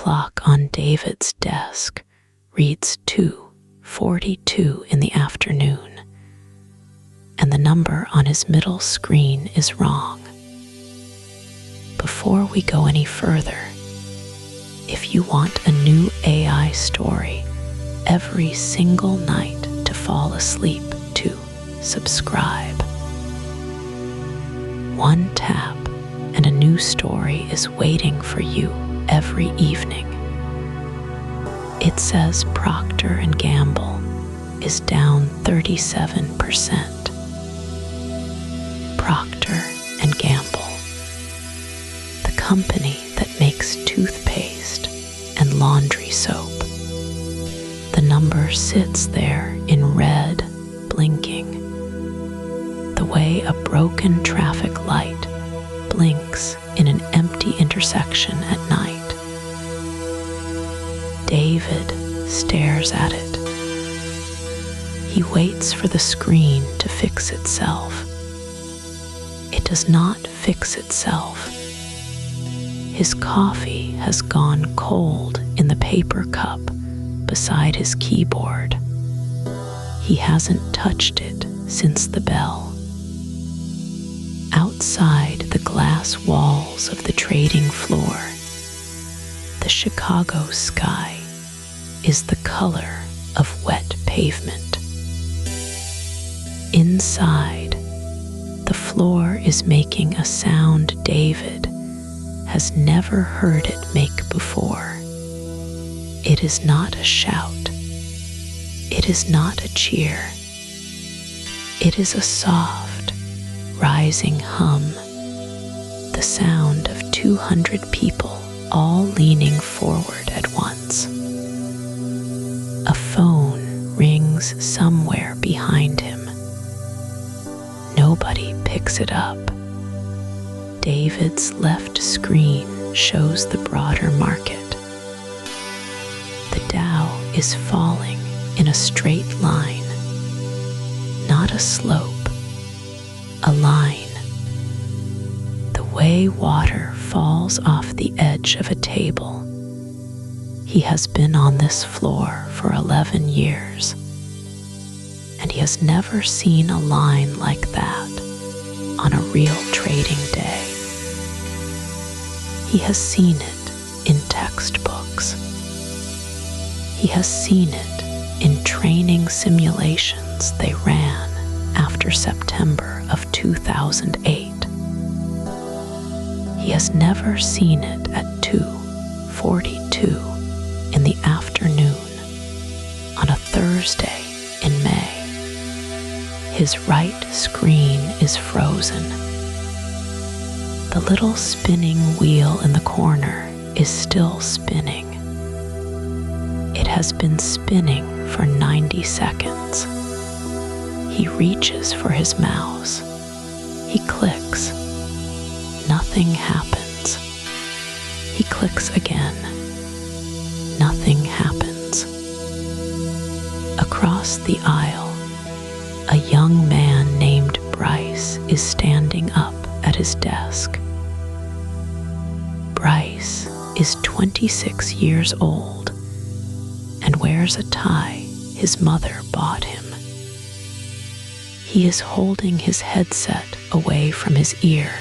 clock on David's desk reads 2:42 in the afternoon, and the number on his middle screen is wrong. Before we go any further, if you want a new AI story every single night to fall asleep to, subscribe. One tap and a new story is waiting for you every evening. It says Procter & Gamble is down 37%. Procter & Gamble, the company that makes toothpaste and laundry soap. The number sits there in red, blinking, the way a broken traffic light blinks in an empty intersection at night. David stares at it. He waits for the screen to fix itself. It does not fix itself. His coffee has gone cold in the paper cup beside his keyboard. He hasn't touched it since the bell. Outside the glass walls of the trading floor, the Chicago sky is the color of wet pavement. Inside, the floor is making a sound David has never heard it make before. It is not a shout. It is not a cheer. It is a soft, rising hum, the sound of 200 people all leaning forward at once. A phone rings somewhere behind him. Nobody picks it up. David's left screen shows the broader market. The Dow is falling in a straight line, not a slope, a line. The way water falls off the edge of a table. He has been on this floor for 11 years, and he has never seen a line like that on a real trading day. He has seen it in textbooks. He has seen it in training simulations they ran after September of 2008. He has never seen it at 2:42 in the afternoon on a Thursday in May. His right screen is frozen. The little spinning wheel in the corner is still spinning. It has been spinning for 90 seconds. He reaches for his mouse. He clicks. Nothing happens. He clicks again. Nothing happens. Across the aisle, a young man named Bryce is standing up at his desk. Bryce is 26 years old and wears a tie his mother bought him. He is holding his headset away from his ear,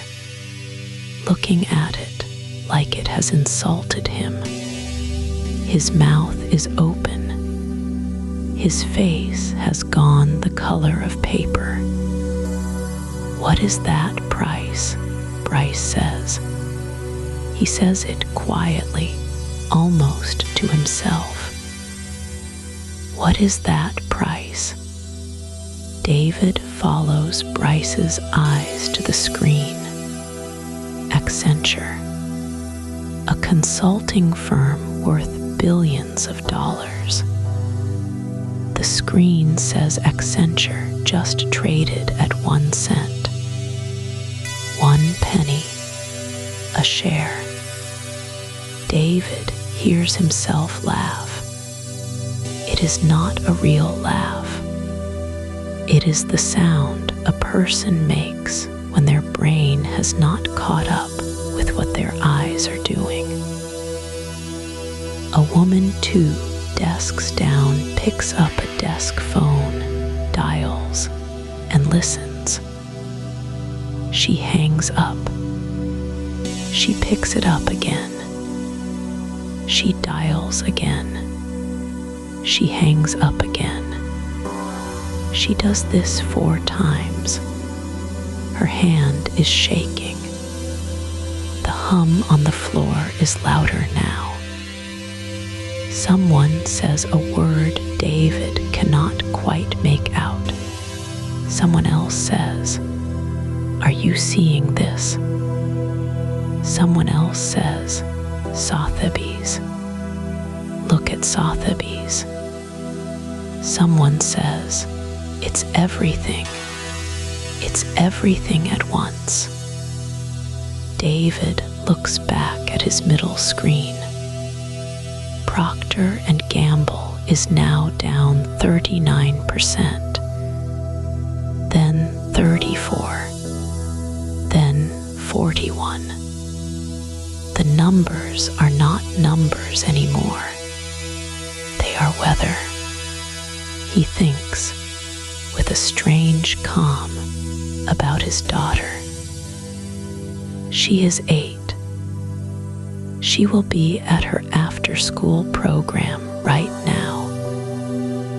looking at it like it has insulted him. His mouth is open. His face has gone the color of paper. "What is that, Bryce?" Bryce says. He says it quietly, almost to himself. "What is that, Bryce?" David follows Bryce's eyes to the screen. Accenture, a consulting firm worth billions of dollars. The screen says Accenture just traded at 1 cent. 1 penny, a share. David hears himself laugh. It is not a real laugh. It is the sound a person makes when their brain has not caught up with what their eyes are doing. A woman 2 desks down picks up a desk phone, dials, and listens. She hangs up. She picks it up again. She dials again. She hangs up again. She does this 4 times. Her hand is shaking. The hum on the floor is louder now. Someone says a word David cannot quite make out. Someone else says, "Are you seeing this?" Someone else says, "Sotheby's. Look at Sotheby's." Someone says, "It's everything. It's everything at once." David looks back at his middle screen. Procter & Gamble is now down 39%, then 34, then 41. The numbers are not numbers anymore. They are weather. He thinks with a strange calm about his daughter. She is 8. She will be at her after-school program right now,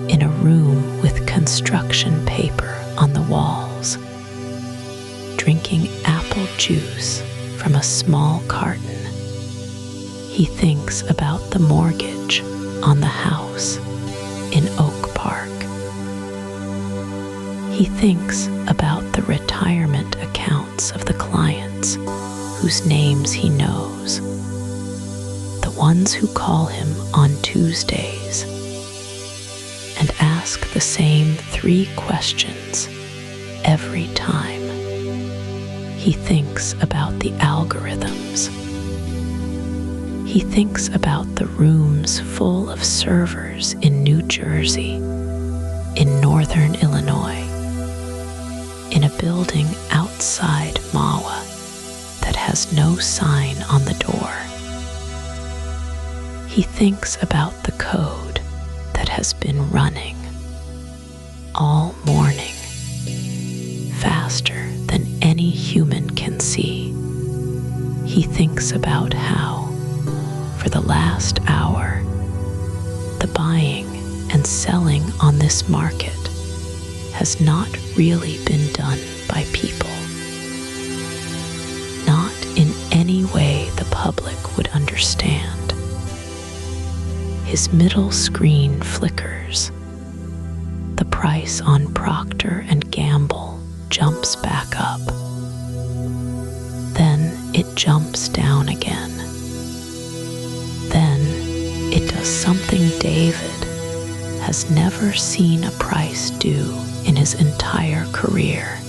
in a room with construction paper on the walls, drinking apple juice from a small carton. He thinks about the mortgage on the house in Oak Park. He thinks about the retirement accounts of the clients whose names he knows, the ones who call him on Tuesdays and ask the same 3 questions every time. He thinks about the algorithms. He thinks about the rooms full of servers in New Jersey, in northern Illinois, in a building outside Mawa that has no sign on the door. He thinks about the code that has been running all morning, faster than any human can see. He thinks about how, for the last hour, the buying and selling on this market has not really been done by people. Not in any way the public would understand. His middle screen flickers. The price on Procter & Gamble jumps back up. Then it jumps down again. Then it does something David has never seen a price do in his entire career.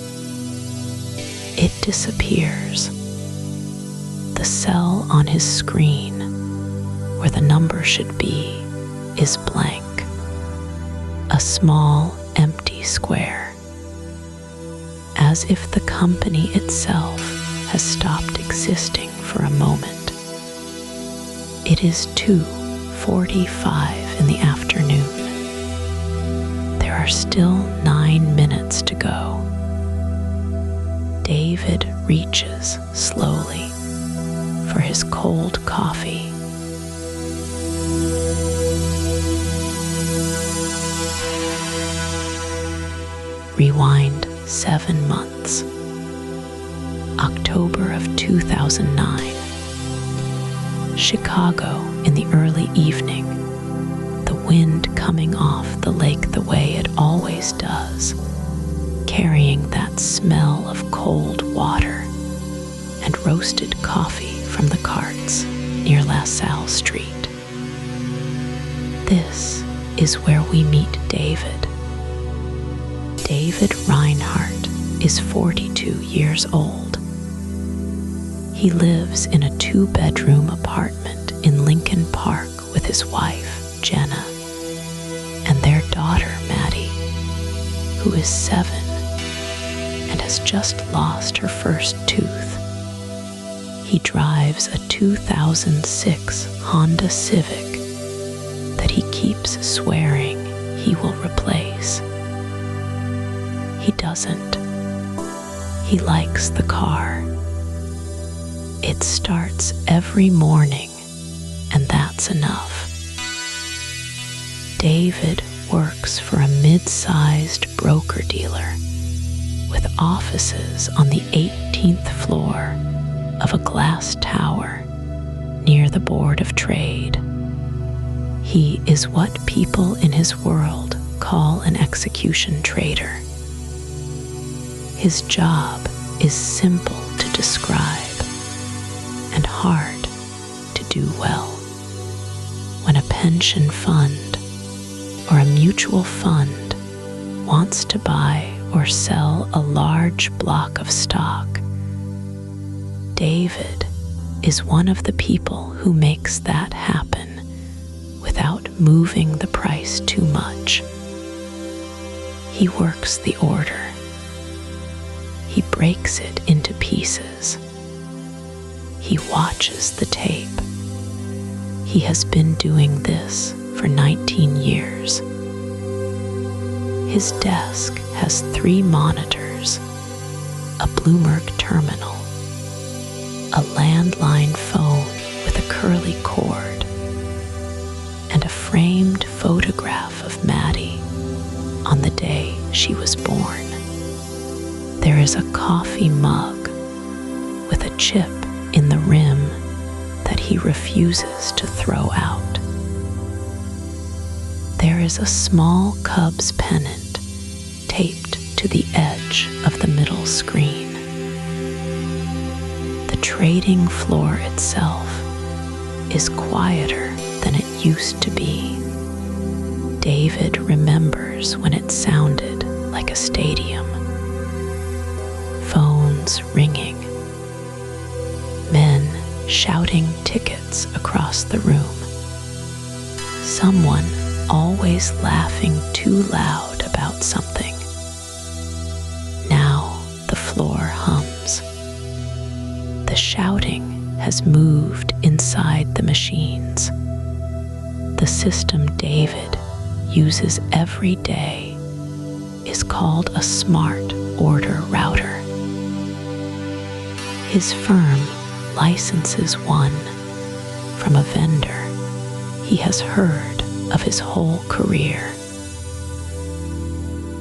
It disappears. The cell on his screen, where the number should be, is blank. A small, empty square. As if the company itself has stopped existing for a moment. It is 2:45 in the afternoon. There are still 9 minutes to go. David reaches slowly for his cold coffee. Rewind 7 months. October of 2009. Chicago in the early evening. The wind coming off the lake the way it always does, carrying that smell of cold water and roasted coffee from the carts near LaSalle Street. This is where we meet David. David Reinhardt is 42 years old. He lives in a 2-bedroom apartment in Lincoln Park with his wife, Jenna, and their daughter, Maddie, who is 7 and has just lost her first tooth. He drives a 2006 Honda Civic keeps swearing he will replace. He doesn't. He likes the car. It starts every morning, and that's enough. David works for a mid-sized broker-dealer with offices on the 18th floor of a glass tower near the Board of Trade. He is what people in his world call an execution trader. His job is simple to describe and hard to do well. When a pension fund or a mutual fund wants to buy or sell a large block of stock, David is one of the people who makes that happen without moving the price too much. He works the order. He breaks it into pieces. He watches the tape. He has been doing this for 19 years. His desk has 3 monitors, a Bloomberg terminal, a landline phone with a curly cord, and a framed photograph of Maddie on the day she was born. There is a coffee mug with a chip in the rim that he refuses to throw out. There is a small Cubs pennant taped to the edge of the middle screen. The trading floor itself is quieter than it used to be. David remembers when it sounded like a stadium. Phones ringing. Men shouting tickets across the room. Someone always laughing too loud about something. Now the floor hums. The shouting has moved inside the machines. The system David uses every day is called a smart order router. His firm licenses one from a vendor he has heard of his whole career.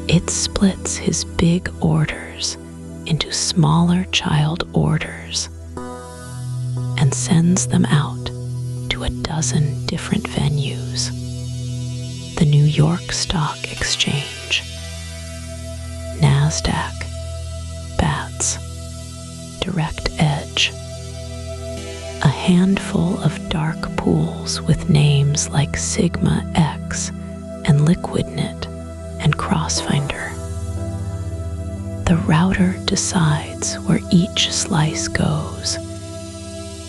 It splits his big orders into smaller child orders and sends them out to a dozen different venues. The New York Stock Exchange, NASDAQ, BATS, Direct Edge, a handful of dark pools with names like Sigma X and LiquidNet and Crossfinder. The router decides where each slice goes.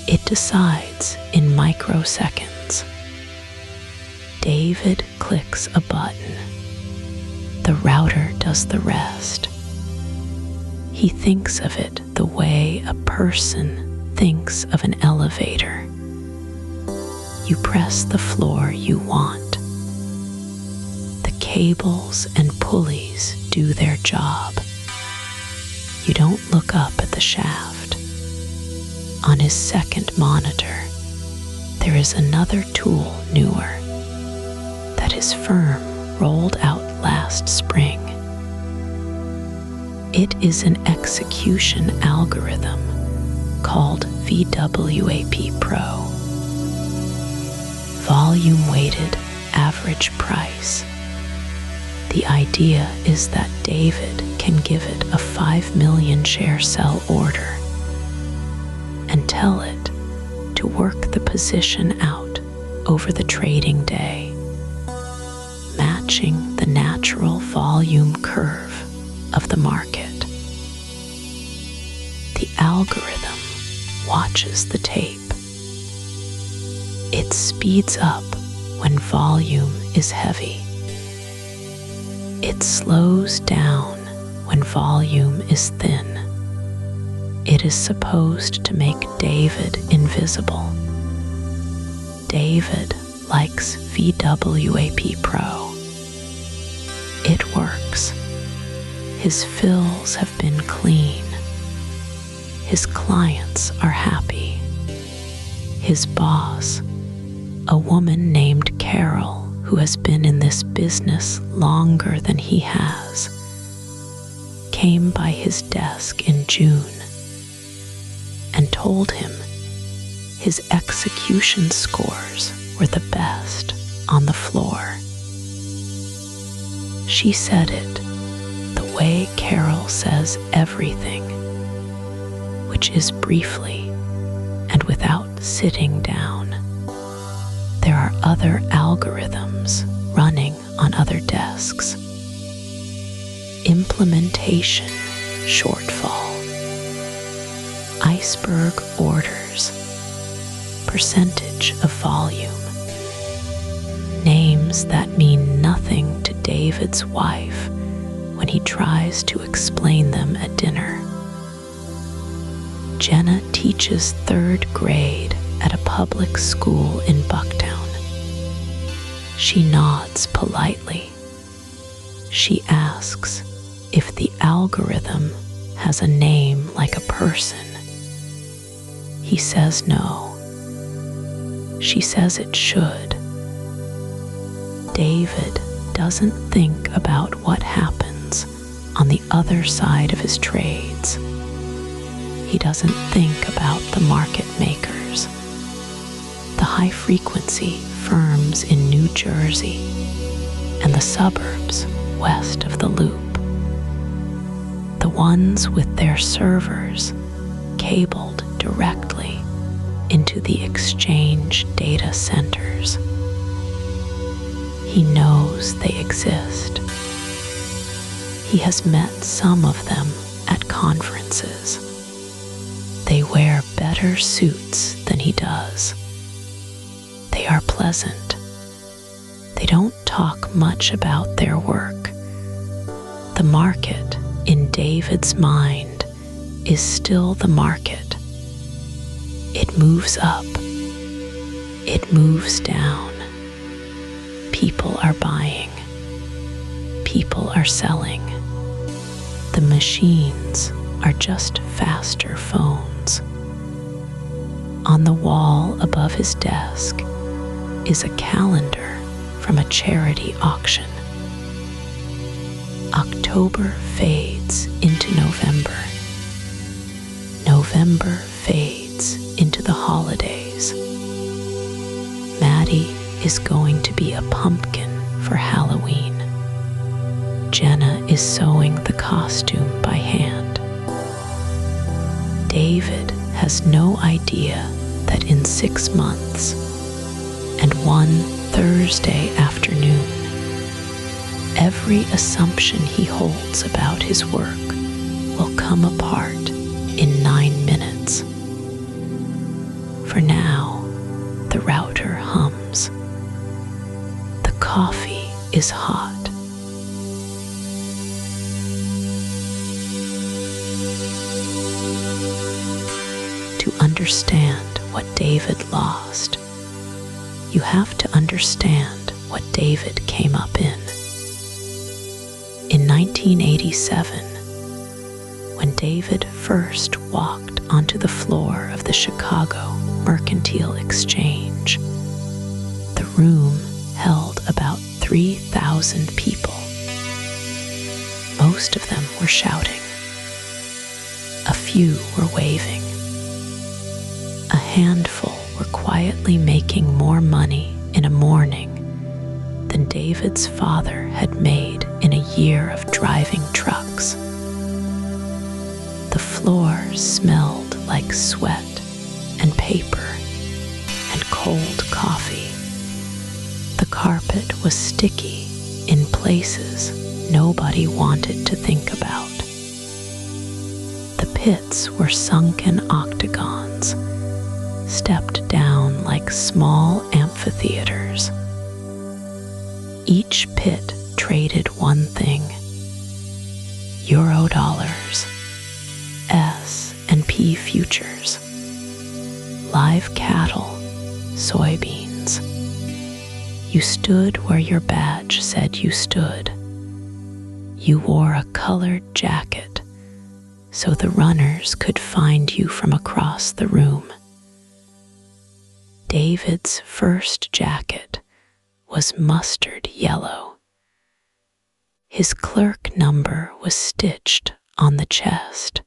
It decides in microseconds. David clicks a button. The router does the rest. He thinks of it the way a person thinks of an elevator. You press the floor you want. The cables and pulleys do their job. You don't look up at the shaft. On his second monitor, there is another tool newer that his firm rolled out last spring. It is an execution algorithm called VWAP Pro. Volume-weighted average price. The idea is that David can give it a 5 million share sell order and tell it to work the position out over the trading day, matching the natural volume curve of the market. The algorithm watches the tape. It speeds up when volume is heavy. It slows down when volume is thin. It is supposed to make David invisible. David likes VWAP Pro. It works. His fills have been clean. His clients are happy. His boss, a woman named Carol, who has been in this business longer than he has, came by his desk in June and told him his execution scores were the best on the floor. She said it the way Carol says everything, which is briefly and without sitting down. There are other algorithms running on other desks. Implementation shortfall. Iceberg orders. Percentage of volume. Names that mean nothing to David's wife when he tries to explain them at dinner. Jenna teaches 3rd grade at a public school in Bucktown. She nods politely. She asks if the algorithm has a name like a person. He says no. She says it should. David doesn't think about what happens on the other side of his trades. He doesn't think about the market makers, the high-frequency firms in New Jersey, and the suburbs west of the Loop. The ones with their servers cabled directly into the exchange data centers. He knows they exist. He has met some of them at conferences. They wear better suits than he does. They are pleasant. They don't talk much about their work. The market, in David's mind, is still the market. It moves up. It moves down. People are buying. People are selling. The machines are just faster phones. On the wall above his desk is a calendar from a charity auction. October fades into November. November fades into the holidays. Maddie is going to be a pumpkin for Halloween. Jenna is sewing the costume by hand. David has no idea that in 6 months and one Thursday afternoon, every assumption he holds about his work will come apart in 9 minutes. For now, the router hums. The coffee is hot. To understand what David lost, you have to understand what David came up in. In 1987, when David first walked onto the floor of the Chicago Mercantile Exchange, the room held about 3,000 people. Most of them were shouting. A few were waving. A handful were quietly making more money in a morning than David's father had made in a year of driving trucks. The floor smelled like sweat and paper and cold coffee. The carpet was sticky in places nobody wanted to think about. The pits were sunken octagons, stepped down like small amphitheaters. Each pit traded one thing: Eurodollars, S&P futures, live cattle, soybeans, You stood where your badge said you stood. You wore a colored jacket so the runners could find you from across the room. David's first jacket was mustard yellow. His clerk number was stitched on the chest.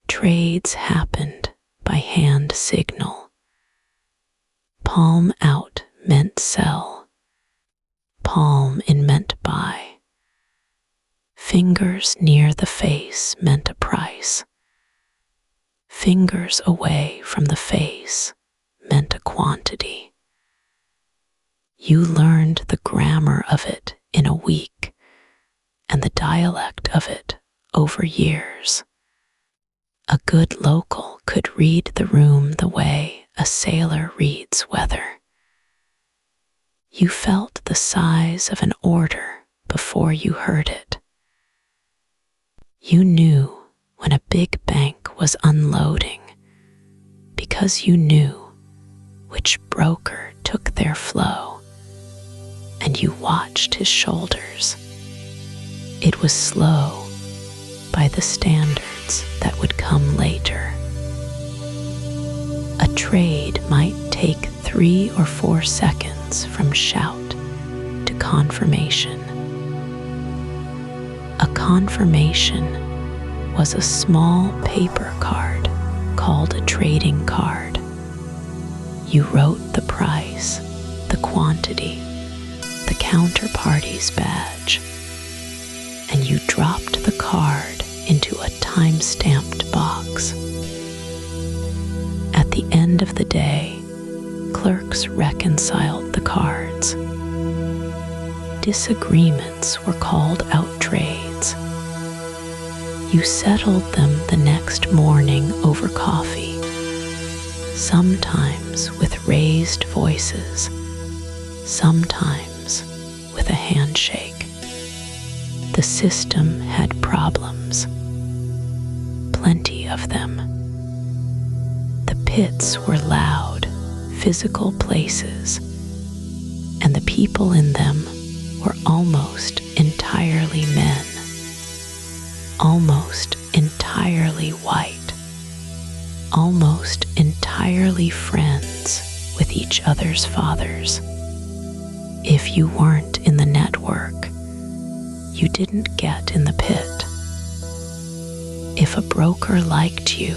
Trades happened by hand signal. Palm out meant sell. Palm in meant buy. Fingers near the face meant a price. Fingers away from the face meant a quantity. You learned the grammar of it in a week and the dialect of it over years. A good local could read the room the way a sailor reads weather. You felt the size of an order before you heard it. You knew when a big bank was unloading because you knew which broker took their flow, and you watched his shoulders. It was slow by the standards that would come later. A trade might take 3 or 4 seconds from shout to confirmation. A confirmation was a small paper card called a trading card. You wrote the price, the quantity, the counterparty's badge, and you dropped the card into a time-stamped box. At the end of the day, clerks reconciled the cards. Disagreements were called out trades. You settled them the next morning over coffee, sometimes with raised voices, sometimes with a handshake. The system had problems, plenty of them. The pits were loud, physical places, and the people in them were almost entirely men, almost entirely white, almost entirely friends with each other's fathers. If you weren't in the network, you didn't get in the pit. If a broker liked you,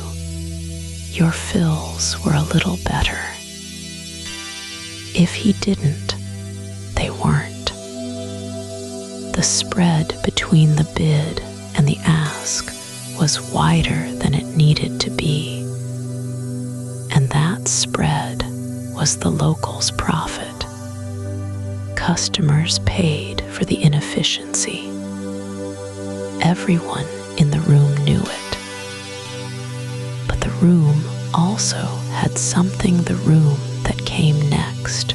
your fills were a little better. If he didn't, they weren't. The spread between the bid and the ask was wider than it needed to be, and that spread was the local's profit. Customers paid for the inefficiency. Everyone in the room knew it. But the room also had something the room that came next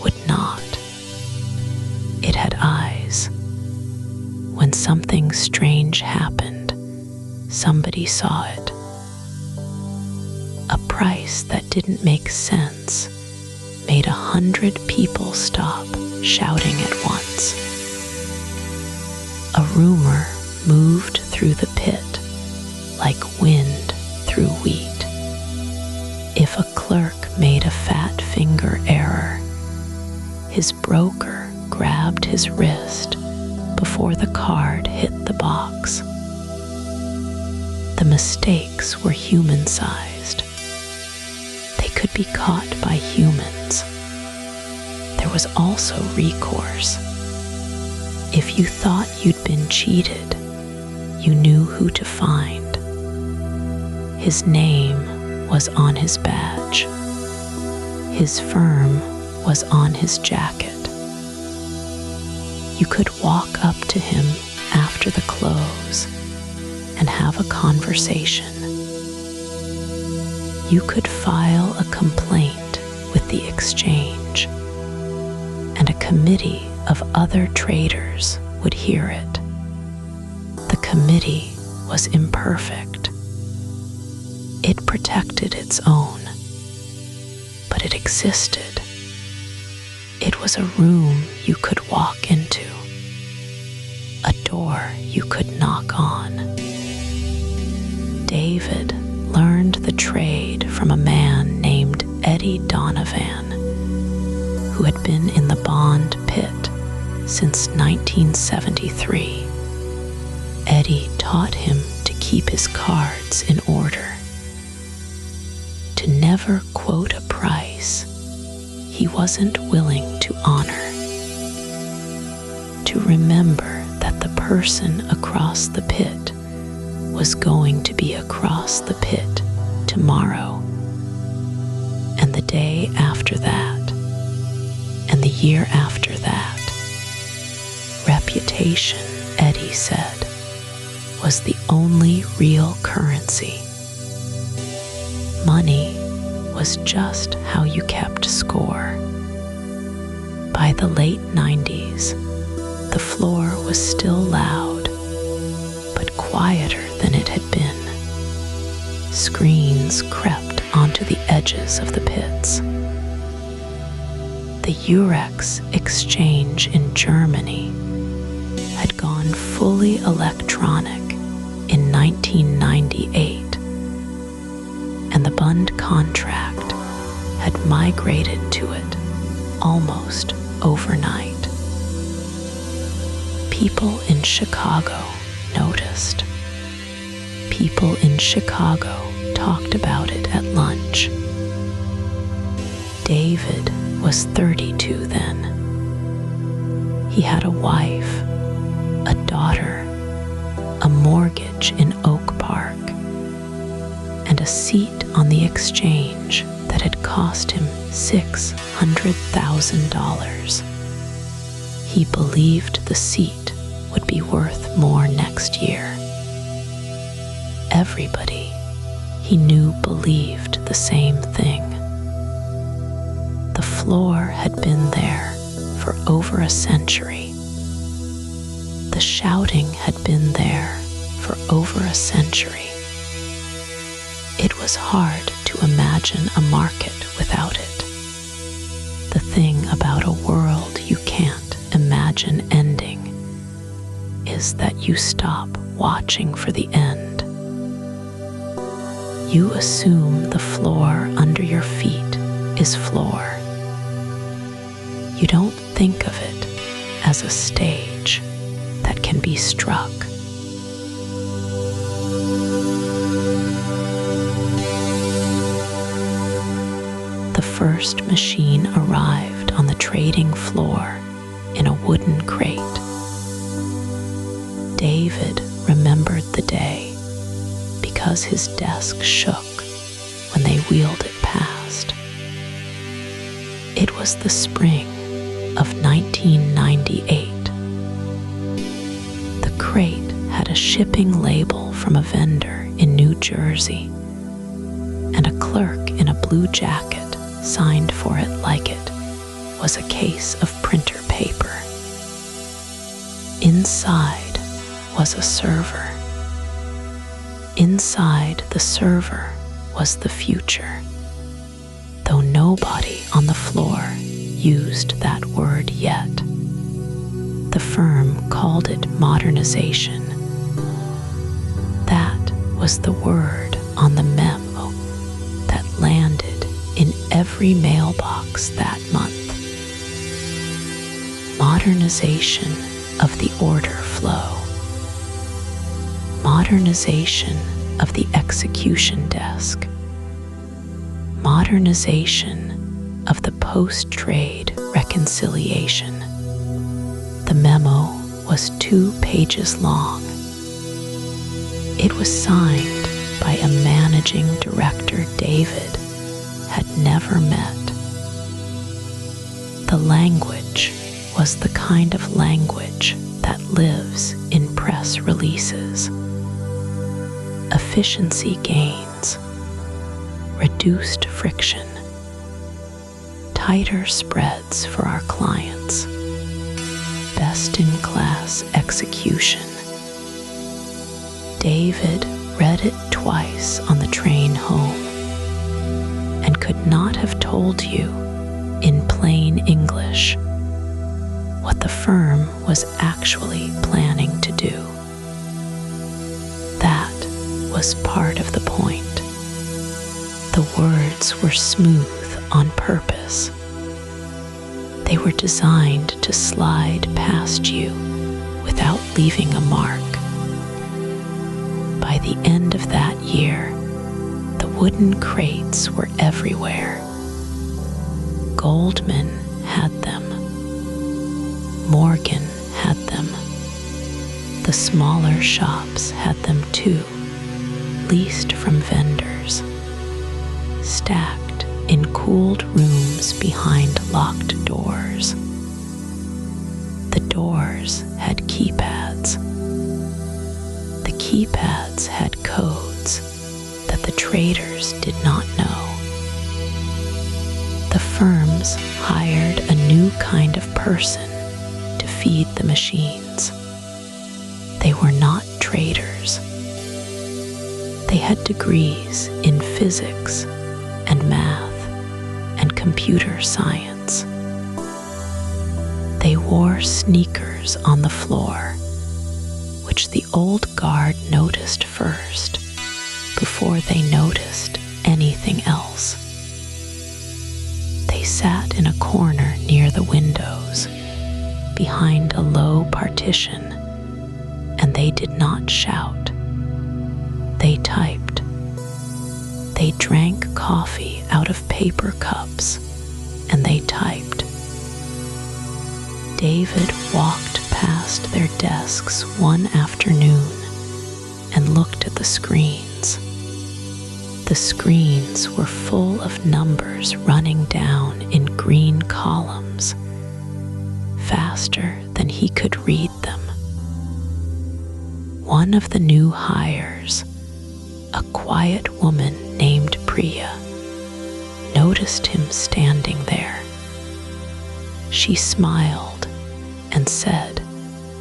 would not. It had eyes. When something strange happened, somebody saw it. A price that didn't make sense made 100 people stop shouting at once. A rumor moved through the pit like wind through wheat. If a clerk made a fat finger error, his broker grabbed his wrist before the card hit the box. The mistakes were human-sized. They could be caught by humans. There was also recourse. If you thought you'd been cheated, you knew who to find. His name was on his badge. His firm was on his jacket. You could walk up to him after the close and have a conversation. You could file a complaint with the exchange, and a committee of other traders would hear it. The committee was imperfect. It protected its own, but it existed. It was a room you could walk into, a door you could knock on. David learned the trade from a man named Eddie Donovan, who had been in the bond pit since 1973. Eddie taught him to keep his cards in order, to never quote a price he wasn't willing to honor, to remember that the person across the pit was going to be across the pit tomorrow, and the day after that, and the year after that. Reputation, Eddie said, was the only real currency. Money was just how you kept score. By the late 90s, the floor was still loud, but quieter than it had been. Screens crept onto the edges of the pits. The Eurex exchange in Germany had gone fully electronic in 1998, and the Bund contract had migrated to it almost overnight. People in Chicago noticed. People in Chicago talked about it at lunch. David was 32 then. He had a wife, a daughter, a mortgage in Oak Park, and a seat on the exchange that had cost him $600,000. He believed the seat would be worth more next year. Everybody he knew believed the same thing. The floor had been there for over a century. The shouting had been there for over a century. It was hard to imagine a market without it. The thing about a world you can't imagine ending is that you stop watching for the end. You assume the floor under your feet is floor. You don't think of it as a stage that can be struck. The first machine arrived on the trading floor in a wooden crate. David remembered the day because his desk shook when they wheeled it past. It was the spring of 1998. The crate had a shipping label from a vendor in New Jersey, and a clerk in a blue jacket signed for it like it was a case of printer paper. Inside was a server. Inside the server was the future, though nobody on the floor used that word yet. The firm called it modernization. That was the word on the memo that landed in every mailbox that month. Modernization of the order flow. Modernization of the execution desk. Modernization of the post-trade reconciliation. The memo was 2 pages long. It was signed by a managing director David had never met. The language was the kind of language that lives in press releases. Efficiency gains, reduced friction, tighter spreads for our clients, best-in-class execution. David read it twice on the train home and could not have told you in plain English firm was actually planning to do. That was part of the point. The words were smooth on purpose. They were designed to slide past you without leaving a mark. By the end of that year, the wooden crates were everywhere. Goldman had them. Morgan had them. The smaller shops had them too, leased from vendors, stacked in cooled rooms behind locked doors. The doors had keypads. The keypads had codes that the traders did not know. The firms hired a new kind of person to feed the machines. They were not traders. They had degrees in physics and math and computer science. They wore sneakers on the floor, which the old guard noticed first before they noticed anything else. They sat in a corner near the windows, behind a low partition, and they did not shout. They typed. They drank coffee out of paper cups, and they typed. David walked past their desks one afternoon and looked at the screens. The screens were full of numbers running down in green columns, faster than he could read them. One of the new hires, a quiet woman named Priya, noticed him standing there. She smiled and said,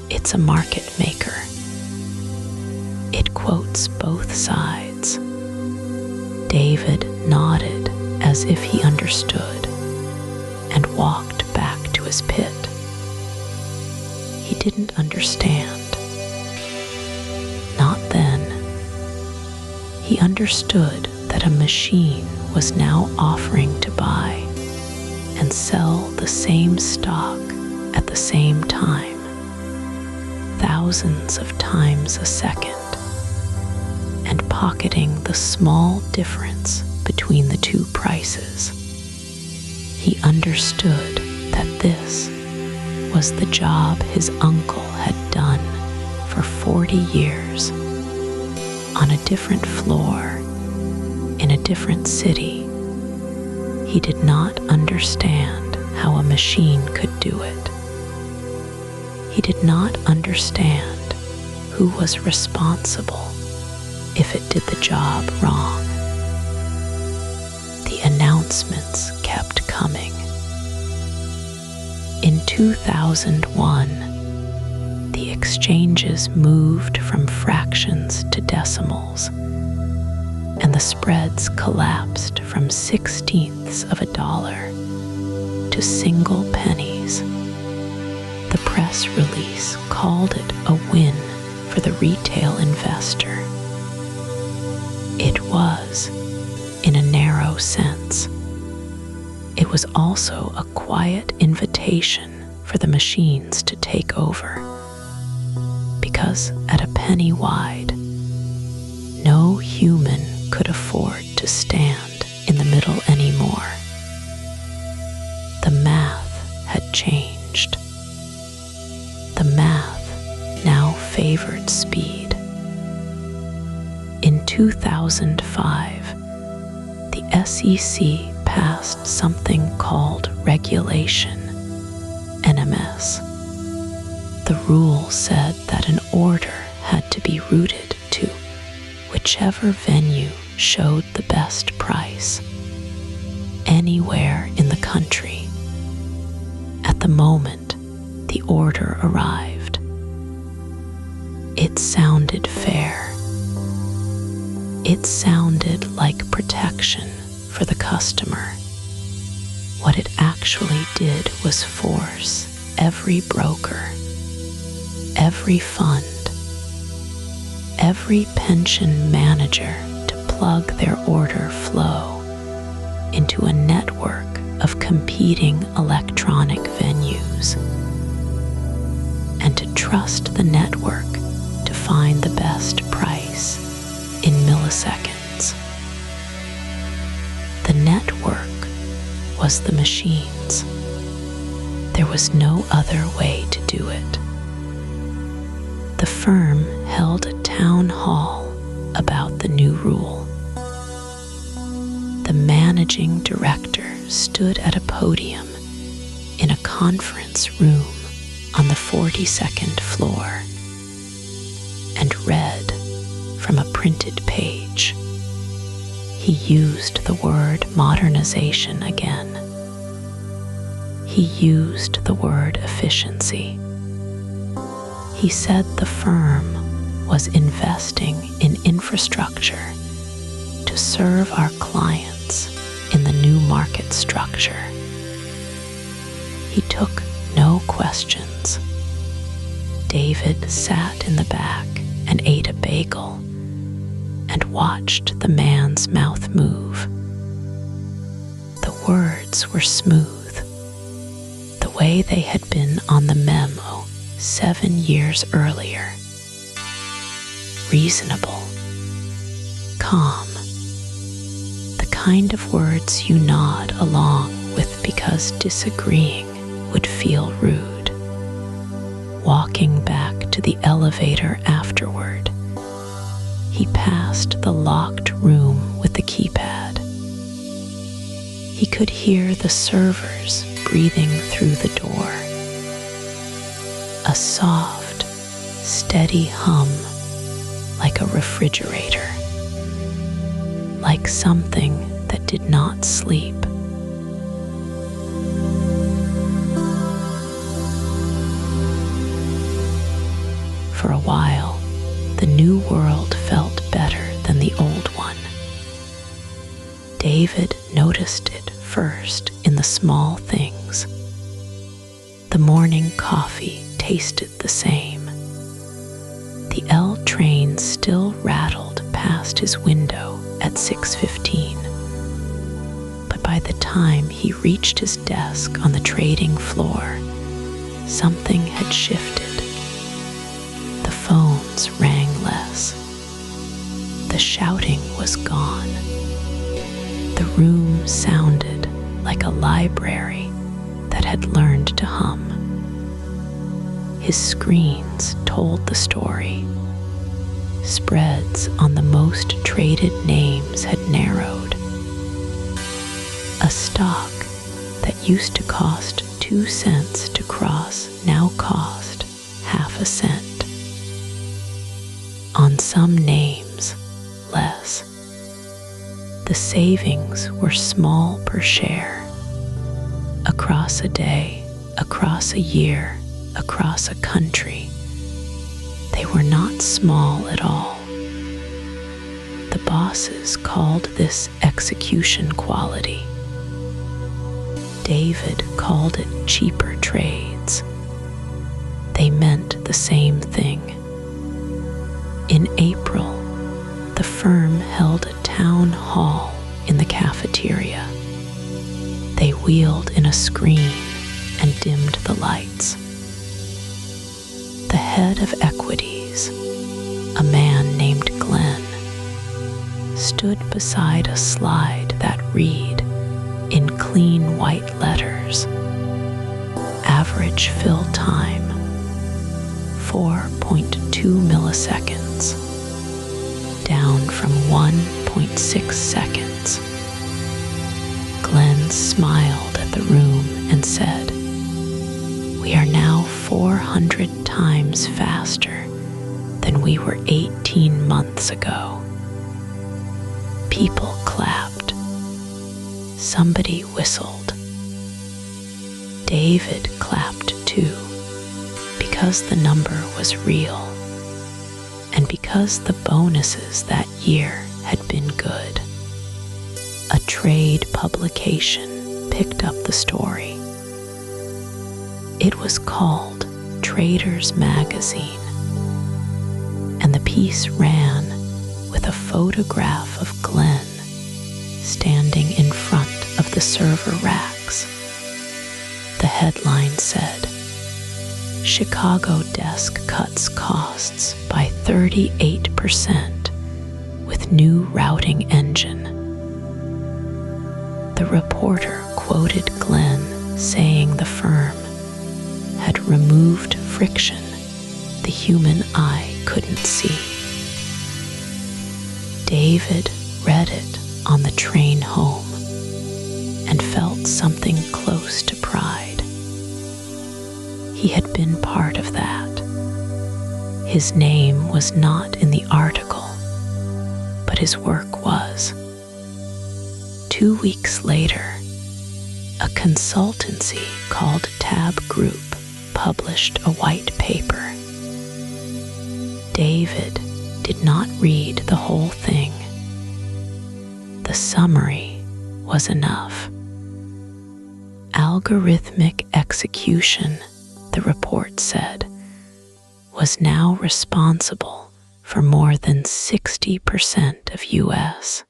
"It's a market maker." It quotes both sides. David nodded as if he understood and walked back to his pit. He didn't understand. Not then. He understood that a machine was now offering to buy and sell the same stock at the same time, thousands of times a second, and pocketing the small difference between the two prices. He understood that this was the job his uncle had done for 40 years, on a different floor, in a different city. He did not understand how a machine could do it. He did not understand who was responsible if it did the job wrong. The announcements kept coming. In 2001, the exchanges moved from fractions to decimals, and the spreads collapsed from 1/16 of a dollar to single pennies. The press release called it a win for the retail investor. It was, in a narrow sense. It was also a quiet invitation for the machines to take over, because at a penny wide, no human could afford to stand in the middle anymore. The math had changed. The math now favored speed. In 2005, the SEC passed something called Regulation NMS. The rule said that an order had to be routed to whichever venue showed the best price, anywhere in the country. At the moment the order arrived, it sounded fair. It sounded like protection for the customer. What it actually did was force every broker, every fund, every pension manager to plug their order flow into a network of competing electronic venues, and to trust the network to find the best price in milliseconds. The network was the machines. There was no other way to do it. The firm held a town hall about the new rule. The managing director stood at a podium in a conference room on the 42nd floor and read from a printed page. He used the word modernization again. He used the word efficiency. He said the firm was investing in infrastructure to serve our clients in the new market structure. He took no questions. David sat in the back and ate a bagel and watched the man's mouth move. The words were smooth, the way they had been on the Memo 7 years earlier. Reasonable, calm, the kind of words you nod along with because disagreeing would feel rude. Walking back to the elevator afterward, he passed the locked room with the keypad. He could hear the servers breathing through the door. A soft, steady hum like a refrigerator, like something that did not sleep. For a while, the new world felt better than the old one. David noticed it first in the small things. The morning coffee tasted the same. The L train still rattled past his window at 6:15. But by the time he reached his desk on the trading floor, something had shifted. The phones rang less. The shouting was gone. The room sounded like a library that had learned to hum. His screens told the story. Spreads on the most traded names had narrowed. A stock that used to cost 2 cents to cross now cost half a cent. On some names, less. The savings were small per share. Across a day, across a year, across a country, they were not small at all. The bosses called this execution quality. David called it cheaper trades. They meant the same thing. In April, the firm held a town hall in the cafeteria. They wheeled in a screen and dimmed the lights. The head of equities, a man named Glenn, stood beside a slide that read in clean white letters, average fill time, 4.2 milliseconds, down from 1.6 seconds. Glenn smiled at the room and said, "We are now 400 times faster than we were 18 months ago." People clapped. Somebody whistled. David clapped too, because the number was real, and because the bonuses that year had been good. A trade publication picked up the story. It was called Traders Magazine, and the piece ran with a photograph of Glenn standing in front of the server racks. The headline said, "Chicago desk cuts costs by 38% with new routing engine." The reporter quoted Glenn saying the firm had removed friction the human eye couldn't see. David read it on the train home and felt something close to pride. He had been part of that. His name was not in the article, but his work was. 2 weeks later, a consultancy called Tab Group published a white paper. David did not read the whole thing. The summary was enough. Algorithmic execution, the report said, was now responsible for more than 60% of U.S.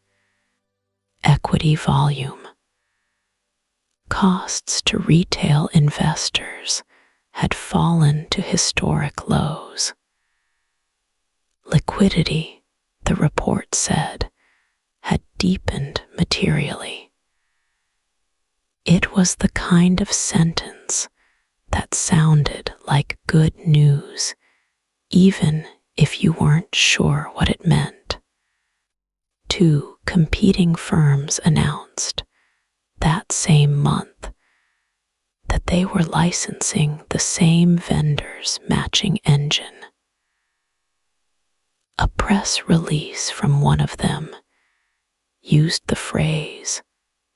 equity volume. Costs to retail investors had fallen to historic lows. Liquidity, the report said, had deepened materially. It was the kind of sentence that sounded like good news, even if you weren't sure what it meant. 2 competing firms announced that same month that they were licensing the same vendor's matching engine. A press release from one of them used the phrase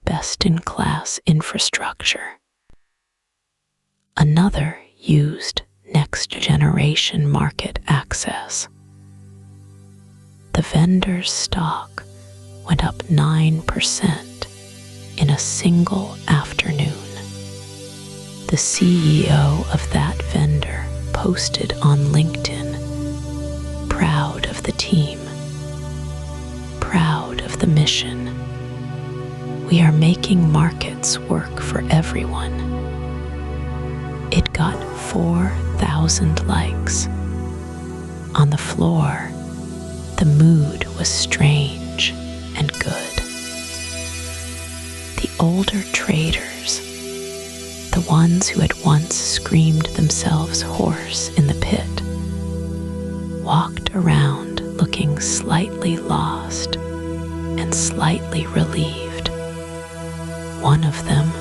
best-in-class infrastructure. Another used next-generation market access. The vendor's stock went up 9% in a single afternoon. The CEO of that vendor posted on LinkedIn, proud of the team, proud of the mission. We are making markets work for everyone. It got 4,000 likes. On the floor, the mood was strange and good. The older traders, the ones who had once screamed themselves hoarse in the pit, walked around looking slightly lost and slightly relieved. One of them,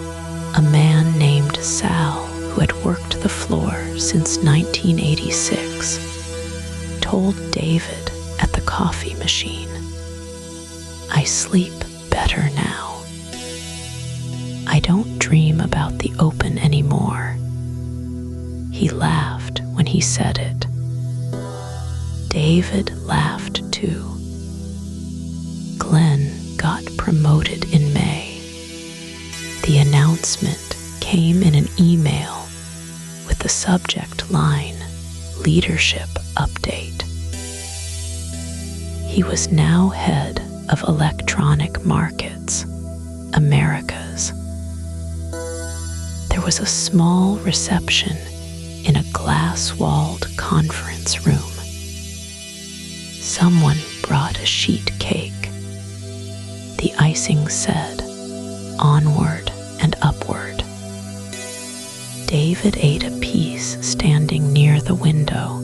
a man named Sal, who had worked the floor since 1986, told David at the coffee machine, "I sleep better now. I don't dream about the open anymore." He laughed when he said it. David laughed too. Glenn got promoted in May. The announcement came in an email with the subject line, "Leadership Update." He was now head of Electronic Markets, Americas. There was a small reception in a glass-walled conference room. Someone brought a sheet cake. The icing said, "Onward and upward." David ate a piece standing near the window,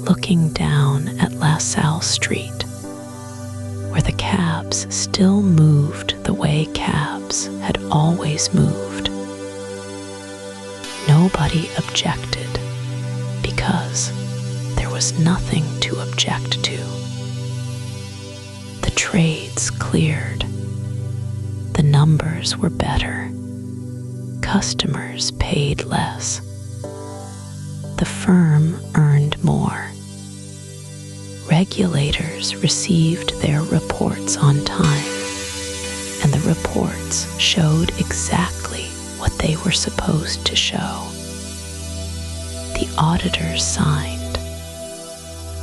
looking down at La Salle Street, where the cabs still moved the way cabs had always moved. Nobody objected because there was nothing to object to. The trades cleared. The numbers were better. Customers paid less. The firm earned more. Regulators received their reports on time, and the reports showed exactly what they were supposed to show. The auditors signed.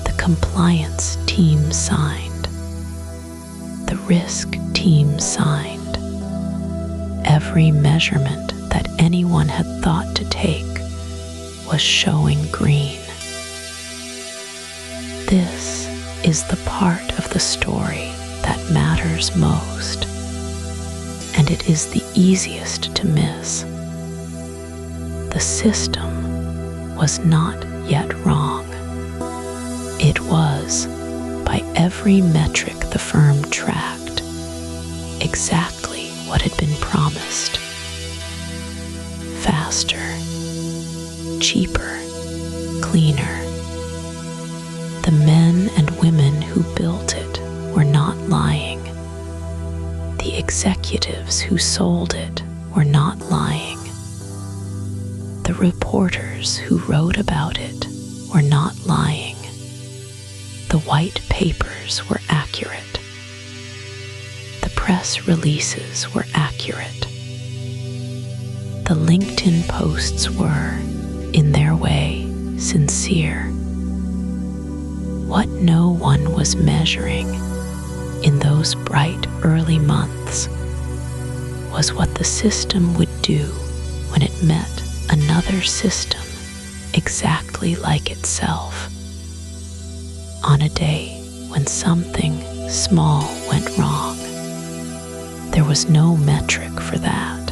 The compliance team signed. The risk team signed. Every measurement that anyone had thought to take was showing green. This is the part of the story that matters most, and it is the easiest to miss. The system was not yet wrong. It was, by every metric the firm tracked, exactly what had been promised. Faster, cheaper, cleaner. The men and women who built it were not lying. The executives who sold it were not lying. The reporters who wrote about it were not lying. The white papers were accurate. The press releases were accurate. The LinkedIn posts were, in their way, sincere. What no one was measuring in those bright early months was what the system would do when it met another system exactly like itself. On a day when something small went wrong, there was no metric for that.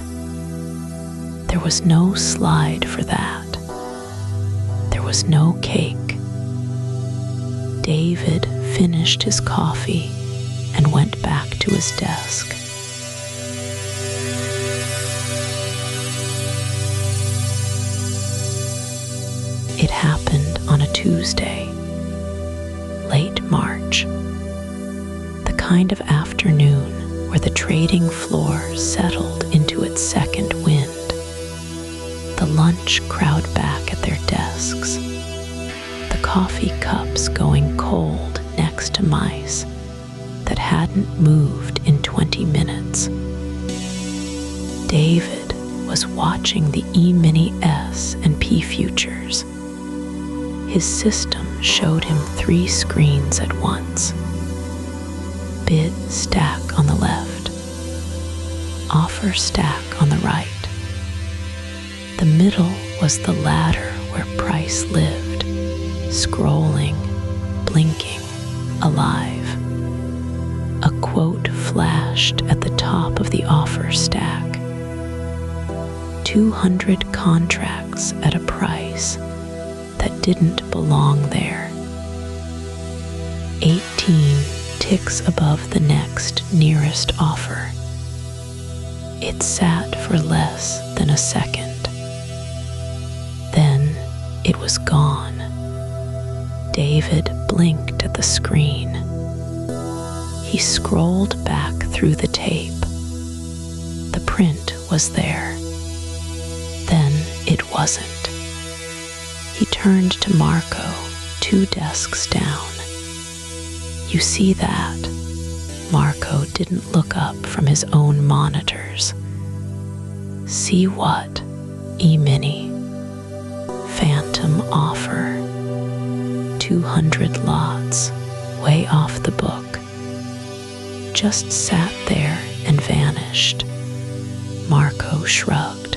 There was no slide for that. There was no cake. David finished his coffee and went back to his desk. It happened on a Tuesday, late March, the kind of afternoon where the trading floor settled into its second wind. The lunch crowd back at their desks, the coffee cups going cold next to mice that hadn't moved in 20 minutes. David was watching the E-mini S and P futures. His system showed him 3 screens at once. Bid stack on the left, offer stack on the right. The middle was the ladder where price lived, scrolling, blinking, alive. A quote flashed at the top of the offer stack. 200 contracts at a price that didn't belong there. 18 ticks above the next nearest offer. It sat for less than a second. Then it was gone. David blinked at the screen. He scrolled back through the tape. The print was there. Then it wasn't. He turned to Marco, 2 desks down. You see that? Marco didn't look up from his own monitors. See what? E-mini. Phantom offer. 200 lots, way off the book. Just sat there and vanished. Marco shrugged.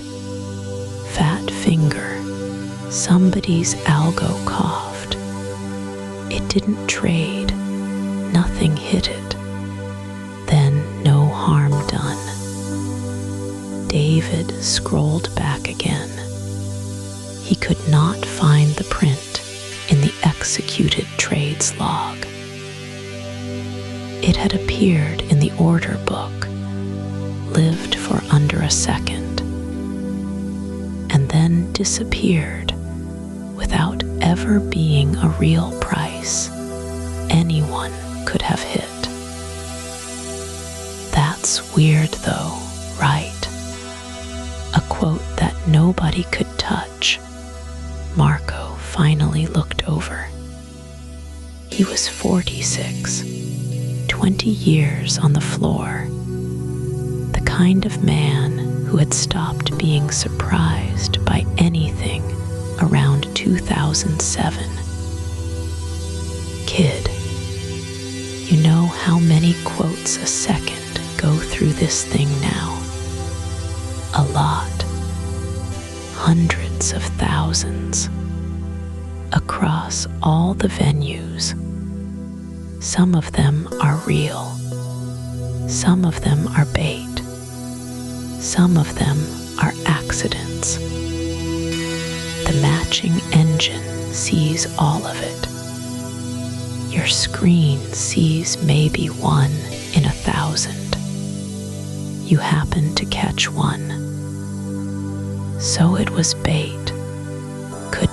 Fat finger. Somebody's algo coughed. It didn't trade. Nothing hit it. Then no harm done. David scrolled back again. He could not find the print in the executed trades log. It had appeared in the order book, lived for under a second, and then disappeared without ever being a real price anyone could have hit. That's weird though, right? A quote that nobody could touch. Marco finally looked over. He was 46, 20 years on the floor, the kind of man who had stopped being surprised by anything around 2007. Kid, you know how many quotes a second go through this thing now? A lot. Hundreds of thousands. Across all the venues. Some of them are real. Some of them are bait. Some of them are accidents. The matching engine sees all of it. Your screen sees maybe 1 in 1,000. You happen to catch one. So it was bait. Could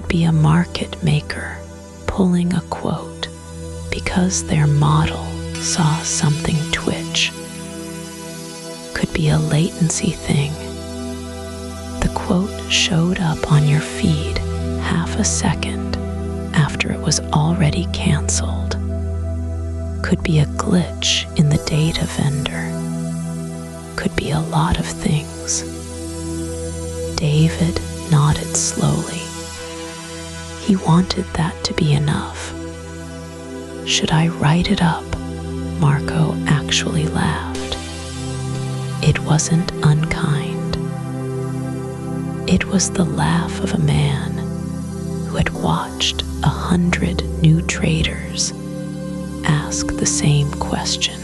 be a market maker pulling a quote because their model saw something twitch. Could be a latency thing. The quote showed up on your feed half a second after it was already canceled. Could be a glitch in the data vendor. Could be a lot of things. David nodded slowly. He wanted that to be enough. Should I write it up? Marco actually laughed. It wasn't unkind. It was the laugh of a man who had watched 100 new traders ask the same question.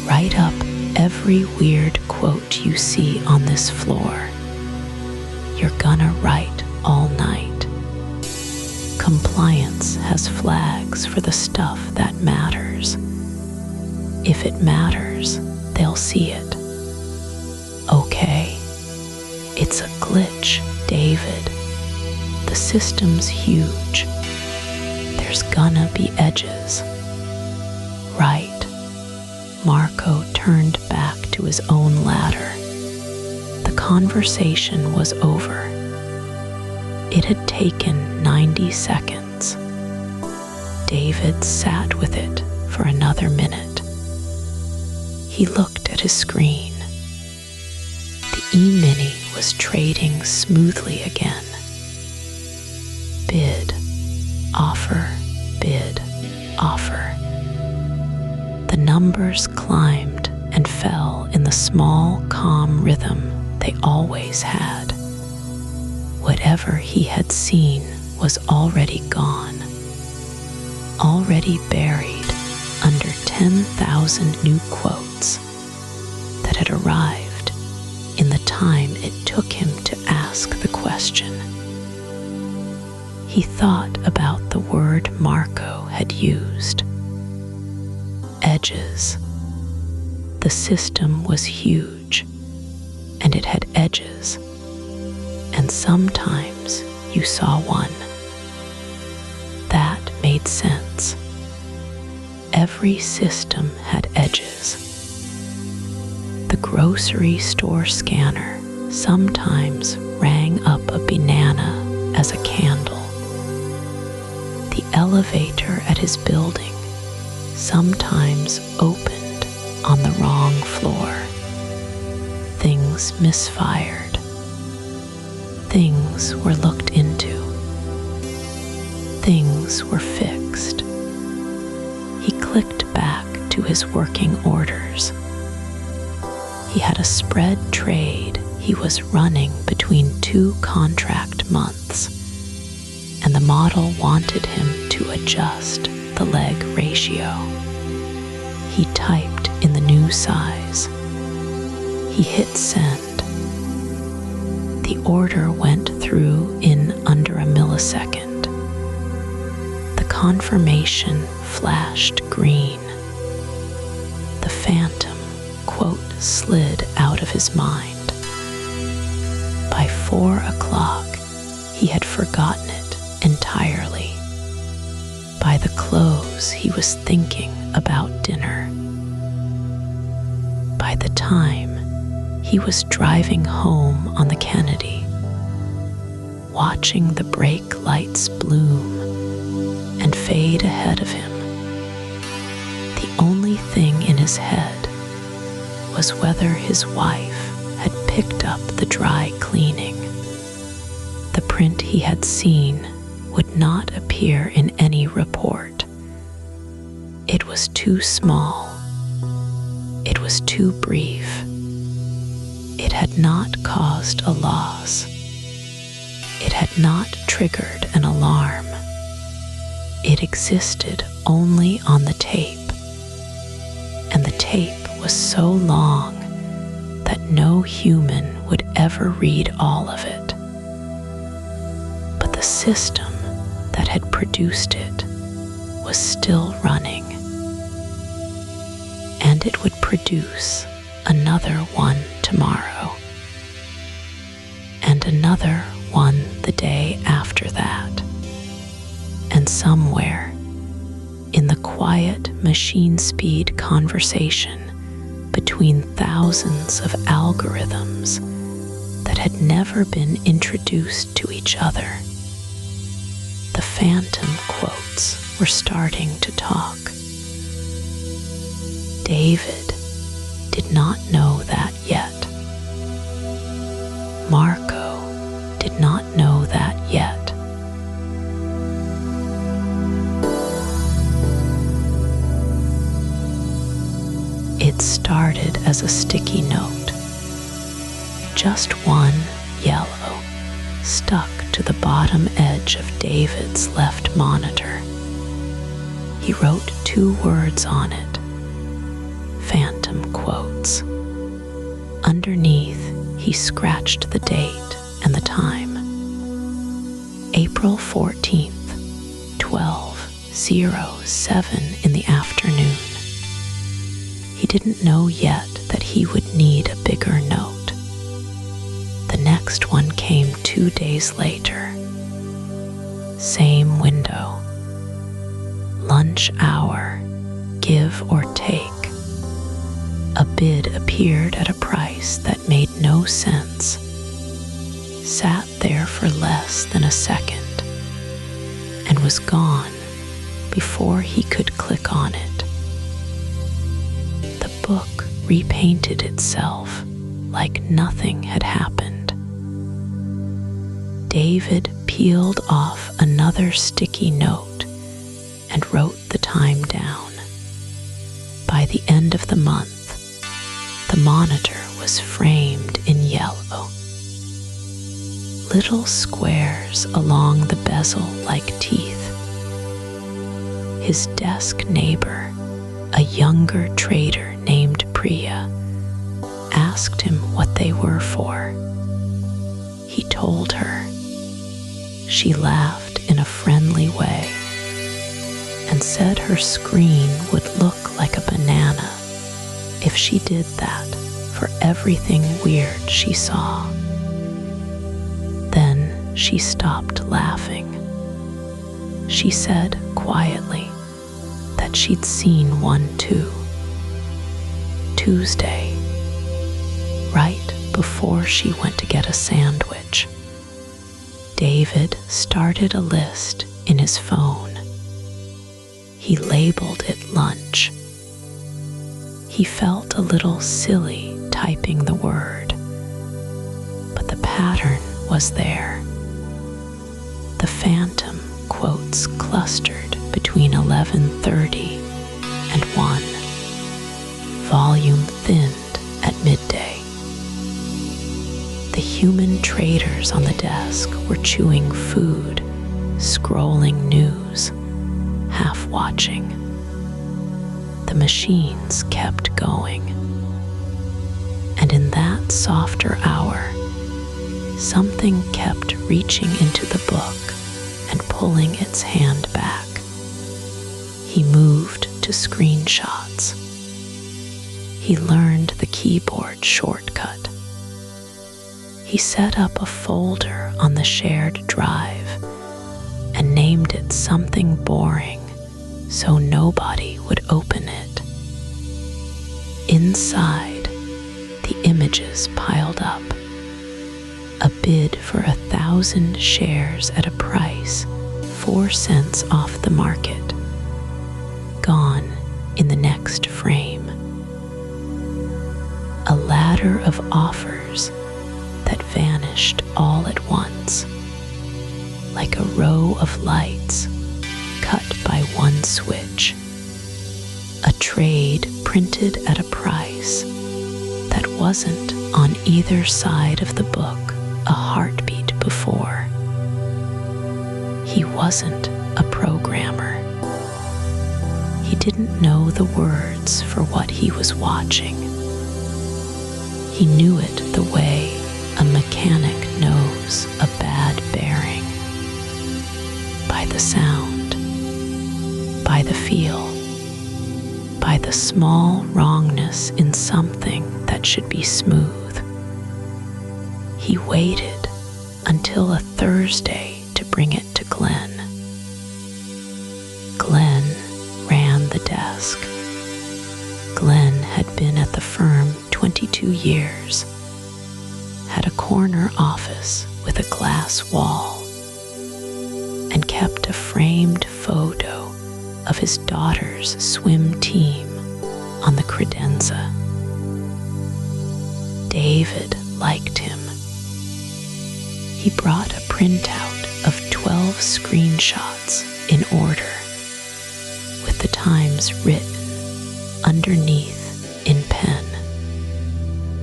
Write up every weird quote you see on this floor. You're gonna write all night. Compliance has flags for the stuff that matters. If it matters, they'll see it. Okay, it's a glitch, David. The system's huge. There's gonna be edges. Right. Marco turned back to his own ladder. The conversation was over. It had taken 90 seconds. David sat with it for another minute. He looked at his screen. The E-mini was trading smoothly again. Bid, offer, bid, offer. The numbers climbed and fell in the small, calm rhythm they always had. Whatever he had seen was already gone, already buried under 10,000 new quotes that had arrived in the time it took him to ask the question. He thought about the word Marco had used. Edges. The system was huge, and it had edges. And sometimes you saw one. That made sense. Every system had edges. The grocery store scanner sometimes rang up a banana as a candle. The elevator at his building sometimes opened on the wrong floor. Things misfired. Things were looked into. Things were fixed. He clicked back to his working orders. He had a spread trade he was running between 2 contract months, and the model wanted him to adjust the leg ratio. He typed in the new size. He hit send. The order went through in under a millisecond. The confirmation flashed green. The phantom quote slid out of his mind. By 4 o'clock, he had forgotten it entirely. By the close, he was thinking about dinner. By the time he was driving home on the Kennedy, watching the brake lights bloom and fade ahead of him. The only thing in his head was whether his wife had picked up the dry cleaning. The print he had seen would not appear in any report. It was too small. It was too brief. It had not caused a loss. It had not triggered an alarm. It existed only on the tape, and the tape was so long that no human would ever read all of it. But the system that had produced it was still running, and it would produce another one tomorrow, and another one the day after that. And somewhere in the quiet machine-speed conversation between thousands of algorithms that had never been introduced to each other, the phantom quotes were starting to talk. David did not know that yet. Marco did not know that yet. It started as a sticky note, just one yellow, stuck to the bottom edge of David's left monitor. He wrote 2 words on it, phantom quotes. Underneath, he scratched the date and the time. April 14th, 12:07 in the afternoon. He didn't know yet that he would need a bigger note. The next one came 2 days later. Same window. Lunch hour, give or take. A bid appeared at a price that made no sense. Sat there for less than a second and was gone before he could click on it. The book repainted itself like nothing had happened. David peeled off another sticky note and wrote the time down. By the end of the month, the monitor was framed in yellow. Little squares along the bezel like teeth. His desk neighbor, a younger trader named Priya, asked him what they were for. He told her. She laughed in a friendly way and said her screen would look like a banana if she did that for everything weird she saw. Then she stopped laughing. She said quietly that she'd seen one too. Tuesday, right before she went to get a sandwich. David started a list in his phone. He labeled it lunch. He felt a little silly typing the word, but the pattern was there. The phantom quotes clustered between 11:30 and 1. Volume thinned at midday. The human traders on the desk were chewing food, scrolling news, half watching. The machines kept going. And in that softer hour, something kept reaching into the book and pulling its hand back. He moved to screenshots. He learned the keyboard shortcut. He set up a folder on the shared drive and named it something boring so nobody would open it. Inside, the images piled up. A bid for 1,000 shares at a price 4 cents off the market. Gone in the next frame. A ladder of offers had vanished all at once, like a row of lights cut by one switch. A trade printed at a price that wasn't on either side of the book a heartbeat before. He wasn't a programmer. He didn't know the words for what he was watching. He knew it the way a mechanic knows a bad bearing. By the sound, by the feel, by the small wrongness in something that should be smooth. He waited until a Thursday to bring it to Glenn. Glenn ran the desk. Glenn had been at the firm 22 years, had a corner office with a glass wall, and kept a framed photo of his daughter's swim team on the credenza. David liked him. He brought a printout of 12 screenshots in order, with the times written underneath in pen.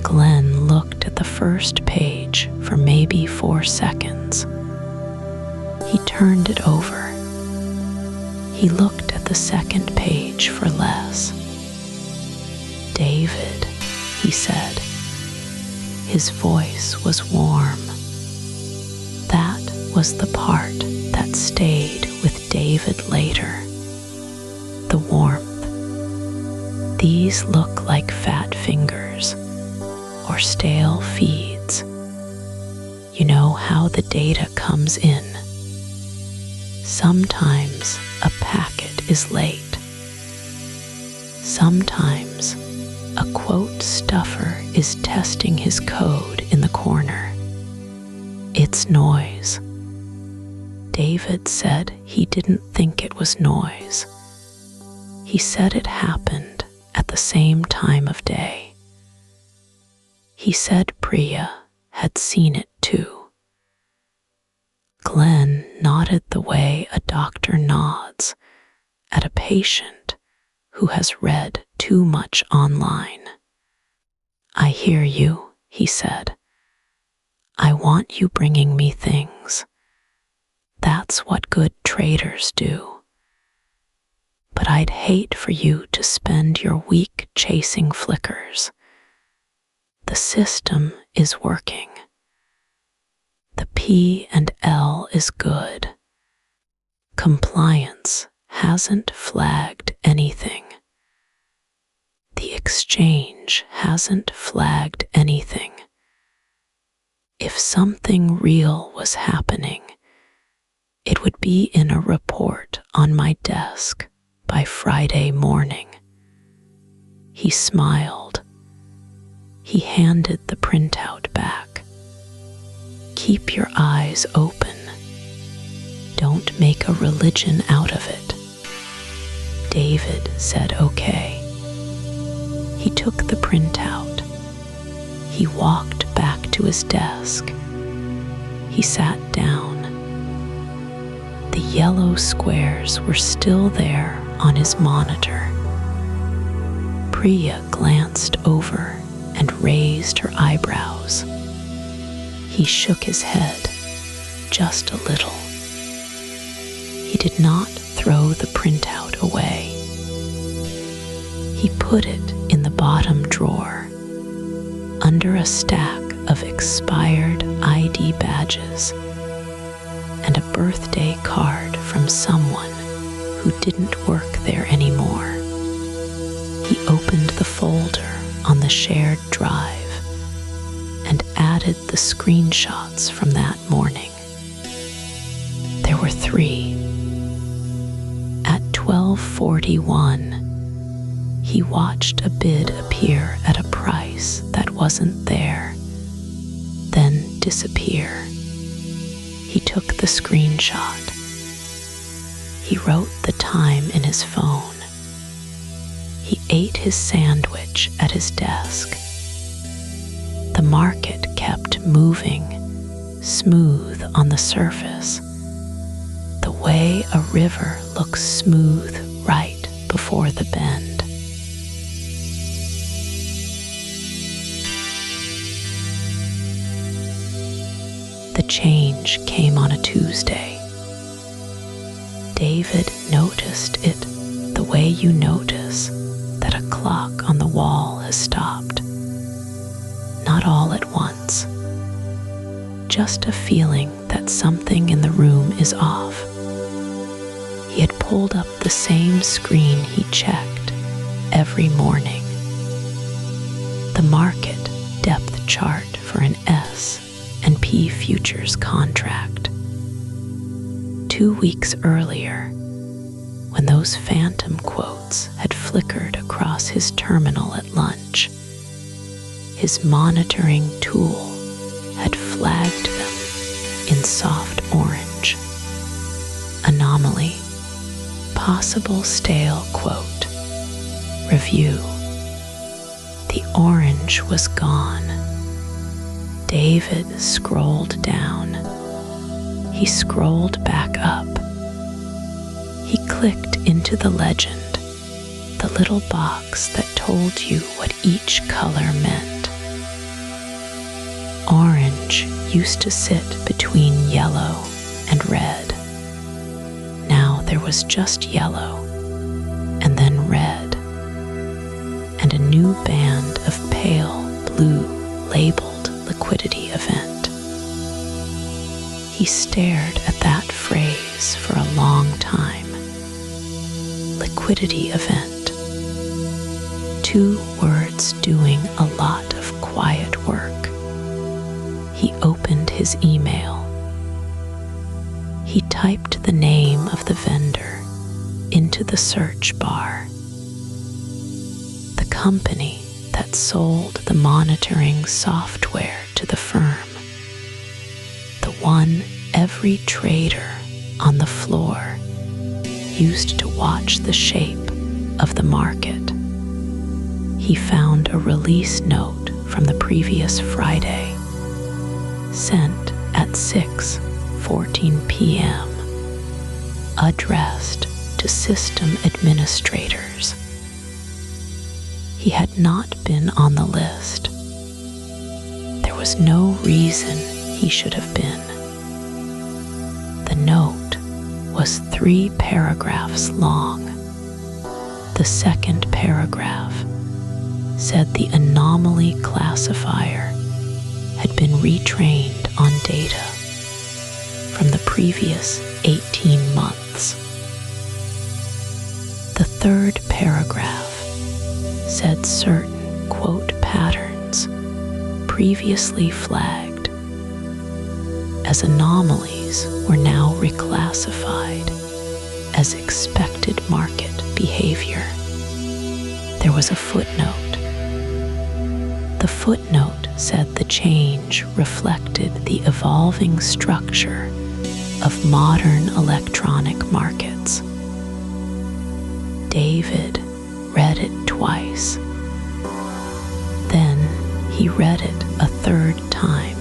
Glenn looked at the first page for maybe 4 seconds. He turned it over. He looked at the second page for less. "David," he said. His voice was warm. That was the part that stayed with David later. The warmth. These look like fat fingers or stale feeds. You know how the data comes in. Sometimes a packet is late. Sometimes a quote stuffer is testing his code in the corner. It's noise. David said he didn't think it was noise. He said it happened at the same time of day. He said Priya had seen it too. Glenn nodded the way a doctor nods at a patient who has read too much online. "I hear you," he said. "I want you bringing me things. That's what good traders do. But I'd hate for you to spend your week chasing flickers. The system is working. The P&L is good. Compliance hasn't flagged anything. The exchange hasn't flagged anything. If something real was happening, it would be in a report on my desk by Friday morning." He smiled. He handed the printout back. "Keep your eyes open. Don't make a religion out of it." David said okay. He took the printout. He walked back to his desk. He sat down. The yellow squares were still there on his monitor. Priya glanced over and raised her eyebrows. He shook his head, just a little. He did not throw the printout away. He put it in the bottom drawer, under a stack of expired ID badges and a birthday card from someone who didn't work there anymore. He opened the folder on the shared drive and added the screenshots from that morning. There were 3. At 12:41, he watched a bid appear at a price that wasn't there, then disappear. He took the screenshot. He wrote the time in his phone. He ate his sandwich at his desk. The market kept moving, smooth on the surface, the way a river looks smooth right before the bend. The change came on a Tuesday. David noticed it the way you notice that a clock on the wall has stopped. Not all at once. Just a feeling that something in the room is off. He had pulled up the same screen he checked every morning. The market depth chart for an S&P futures contract. 2 weeks earlier, when those phantom quotes had flickered across his terminal at lunch, his monitoring tool had flagged them in soft orange. Anomaly, possible stale quote, review. The orange was gone. David scrolled down. He scrolled back up. He clicked into the legend, the little box that told you what each color meant. Orange used to sit between yellow and red. Now there was just yellow, and then red, and a new band of pale blue labeled liquidity event. He stared at that phrase for a long time. Liquidity event. 2 words doing a lot of quiet work. He opened his email. He typed the name of the vendor into the search bar. The company that sold the monitoring software to the firm. The one every trader on the floor used to watch the shape of the market. He found a release note from the previous Friday, sent at 6:14 p.m., addressed to system administrators. He had not been on the list. There was no reason he should have been. The note was 3 paragraphs long. The second paragraph said the anomaly classifier had been retrained on data from the previous 18 months. The third paragraph said certain quote patterns previously flagged as anomalies were now reclassified as expected market behavior. There was a footnote. The footnote said the change reflected the evolving structure of modern electronic markets. David read it twice. Then he read it a third time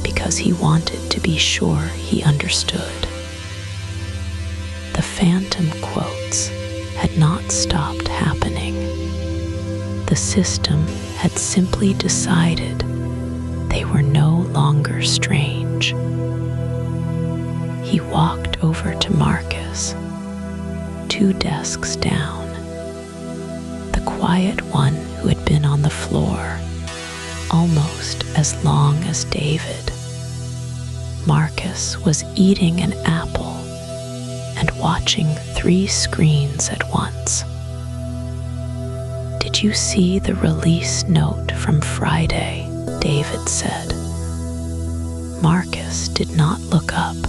because he wanted to be sure he understood. The phantom quotes had not stopped happening. The system had simply decided they were no longer strange. He walked over to Marcus, 2 desks down, the quiet one who had been on the floor almost as long as David. Marcus was eating an apple and watching 3 screens at once. "Did you see the release note from Friday?" David said. Marcus did not look up.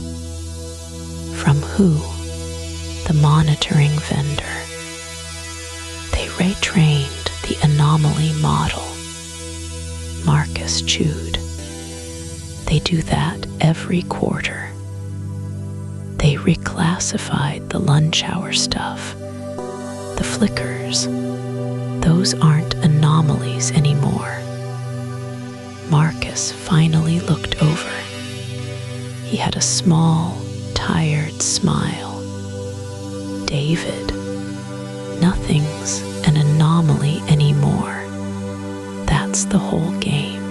From who? The monitoring vendor. They retrained the anomaly model. Marcus chewed. They do that every quarter. They reclassified the lunch hour stuff. The flickers. Those aren't anomalies anymore. Marcus office finally looked over. He had a small, tired smile. David, nothing's an anomaly anymore. That's the whole game.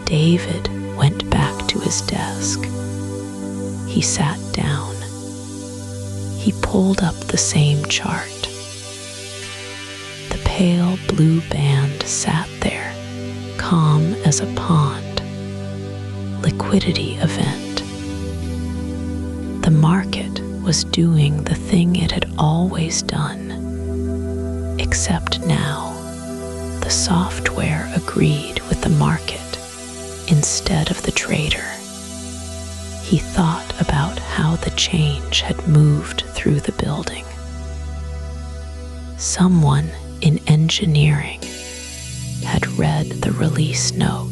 David went back to his desk. He sat down. He pulled up the same chart. The pale blue band sat there, calm as a pond. Liquidity event. The market was doing the thing it had always done, except now the software agreed with the market instead of the trader. He thought about how the change had moved through the building. Someone in engineering had read the release note.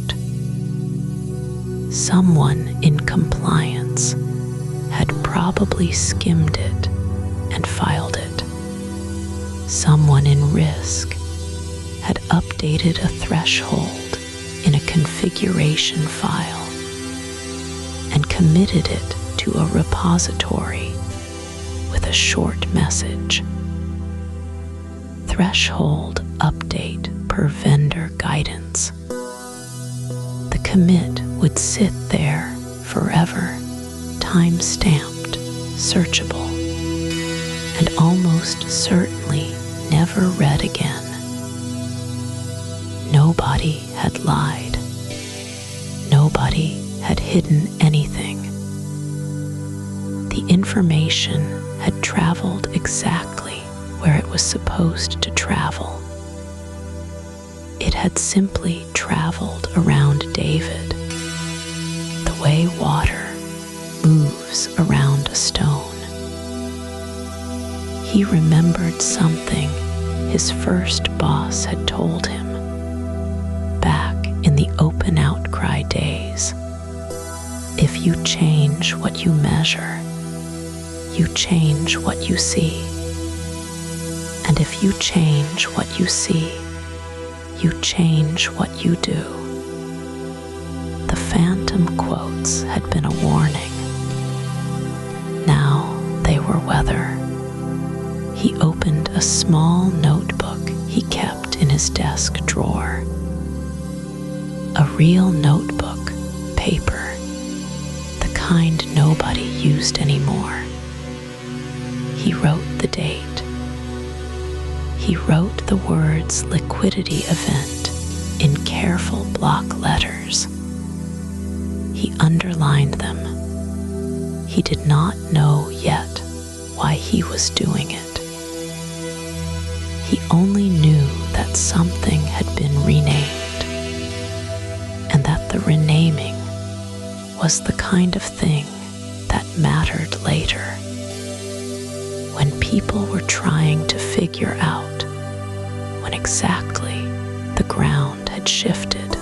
Someone in compliance had probably skimmed it and filed it. Someone in risk had updated a threshold in a configuration file and committed it to a repository with a short message. Threshold update per vendor guidance. The commit would sit there forever, time-stamped, searchable, and almost certainly never read again. Nobody had lied. Nobody had hidden anything. The information had traveled exactly where it was supposed to travel. It had simply traveled around David, the way water moves around a stone. He remembered something his first boss had told him back in the open outcry days. If you change what you measure, you change what you see. And if you change what you see, you change what you do. The phantom quotes had been a warning. Now they were weather. He opened a small notebook he kept in his desk drawer. A real notebook, paper, the kind nobody used anymore. He wrote the date. He wrote the words liquidity event in careful block letters. He underlined them. He did not know yet why he was doing it. He only knew that something had been renamed, and that the renaming was the kind of thing that mattered later, when people were trying to figure out when exactly the ground had shifted.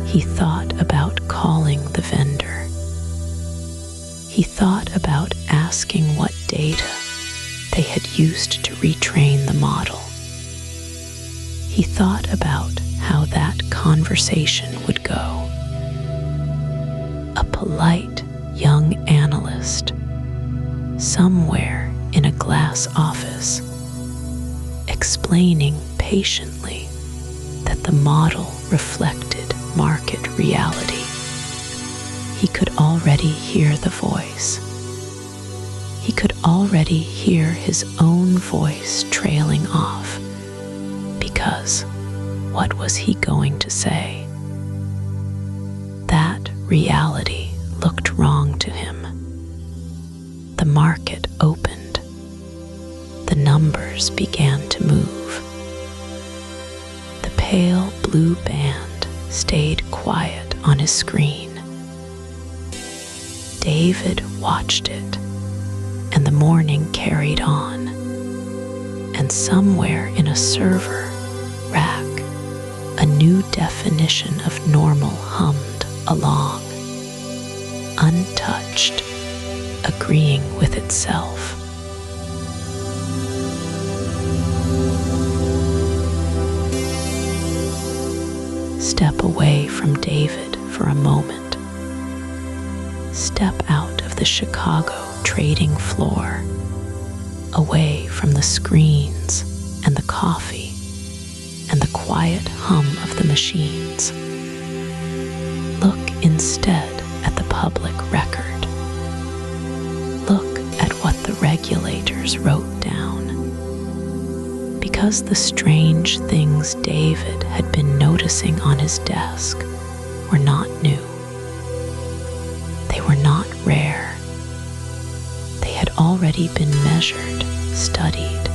He thought about calling the vendor. He thought about asking what data they had used to retrain the model. He thought about how that conversation would go. A polite young analyst somewhere in a glass office, explaining patiently that the model reflected market reality. He could already hear the voice. He could already hear his own voice trailing off, because what was he going to say? That reality looked wrong to him. The market opened. The numbers began to move. The pale blue band stayed quiet on his screen. David watched it, and the morning carried on. And somewhere in a server rack, a new definition of normal hummed along, untouched, agreeing with itself. Step away from David for a moment. Step out of the Chicago trading floor, away from the screens and the coffee and the quiet hum of the machines. Look instead at the public record. Look at what the regulators wrote down. Because the strange things David had been noticing on his desk were not new. They were not rare. They had already been measured, studied,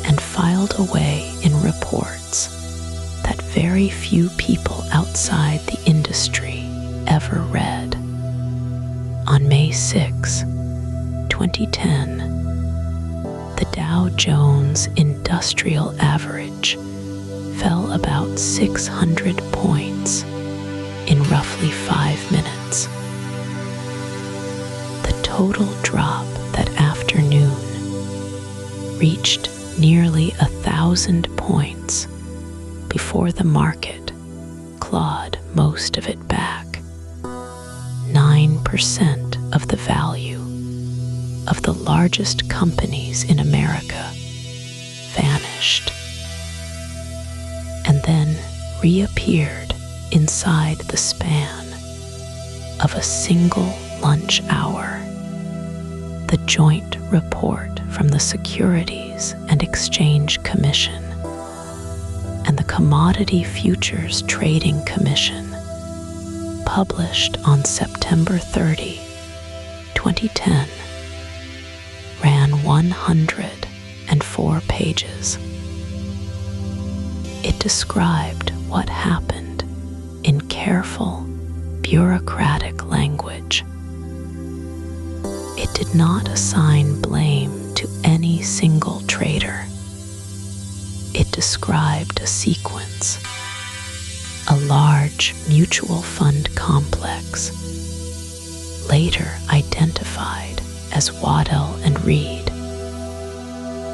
and filed away in reports that very few people outside the industry ever read. On May 6, 2010, the Dow Jones Industrial Average fell about 600 points in roughly 5 minutes. The total drop that afternoon reached nearly 1,000 points before the market clawed most of it back. 9% of the value of the largest companies in America vanished, and then reappeared inside the span of a single lunch hour. The joint report from the Securities and Exchange Commission and the Commodity Futures Trading Commission, published on September 30, 2010, ran 104 pages. It described what happened in careful, bureaucratic language. It did not assign blame to any single trader. It described a sequence, a large mutual fund complex, later identified as Waddell and Reed,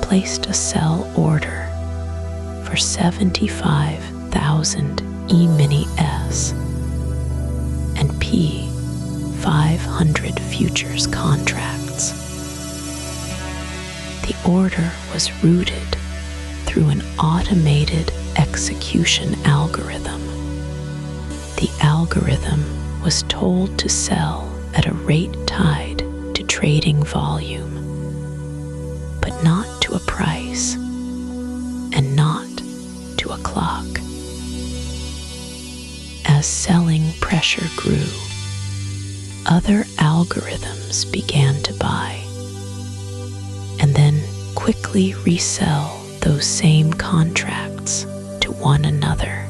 placed a sell order for 75,000 E-mini-S and P500 futures contracts. The order was routed through an automated execution algorithm. The algorithm was told to sell at a rate tied to trading volume, but not to a price and not to a clock. As selling pressure grew, other algorithms began to buy and then quickly resell those same contracts to one another.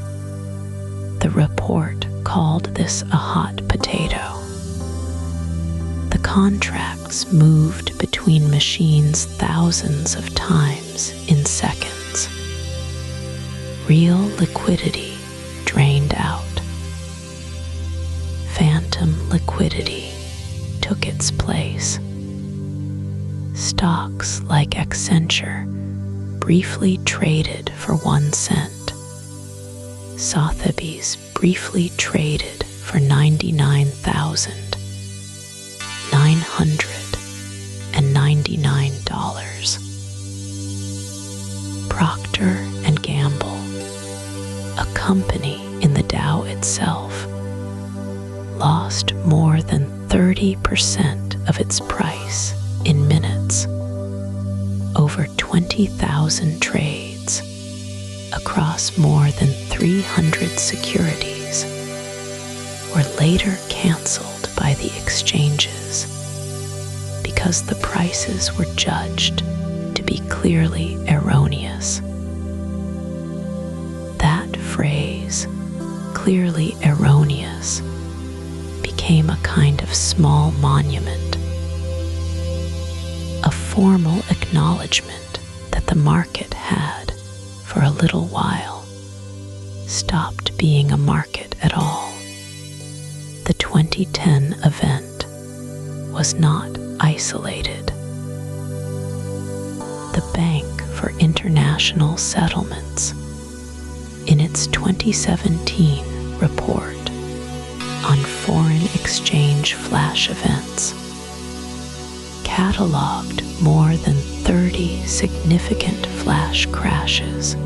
The report called this a hot potato. The contracts moved between machines thousands of times in seconds. Real liquidity drained out. Phantom liquidity took its place. Stocks like Accenture briefly traded for 1 cent. Sotheby's briefly traded for $99,999. Procter & Gamble, a company in the Dow itself, lost more than 30% of its price in minutes. Over 20,000 trades across more than 300 securities were later canceled by the exchanges because the prices were judged to be clearly erroneous. That phrase, clearly erroneous, became a kind of small monument, a formal acknowledgement that the market had, for a little while, stopped being a market at all. The 2010 event was not isolated. The Bank for International Settlements, in its 2017 report on foreign exchange flash events, cataloged more than 30 significant flash crashes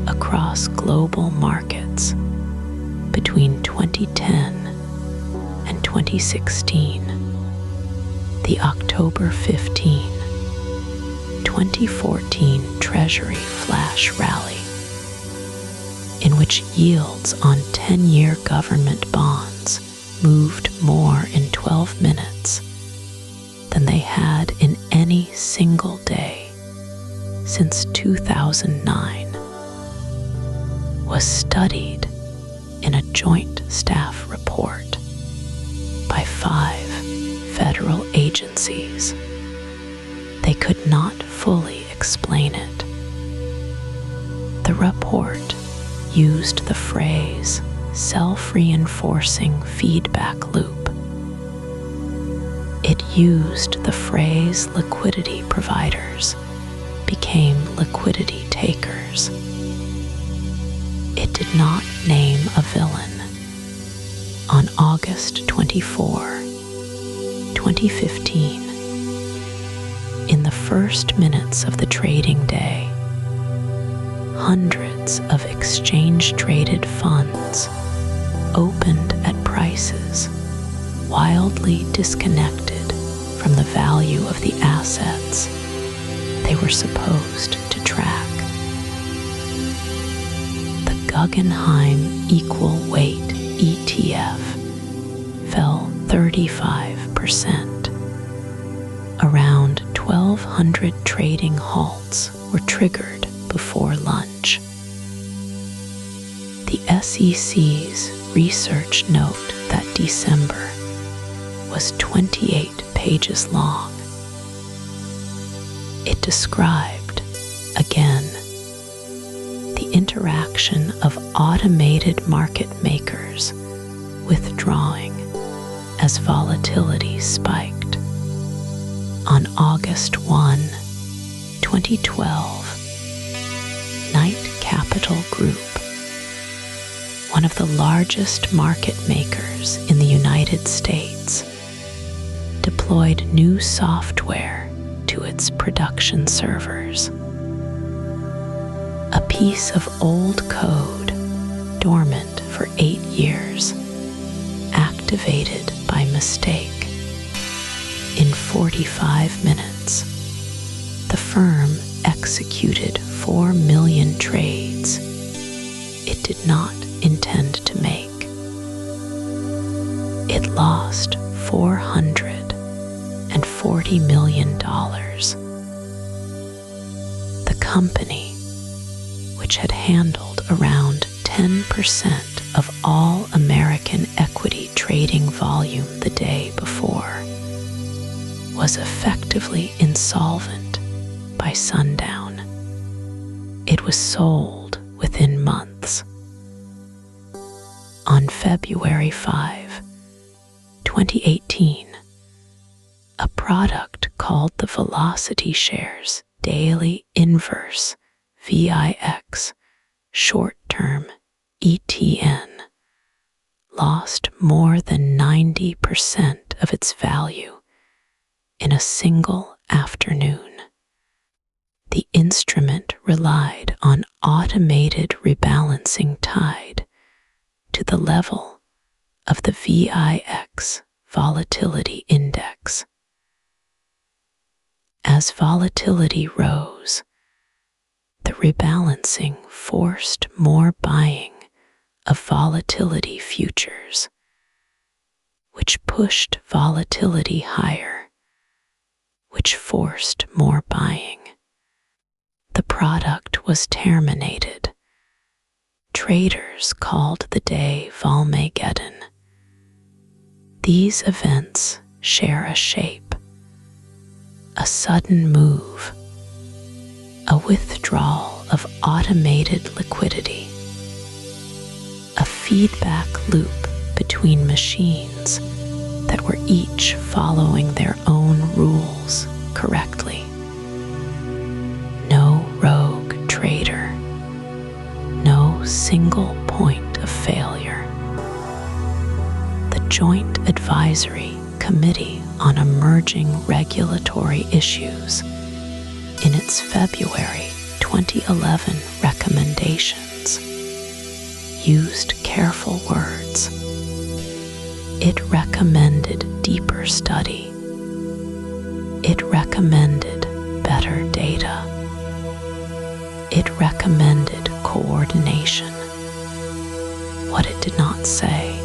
across global markets between 2010 and 2016. The October 15, 2014 Treasury flash rally, in which yields on 10-year government bonds moved more in 12 minutes than they had in any single day since 2009, was studied in a joint staff report by 5 federal agencies. They could not fully explain it. The report used the phrase self-reinforcing feedback loop. It used the phrase liquidity providers became liquidity takers. It did not name a villain. On August 24, 2015, in the first minutes of the trading day, hundreds of exchange-traded funds opened at prices wildly disconnected from the value of the assets they were supposed to track. The Guggenheim Equal Weight ETF fell 35%. Around 1,200 trading halts were triggered before lunch. The SEC's research note that December was 28 pages long. It described, again, the interaction of automated market makers withdrawing as volatility spiked. On August 1, 2012, Knight Capital Group, one of the largest market makers in the United States, deployed new software to its production servers. A piece of old code, dormant for 8 years, activated by mistake. In 45 minutes, the firm executed 4 million trades it did not intend to make. It lost $440 million. The company, which had handled around 10% of all American equity trading volume the day before, was effectively insolvent by sundown. It was sold within months. On February 5, 2018, a product called the Velocity Shares Daily Inverse VIX short-term ETN lost more than 90% of its value in a single afternoon. The instrument relied on automated rebalancing tied to the level of the VIX volatility index. As volatility rose, the rebalancing forced more buying of volatility futures, which pushed volatility higher, which forced more buying. The product was terminated. Traders called the day Volmageddon. These events share a shape, a sudden move, a withdrawal of automated liquidity, a feedback loop between machines that were each following their own rules correctly. No rogue trader, no single point of failure. The Joint Advisory Committee on Emerging Regulatory Issues, in its February 2011 recommendations, used careful words. It recommended deeper study. It recommended better data. It recommended coordination. What it did not say.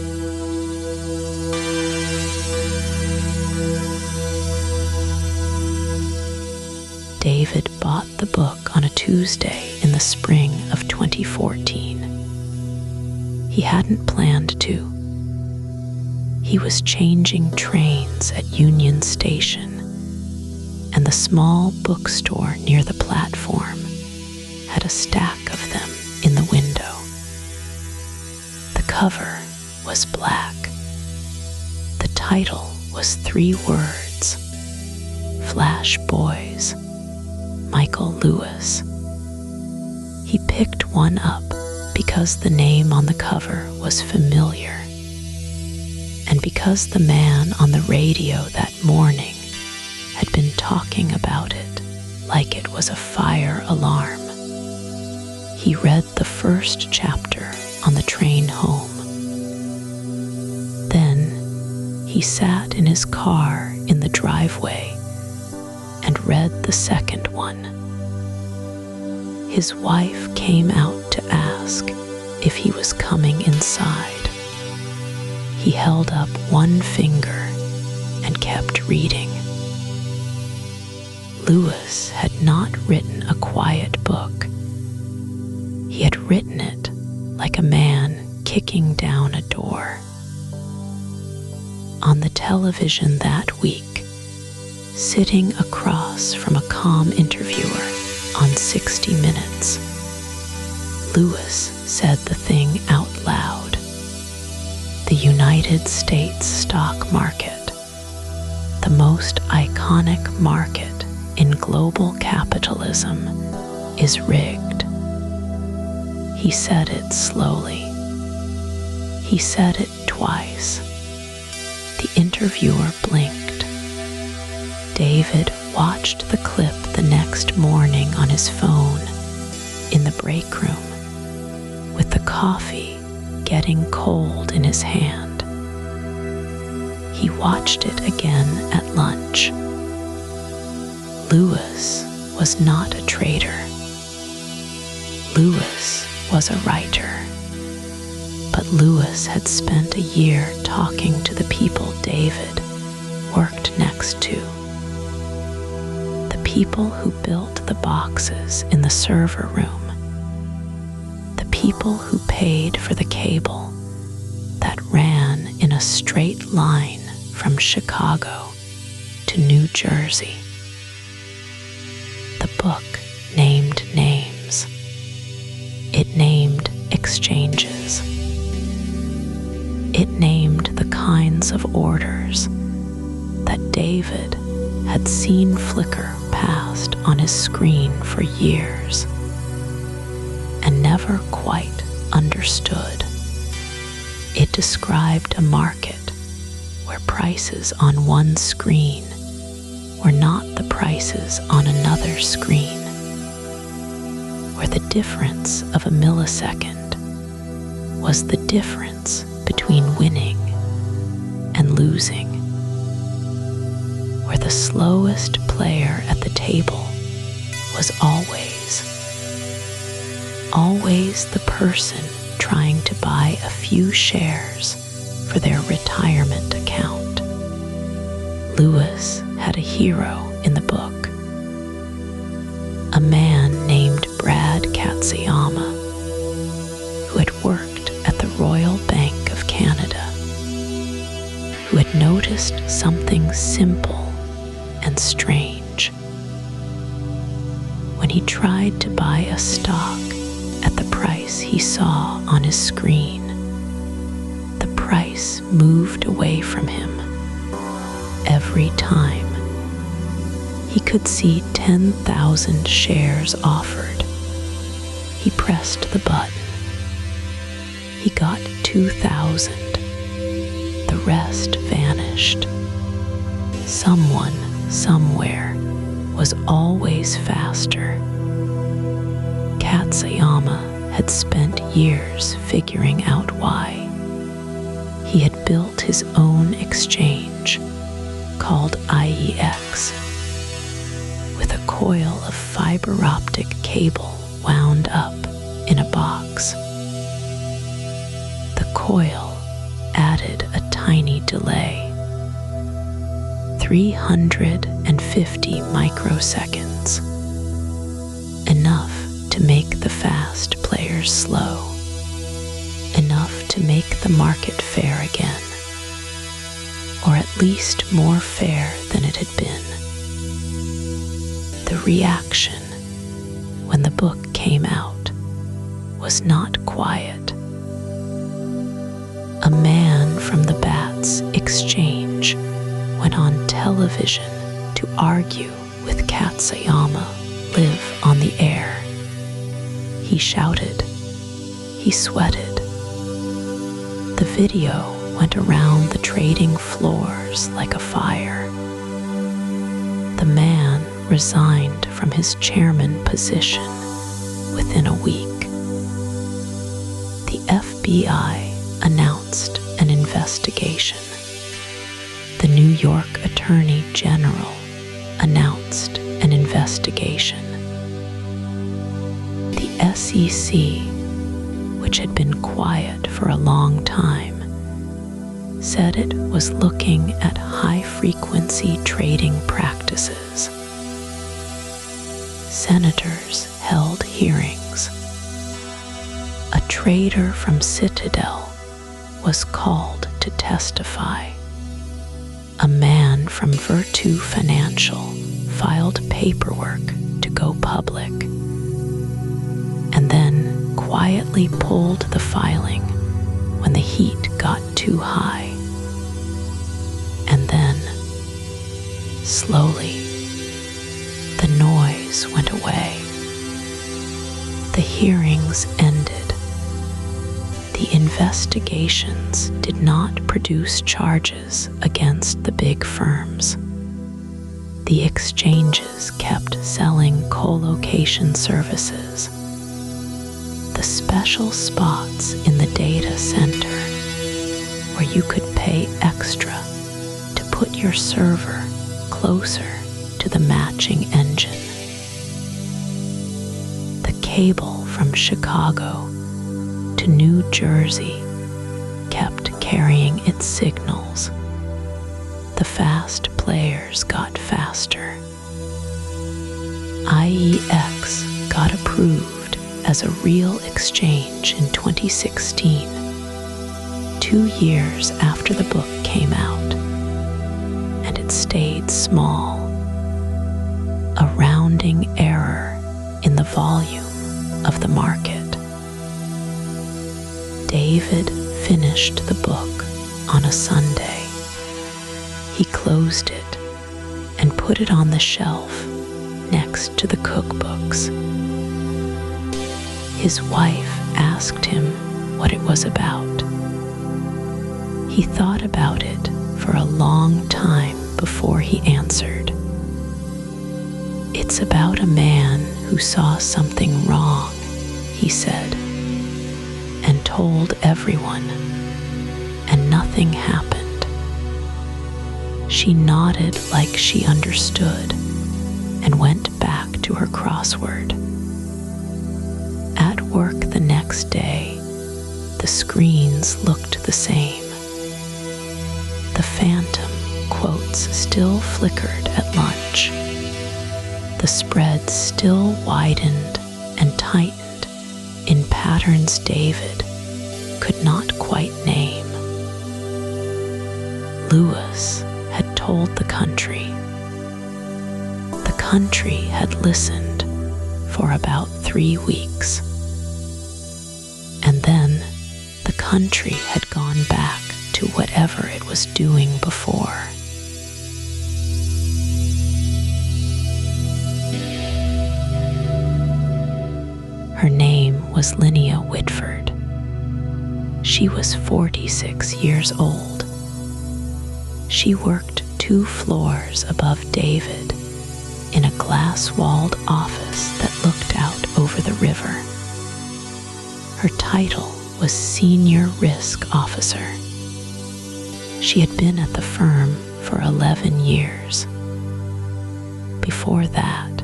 David bought the book on a Tuesday in the spring of 2014. He hadn't planned to. He was changing trains at Union Station, and the small bookstore near the platform had a stack of them in the window. The cover was black. The title was 3 words: Flash Boys, Michael Lewis. He picked one up because the name on the cover was familiar, and because the man on the radio that morning had been talking about it like it was a fire alarm. He read the first chapter on the train home. Then he sat in his car in the driveway and read the second one. His wife came out to ask if he was coming inside. He held up one finger and kept reading. Lewis had not written a quiet book. He had written it like a man kicking down a door. On the television that week, sitting across from a calm interviewer on 60 Minutes, Lewis said the thing out loud. The United States stock market, the most iconic market in global capitalism, is rigged. He said it slowly. He said it twice. The interviewer blinked. David watched the clip the next morning on his phone in the break room with the coffee getting cold in his hand. He watched it again at lunch. Lewis was not a trader. Lewis was a writer. But Lewis had spent a year talking to the people David worked next to. The people who built the boxes in the server room. The people who paid for the cable that ran in a straight line from Chicago to New Jersey. The book named names. It named exchanges. It named the kinds of orders that David had seen flicker past on his screen for years and never quite understood. It described a market where prices on one screen were not the prices on another screen, where the difference of a millisecond was the difference between winning and losing, where the slowest player at the table was always the person trying to buy a few shares for their retirement account. Lewis had a hero in the book, a man named Brad Katsuyama, who had worked at the Royal Bank of Canada, who had noticed something simple and strange. When he tried to buy a stock at the price he saw on his screen, the price moved away from him every time. He could see 10,000 shares offered. He pressed the button he got 2,000. The rest vanished. Someone, somewhere, was always faster. Katsuyama had spent years figuring out why. He had built his own exchange, called IEX, with a coil of fiber optic cable wound up in a box. The coil added a tiny delay, 350 microseconds, enough to make the fast players slow, enough to make the market fair again, or at least more fair than it had been. The reaction when the book came out was not quiet. A man from the Bats Exchange went on television to argue with Katsuyama live on the air. He shouted. He sweated. The video went around the trading floors like a fire. The man resigned from his chairman position within a week. The FBI announced an investigation. The New York Attorney General announced an investigation. The SEC, which had been quiet for a long time, said it was looking at high-frequency trading practices. Senators held hearings. A trader from Citadel was called to testify. A man from Virtu Financial filed paperwork to go public, and then quietly pulled the filing when the heat got too high. And then, slowly, the noise went away. The hearings ended. The investigations did not produce charges against the big firms. The exchanges kept selling co-location services. The special spots in the data center where you could pay extra to put your server closer to the matching engine. The cable from Chicago to New Jersey kept carrying its signals. The fast players got faster. IEX got approved as a real exchange in 2016, 2 years after the book came out, and it stayed small, a rounding error in the volume of the market. David finished the book on a Sunday. He closed it and put it on the shelf next to the cookbooks. His wife asked him what it was about. He thought about it for a long time before he answered. "It's about a man who saw something wrong," he said, and told everyone, and nothing happened. She nodded like she understood and went back to her crossword. At work the next day, the screens looked the same. The phantom quotes still flickered at lunch. The spread still widened and tightened in patterns David could not quite name. Lewis had told the country. The country had listened for about 3 weeks. And then the country had gone back to whatever it was doing before. Her name was Linnea Whitford. she was 46 years old. She worked 2 floors above David in a glass-walled office that looked out over the river. Her title was Senior Risk Officer. She had been at the firm for 11 years. Before that,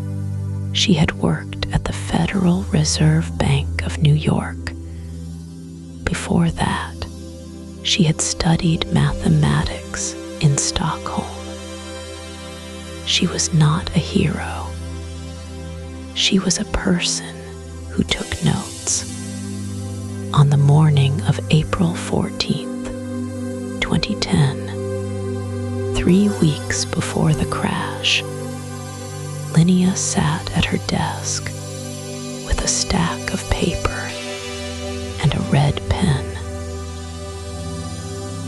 she had worked at the Federal Reserve Bank of New York. Before that, she had studied mathematics in Stockholm. She was not a hero. She was a person who took notes. On the morning of April 14th, 2010, 3 weeks before the crash, Linnea sat at her desk with a stack of paper and a red pen.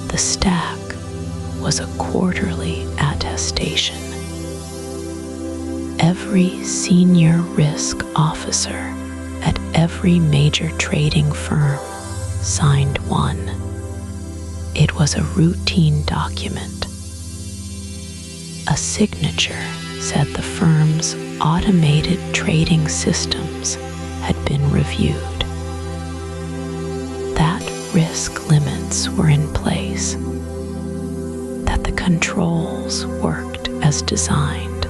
The stack was a quarterly attestation. Every senior risk officer at every major trading firm signed one. It was a routine document. A signature said the firm's automated trading systems had been reviewed, that risk limits were in place, that the controls worked as designed.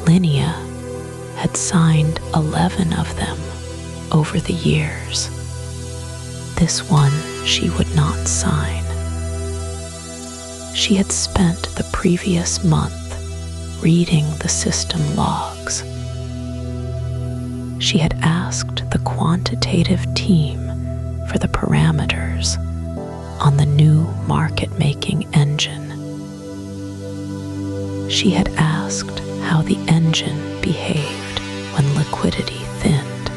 Linnea had signed 11 of them over the years. This one she would not sign. She had spent the previous month reading the system logs. She had asked the quantitative team for the parameters on the new market-making engine. She had asked how the engine behaved when liquidity thinned.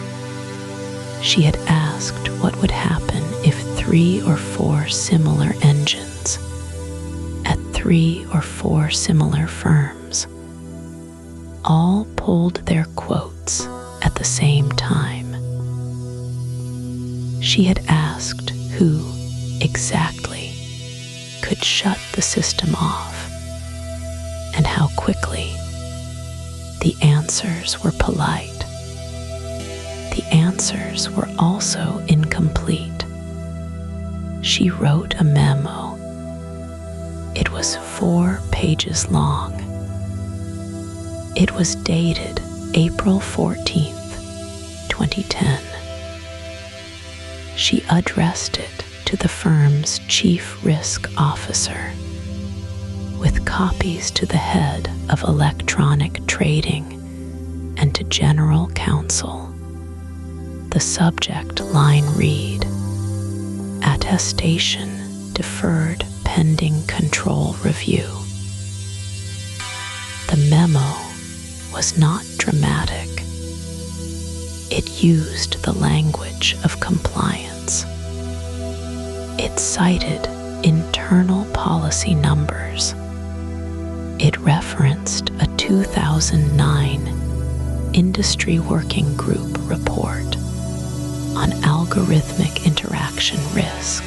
She had asked what would happen if 3 or 4 similar engines at 3 or 4 similar firms all pulled their quotes at the same time. She had asked who exactly could shut the system off and how quickly. The answers were polite. The answers were also incomplete. She wrote a memo. It was 4 pages long. It was dated April 14th, 2010. She addressed it to the firm's chief risk officer, with copies to the head of electronic trading and to general counsel. The subject line read, Attestation deferred pending control review. The memo was not dramatic. It used the language of compliance. It cited internal policy numbers. It referenced a 2009 Industry Working Group report on algorithmic interaction risk.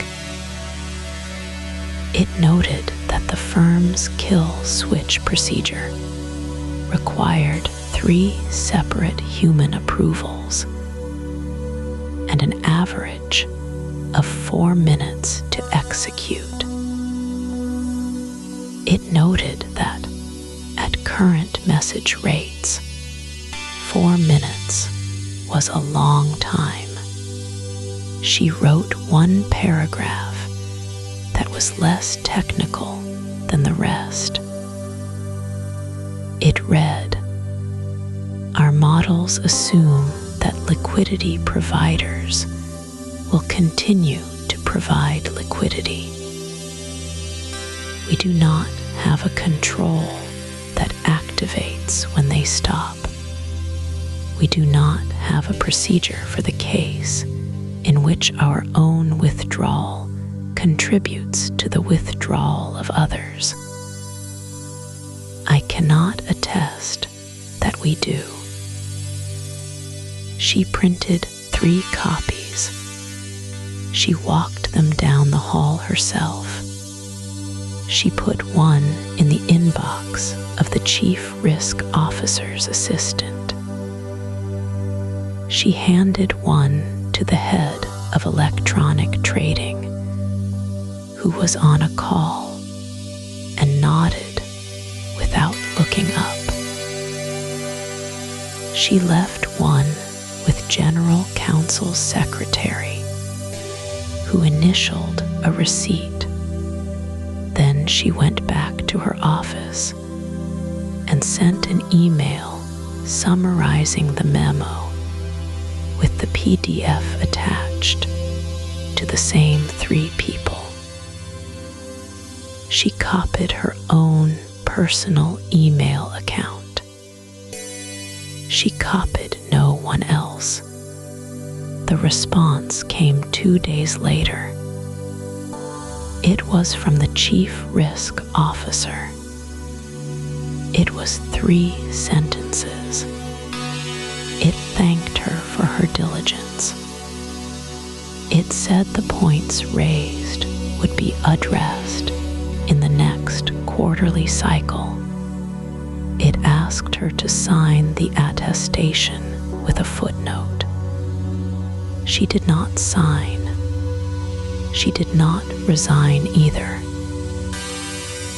It noted that the firm's kill switch procedure required 3 separate human approvals and an average of 4 minutes to execute. It noted that at current message rates, 4 minutes was a long time. She wrote one paragraph that was less technical than the rest. It read, Our models assume that liquidity providers will continue to provide liquidity. We do not have a control that activates when they stop. We do not have a procedure for the case in which our own withdrawal contributes to the withdrawal of others. I cannot attest that we do. She printed 3 copies. She walked them down the hall herself. She put one in the inbox of the chief risk officer's assistant. She handed one to the head of electronic trading, who was on a call, and nodded without looking up. She left one with General Counsel's secretary, who initialed a receipt. Then she went back to her office and sent an email summarizing the memo with the PDF attached to the same 3 people. She copied her own personal email account. She copied no one else. The response came 2 days later. It was from the chief risk officer. It was 3 sentences. It thanked her for her diligence. It said the points raised would be addressed in the next quarterly cycle. It asked her to sign the attestation with a footnote. She did not sign. She did not resign either.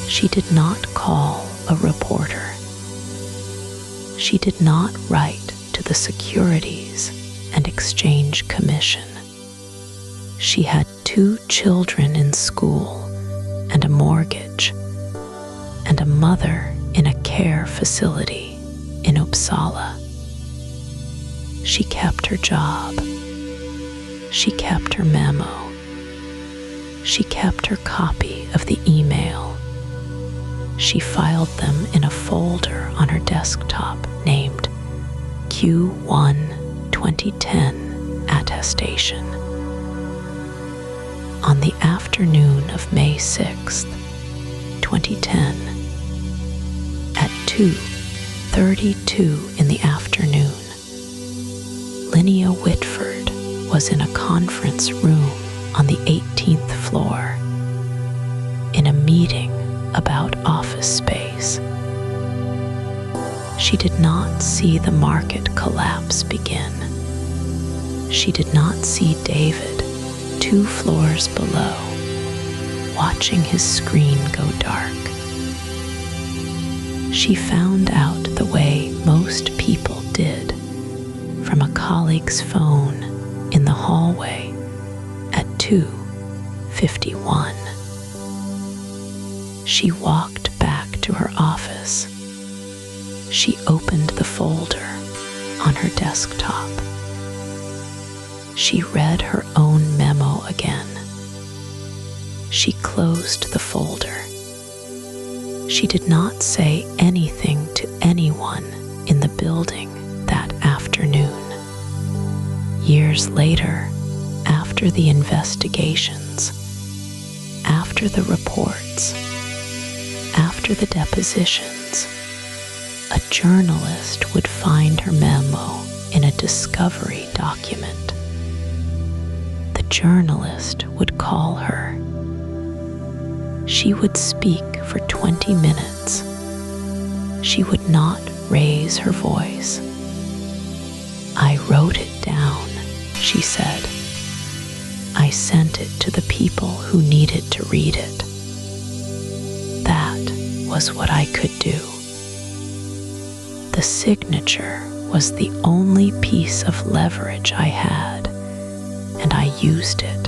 She did not call a reporter. She did not write to the Securities and Exchange Commission. She had 2 children in school and a mortgage, and a mother in a care facility in Uppsala. She kept her job. She kept her memo. She kept her copy of the email. She filed them in a folder on her desktop named Q1 2010 Attestation. On the afternoon of May 6th, 2010, at 2:32 in the afternoon, Linnea Whitford was in a conference room on the 18th floor in a meeting about office space. She did not see the market collapse begin. She did not see David 2 floors below, watching his screen go dark. She found out the way most people did, from a colleague's phone in the hallway at 2:51. She walked back to her office. She opened the folder on her desktop. She read her own memo again. She closed the folder. She did not say anything to anyone in the building that afternoon. Years later, after the investigations, after the reports, after the depositions, a journalist would find her memo in a discovery document. The journalist would call her. She would speak for 20 minutes. She would not raise her voice. "I wrote it down," she said. "I sent it to the people who needed to read it. That was what I could do." The signature was the only piece of leverage I had, and I used it.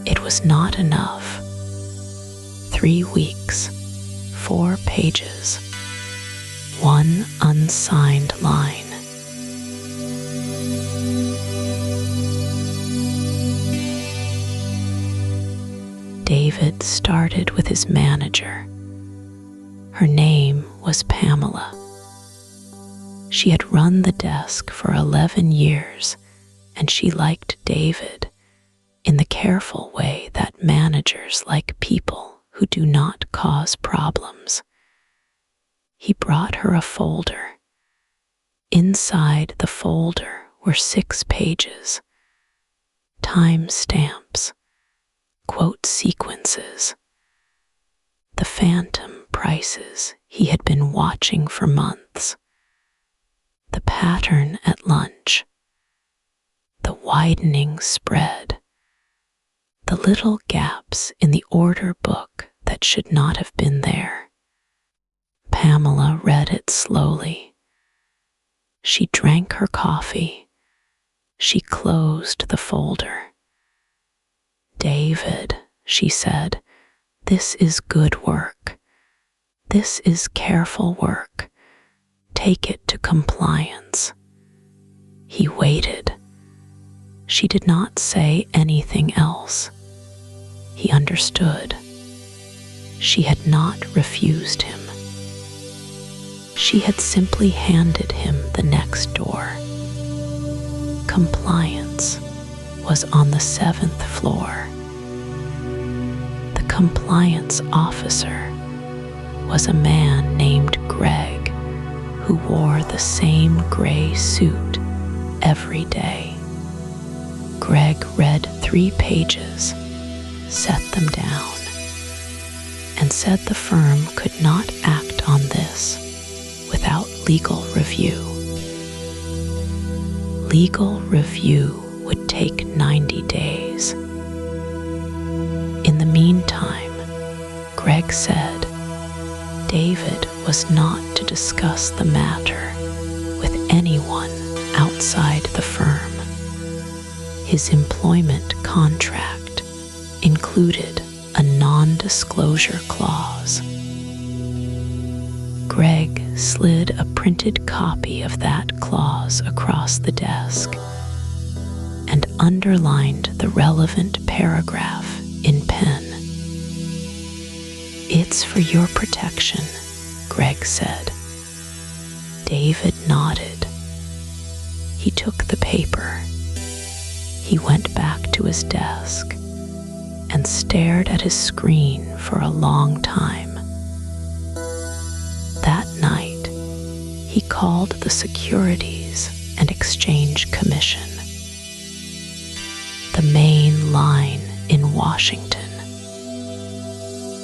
It was not enough. 3 weeks, 4 pages, 1 unsigned line. David started with his manager. Her name was Pamela. She had run the desk for 11 years, and she liked David in the careful way that managers like people who do not cause problems. He brought her a folder. Inside the folder were 6 pages. time stamps, quote sequences, the phantom prices he had been watching for months, the pattern at lunch, the widening spread, the little gaps in the order book that should not have been there. Pamela read it slowly. She drank her coffee. She closed the folder. "David," she said, "this is good work. This is careful work. Take it to compliance." He waited. She did not say anything else. He understood. She had not refused him. She had simply handed him the next door. Compliance was on the 7th floor. The compliance officer was a man named Greg who wore the same gray suit every day. Greg read 3 pages, set them down, and said the firm could not act on this without legal review. Legal review would take 90 days. In the meantime, Greg said David was not to discuss the matter with anyone outside the firm. His employment contract included a non-disclosure clause. Greg slid a printed copy of that clause across the desk and underlined the relevant paragraph in pen. "It's for your protection," Greg said. David nodded. He took the paper. He went back to his desk and stared at his screen for a long time. That night, he called the Securities and Exchange Commission, the main line in Washington.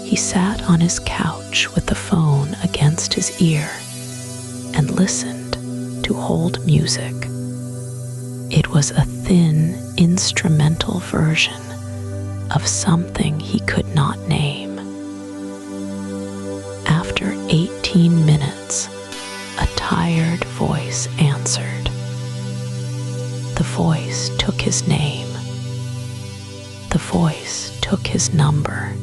He sat on his couch with the phone against his ear and listened to hold music. It was a thin, instrumental version of something he could not name. After 18 minutes, a tired voice answered. The voice took his name. The voice took his number.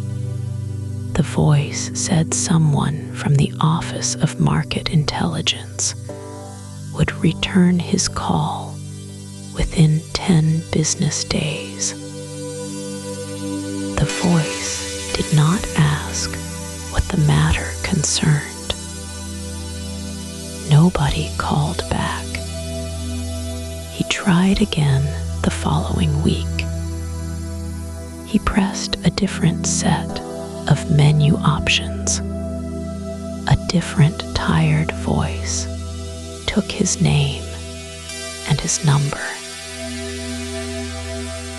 The voice said someone from the Office of Market Intelligence would return his call within 10 business days. The voice did not ask what the matter concerned. Nobody called back. He tried again the following week. He pressed a different set of menu options. A different tired voice took his name and his number.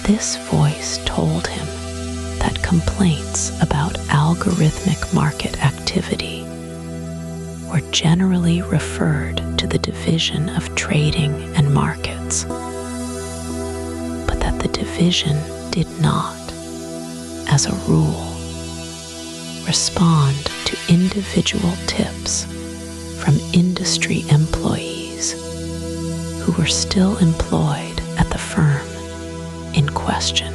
This voice told him that complaints about algorithmic market activity were generally referred to the Division of Trading and Markets, but that the division did not, as a rule, respond to individual tips from industry employees who were still employed at the firm in question.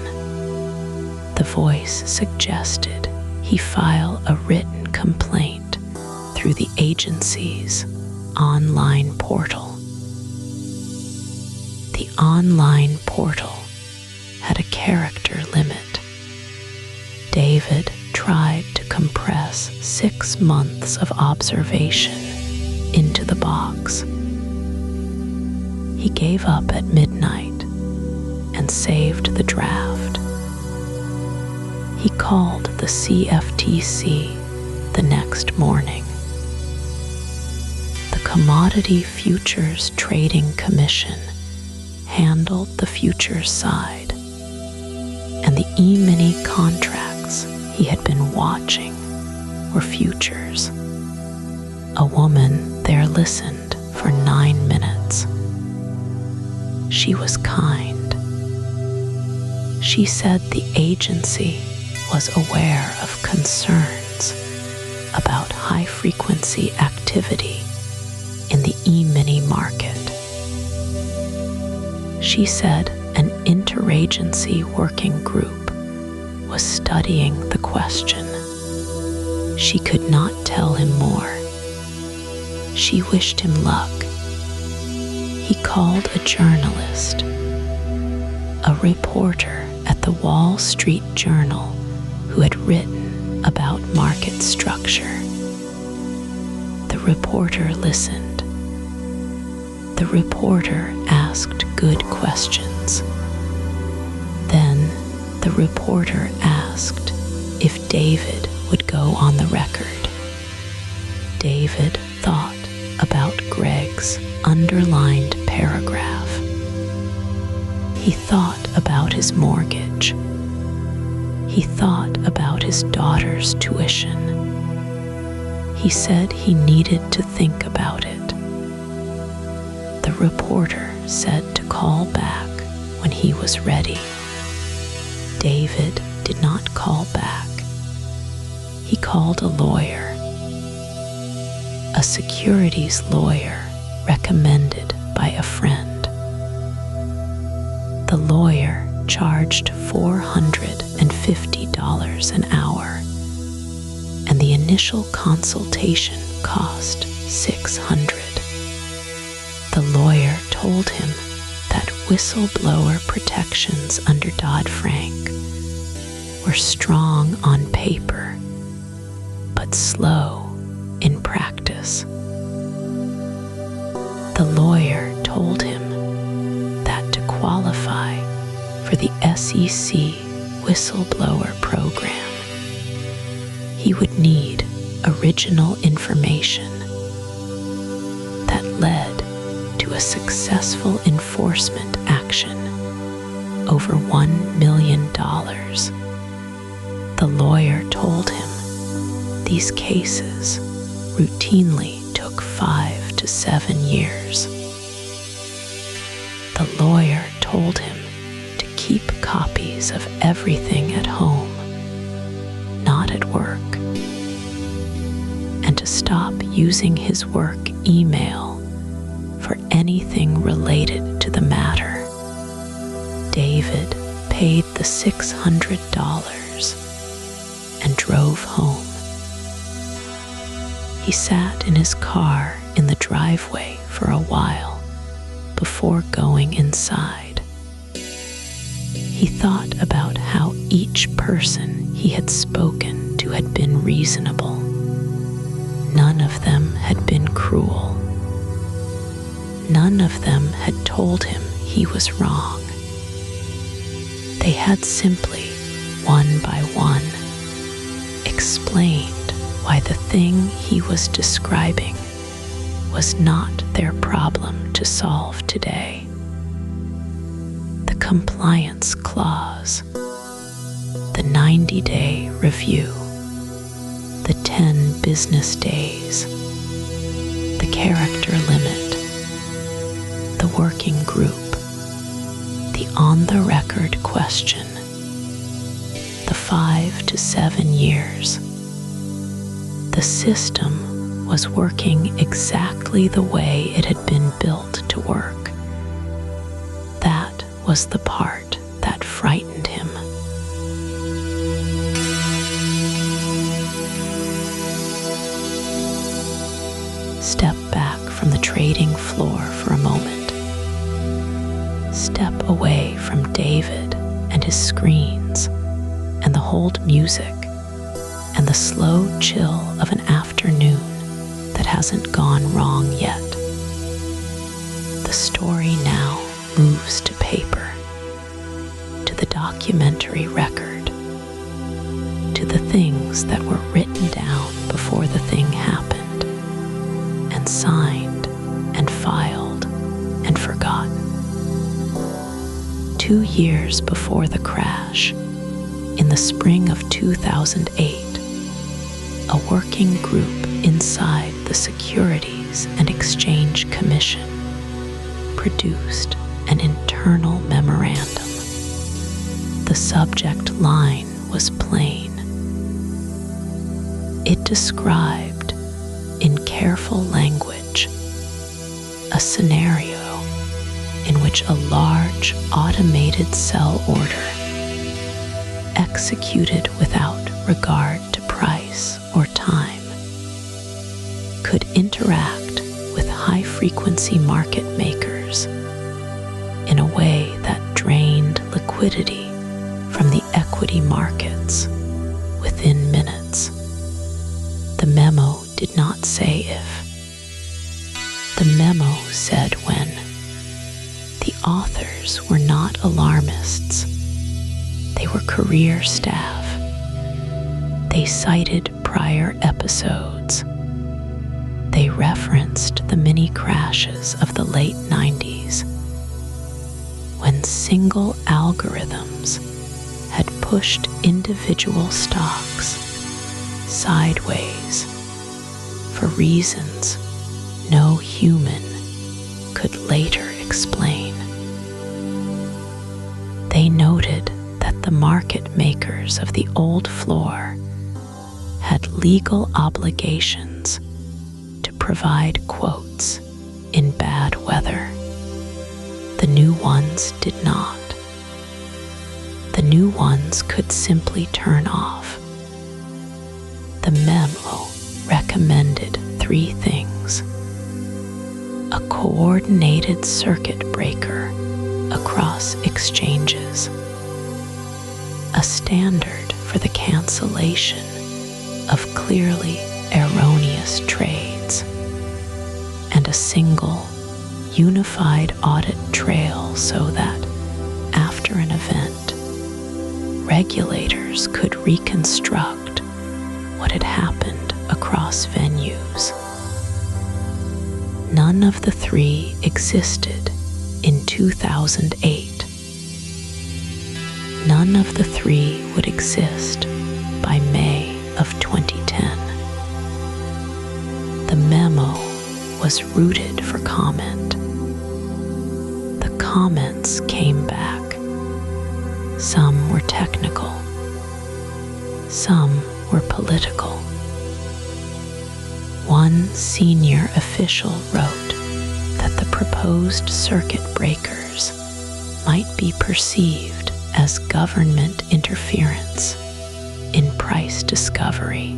The voice suggested he file a written complaint through the agency's online portal. The online portal had a character limit. David tried to compress 6 months of observation into the box. He gave up at midnight and saved the draft. He called the CFTC the next morning. The Commodity Futures Trading Commission handled the futures side, E-mini contracts he had been watching were futures. A woman there listened for 9 minutes. She was kind. She said the agency was aware of concerns about high-frequency activity in the e-mini market. She said an interagency working group was studying the question. She could not tell him more. She wished him luck. He called a journalist, a reporter at the Wall Street Journal who had written about market structure. The reporter listened. The reporter asked good questions. Then the reporter asked if David would go on the record. David thought about Greg's underlined paragraph. He thought about his mortgage. He thought about his daughter's tuition. He said he needed to think about it. The reporter said to call back when he was ready. David did not call back. He called a lawyer, a securities lawyer recommended by a friend. The lawyer charged $450 an hour, and the initial consultation cost $600. The lawyer told him that whistleblower protections under Dodd-Frank were strong on paper, but slow in practice. The lawyer told him that to qualify for the SEC whistleblower program, he would need original information that led to a successful enforcement action over $1 million. The lawyer told him these cases routinely took 5 to 7 years. The lawyer told him to keep copies of everything at home, not at work, and to stop using his work email for anything related to the matter. David paid the $600 and drove home. He sat in his car in the driveway for a while before going inside. He thought about how each person he had spoken to had been reasonable. None of them had been cruel. None of them had told him he was wrong. They had simply, one by one, explained why the thing he was describing was not their problem to solve today. The compliance clause, the 90-day review, the 10 business days, the character limit, the working group, the on-the-record question, the 5 to 7 years. The system was working exactly the way it had been built to work. That was the part that frightened him. Step back from the trading floor for a moment. Step away from David and his screens and the hold music and the slow chill of an afternoon that hasn't gone wrong yet. The story now moves to paper, to the documentary record, to the things that were written down before the thing happened, and signed and filed and forgotten. 2 years before the crash, In the spring of 2008, a working group inside the Securities and Exchange Commission produced an internal memorandum. The subject line was plain. It described, in careful language, a scenario in which a large automated sell order, executed without regard to price or time, could interact with high-frequency market makers in a way that drained liquidity from the equity markets within minutes. The memo did not say if. The memo said when. The authors were not alarmists. They were career staff. They cited prior episodes. They referenced the mini crashes of the late 90s, when single algorithms had pushed individual stocks sideways for reasons no human could later explain. They noted that the market makers of the old floor had legal obligations to provide quotes in bad weather. The new ones did not. The new ones could simply turn off. The memo recommended 3 things: a coordinated circuit breaker across exchanges, a standard for the cancellation of clearly erroneous trades, and a single, unified audit trail so that, after an event, regulators could reconstruct what had happened across venues. None of the 3 existed in 2008. None of the 3 would exist by May of 2010. The memo was routed for comment. The comments came back. Some were technical. Some were political. One senior official wrote that the proposed circuit breakers might be perceived as government interference in price discovery.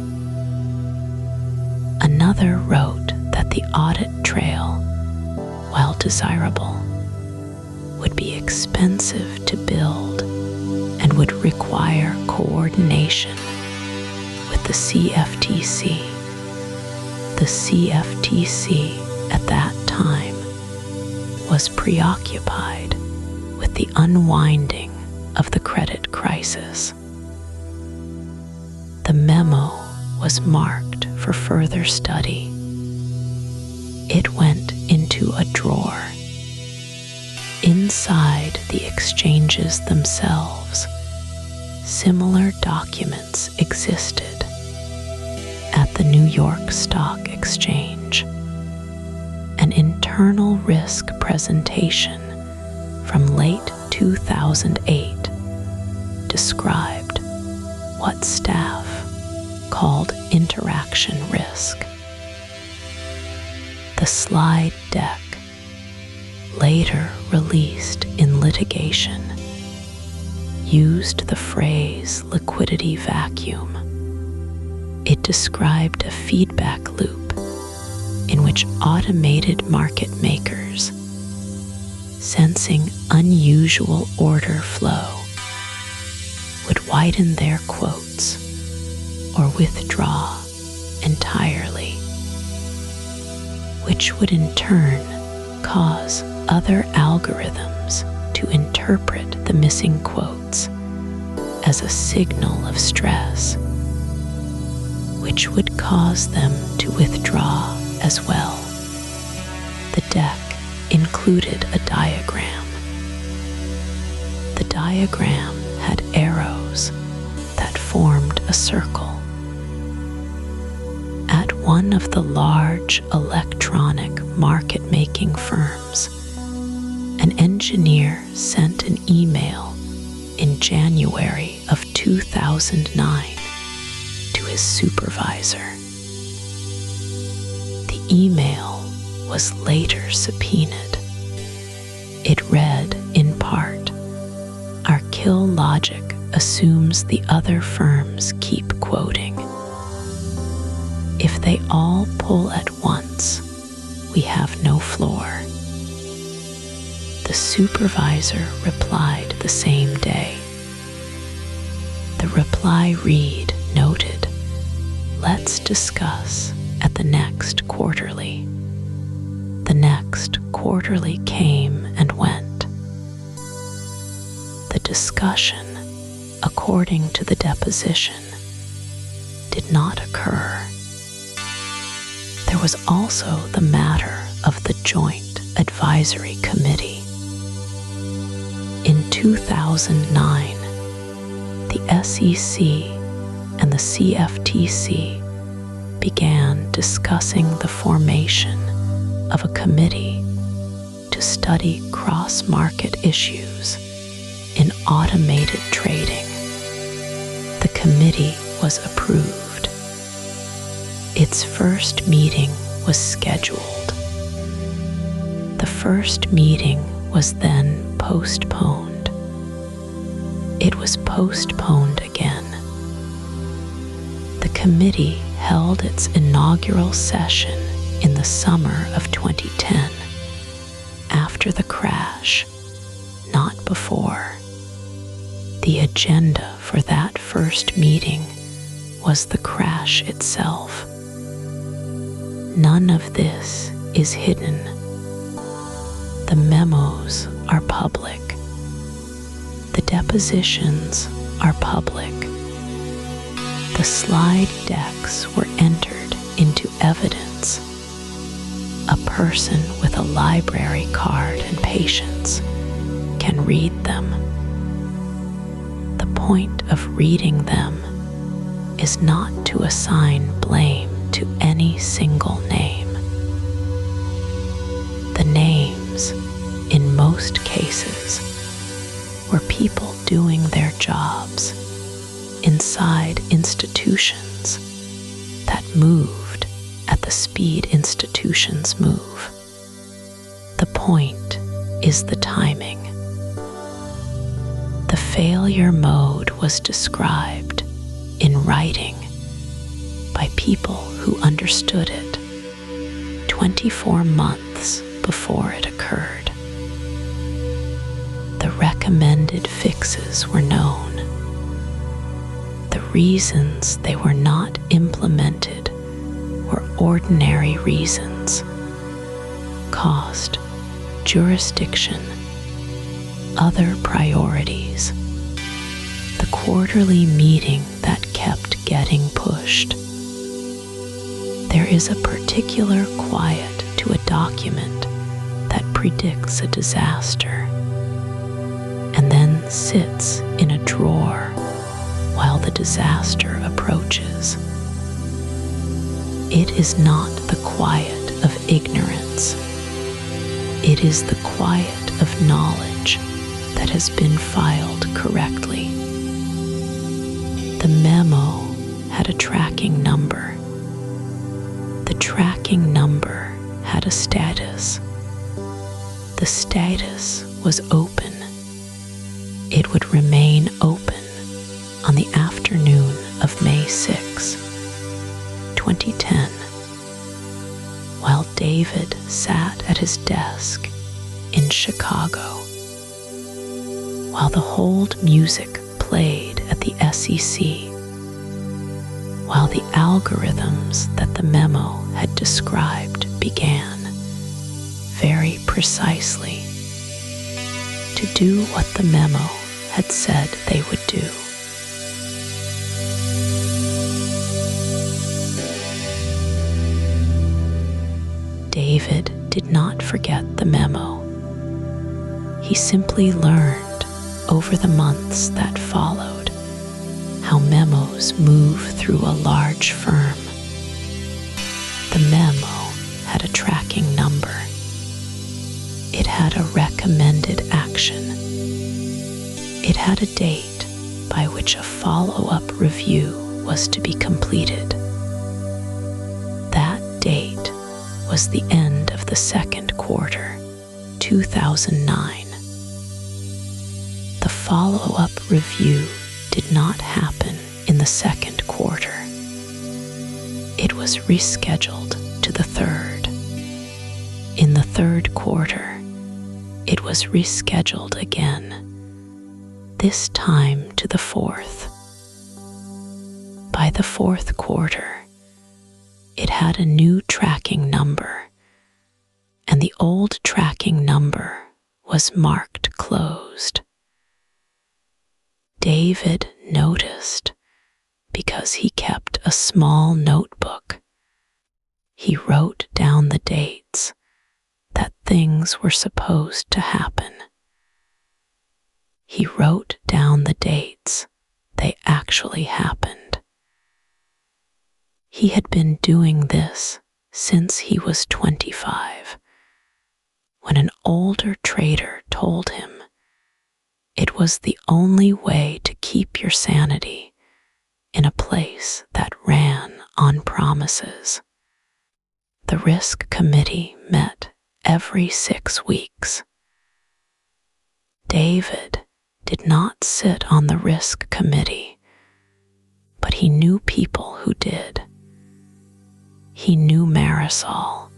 Another wrote that the audit trail, while desirable, would be expensive to build and would require coordination with the CFTC. The CFTC at that time was preoccupied with the unwinding of the credit crisis. The memo was marked for further study. It went into a drawer. Inside the exchanges themselves, similar documents existed at the New York Stock Exchange. An internal risk presentation from late 2008 described what staff called interaction risk. The slide deck, later released in litigation, used the phrase liquidity vacuum. It described a feedback loop in which automated market makers, sensing unusual order flow, would widen their quotes or withdraw entirely, which would in turn cause other algorithms to interpret the missing quotes as a signal of stress, which would cause them to withdraw as well. The deck included a diagram. The diagram had arrows formed a circle. At one of the large electronic market-making firms, an engineer sent an email in January of 2009 to his supervisor. The email was later subpoenaed. It read, in part, "Our kill logic assumes the other firms keep quoting. If they all pull at once, we have no floor." The supervisor replied the same day. The reply read, noted, "Let's discuss at the next quarterly." The next quarterly came and went. The discussion, according to the deposition, did not occur. There was also the matter of the Joint Advisory Committee. In 2009, the SEC and the CFTC began discussing the formation of a committee to study cross-market issues in automated trading. The committee was approved. Its first meeting was scheduled. The first meeting was then postponed. It was postponed again. The committee held its inaugural session in the summer of 2010, after the crash, not before. The agenda for that first meeting was the crash itself. None of this is hidden. The memos are public. The depositions are public. The slide decks were entered into evidence. A person with a library card and patience can read them. The point of reading them is not to assign blame to any single name. The names, in most cases, were people doing their jobs inside institutions that moved at the speed institutions move. The point is the timing. The failure mode was described in writing by people who understood it 24 months before it occurred. The recommended fixes were known. The reasons they were not implemented were ordinary reasons: cost, jurisdiction, other priorities, the quarterly meeting that kept getting pushed. There is a particular quiet to a document that predicts a disaster and then sits in a drawer while the disaster approaches. It is not the quiet of ignorance. It is the quiet of knowledge that has been filed correctly. The memo had a tracking number. The tracking number had a status. The status was open. It would remain open on the afternoon of May 6, 2010, while David sat at his desk in Chicago, while the hold music played at the SEC, while the algorithms that the memo had described began, very precisely, to do what the memo had said they would do. David did not forget the memo. He simply learned over the months that followed how memos move through a large firm. The memo had a tracking number. It had a recommended action. It had a date by which a follow-up review was to be completed. That date was the end of the second quarter, 2009. The follow-up review did not happen in the second quarter. It was rescheduled to the third. In the third quarter, it was rescheduled again, this time to the fourth. By the fourth quarter, it had a new tracking number, and the old tracking number was marked closed. David noticed because he kept a small notebook. He wrote down the dates that things were supposed to happen. He wrote down the dates they actually happened. He had been doing this since he was 25, when an older trader told him it was the only way to keep your sanity in a place that ran on promises. The risk committee met every 6 weeks. David did not sit on the risk committee, but he knew people who did. He knew Marisol,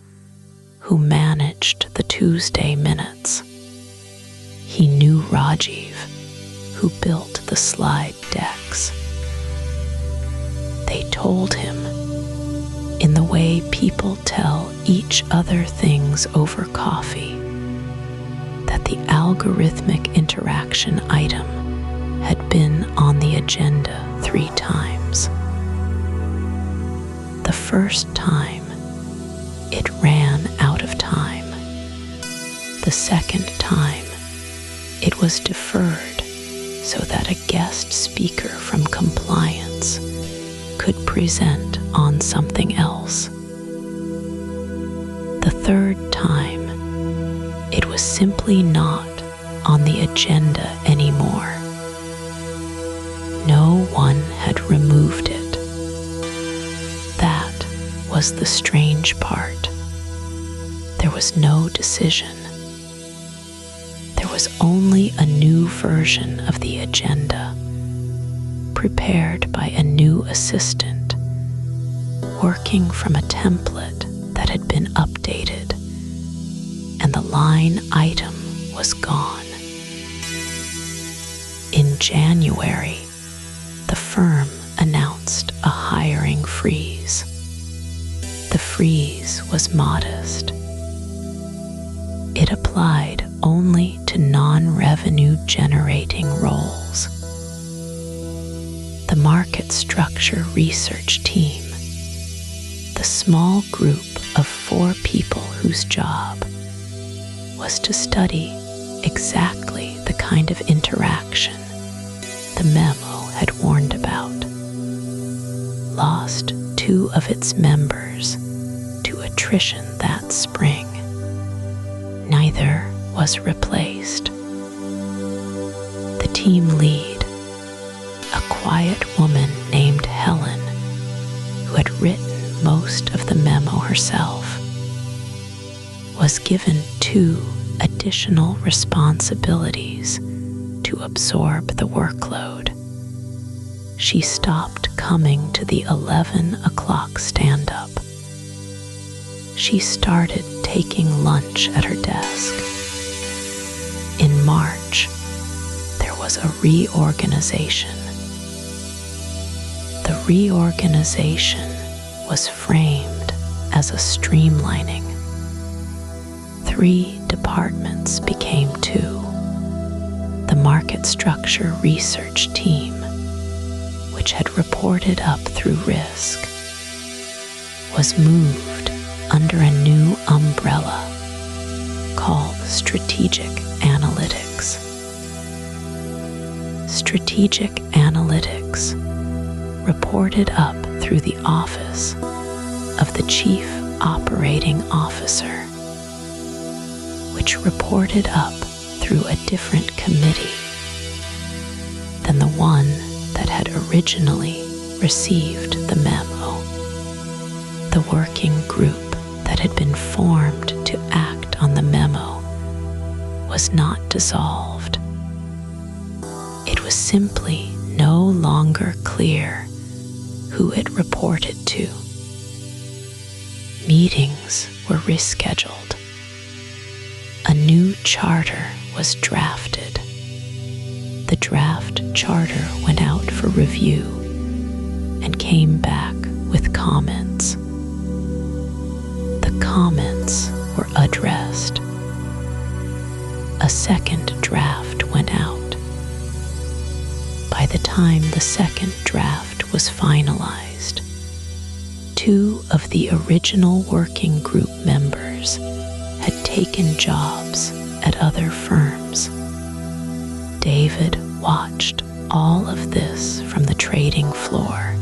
who managed the Tuesday minutes. He knew Rajiv, who built the slide decks. They told him, in the way people tell each other things over coffee, that the algorithmic interaction item had been on the agenda 3 times. The first time, it ran out of time. The second time, it was deferred so that a guest speaker from compliance could present on something else. The third time, it was simply not on the agenda anymore. No one had removed it. That was the strange part. There was no decision. There was only a new version of the agenda, prepared by a new assistant, working from a template that had been updated, and the line item was gone. In January, the firm announced a hiring freeze. The freeze was modest. It applied only to non-revenue generating roles. The market structure research team, the small group of 4 people whose job was to study exactly the kind of interaction the memo had warned about, lost 2 of its members to attrition that spring. Neither was replaced. The team lead, a quiet woman named Helen, who had written most of the memo herself, was given 2 additional responsibilities to absorb the workload. She stopped coming to the 11 o'clock stand-up. She started taking lunch at her desk. In March, there was a reorganization. The reorganization was framed as a streamlining. 3 departments became 2. The market structure research team, which had reported up through risk, was moved under a new umbrella called Strategic Analytics. Strategic Analytics reported up through the office of the Chief Operating Officer, which reported up through a different committee than the one that had originally received the memo. The working group that had been formed to act on the memo was not dissolved. It was simply no longer clear who it reported to. Meetings were rescheduled. A new charter was drafted. The draft charter went out for review and came back with comments. The comments were addressed. A second draft went out. By the time the second draft was finalized, 2 of the original working group members had taken jobs at other firms. David watched all of this from the trading floor.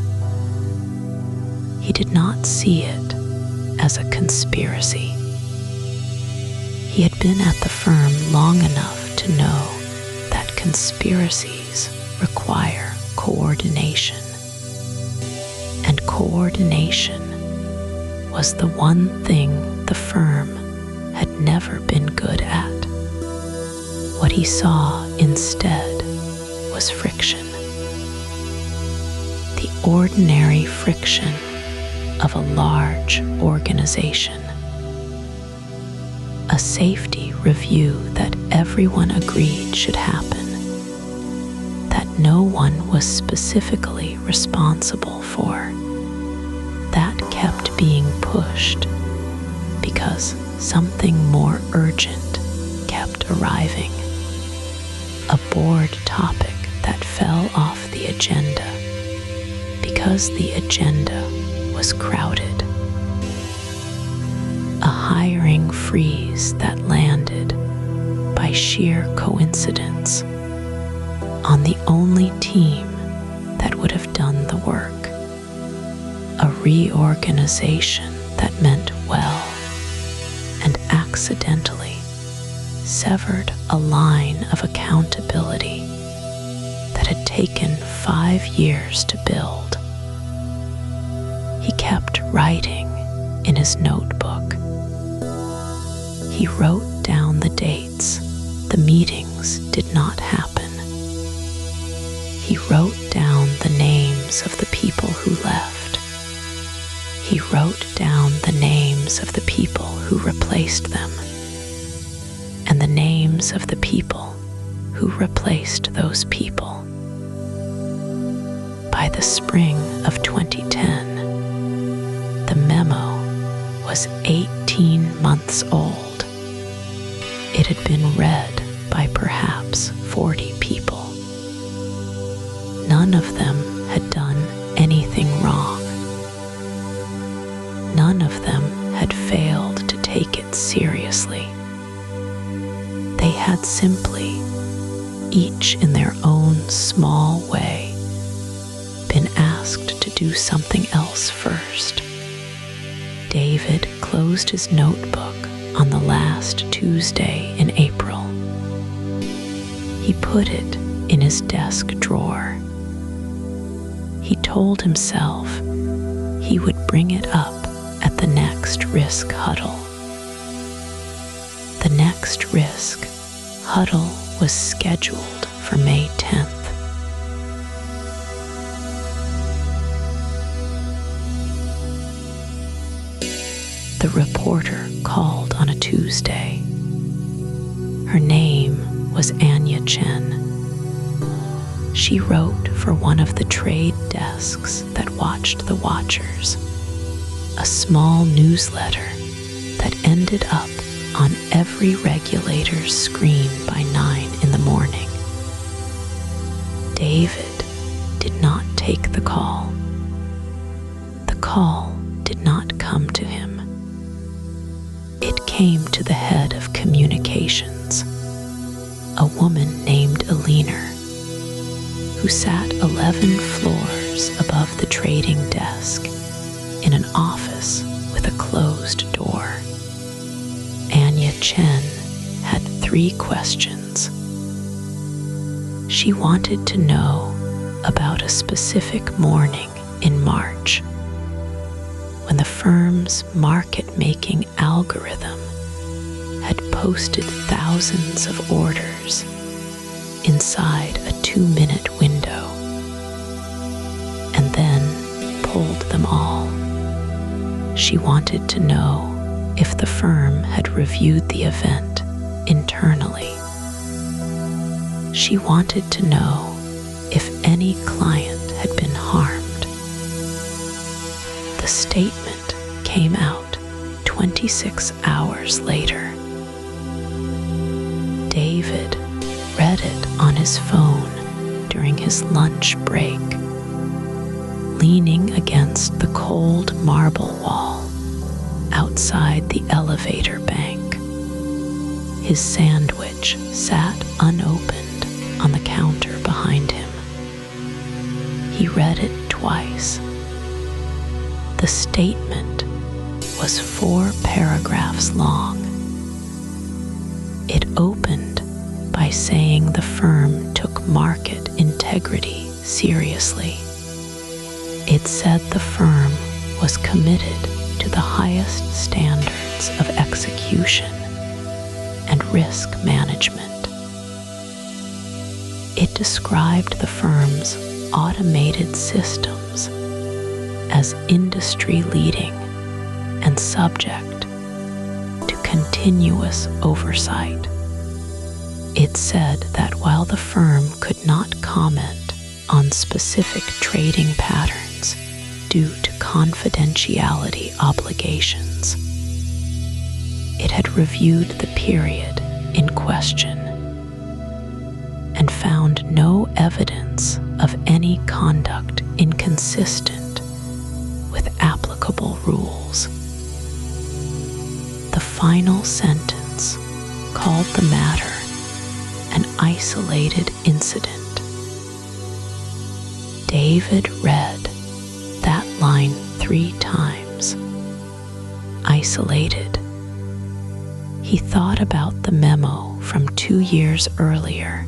He did not see it as a conspiracy. He had been at the firm long enough to know that conspiracies require coordination, and coordination was the one thing the firm had never been good at. What he saw instead was friction. The ordinary friction of a large organization. A safety review that everyone agreed should happen, that no one was specifically responsible for, that kept being pushed because something more urgent kept arriving. A board topic that fell off the agenda because the agenda was crowded. A hiring freeze that landed by sheer coincidence on the only team that would have done the work. A reorganization that meant well and accidentally severed a line of accountability that had taken 5 years to build. He kept writing in his notebook. He wrote down the dates the meetings did not happen. He wrote down the names of the people who left. He wrote down the names of the people who replaced them, and the names of the people who replaced those people. By the spring of 2010, the memo was 18 months old. It had been read by perhaps 40 people. None of them had done anything wrong. None of them had failed to take it seriously. They had simply, each in their own small way, been asked to do something else first. David closed his notebook on the last Tuesday in April. He put it in his desk drawer. He told himself he would bring it up at the next risk huddle. The next risk huddle was scheduled for May 10th. The reporter called on a Tuesday. Her name was Anya Chen. She wrote for one of the trade desks that watched the Watchers, a small newsletter that ended up on every regulator's screen by 9 in the morning. David did not take the call. The call did not come to him. It came to the head of communications, a woman named Alina, who sat 11 floors meters above the trading desk in an office with a closed door. Anya Chen had 3 questions. She wanted to know about a specific morning in March when the firm's market-making algorithm had posted thousands of orders inside a 2-minute window and then pulled them all. She wanted to know if the firm had reviewed the event internally. She wanted to know if any client had been harmed. The statement came out 26 hours later. David read it on his phone during his lunch break, leaning against the cold marble wall outside the elevator bank. His sandwich sat unopened on the counter behind him. He read it twice. The statement was 4 paragraphs long. It opened by saying the firm took market integrity seriously. It said the firm was committed to the highest standards of execution and risk management. It described the firm's automated systems as industry-leading and subject to continuous oversight. It said that while the firm could not comment on specific trading patterns due to confidentiality obligations, it had reviewed the period in question and found no evidence of any conduct inconsistent with applicable rules. The final sentence called the matter an isolated incident. David read that line 3 times. Isolated. He thought about the memo from 2 years earlier,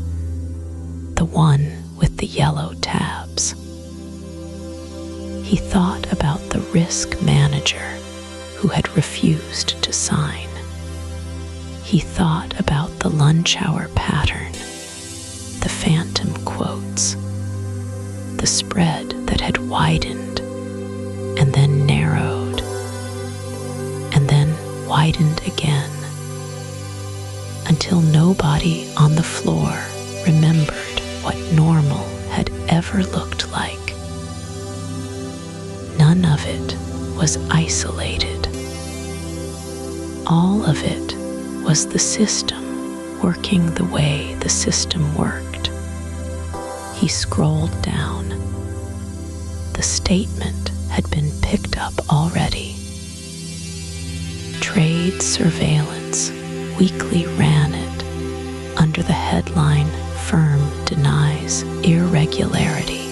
the one with the yellow tabs. He thought about the risk manager who had refused to sign. He thought about the lunch hour pattern, the phantom quotes, the spread that had widened and then narrowed and then widened again until nobody on the floor remembered what normal had ever looked like. None of it was isolated. All of it was the system working the way the system worked. He scrolled down. The statement had been picked up already. Trade Surveillance Weekly ran it under the headline "Firm Denies Irregularity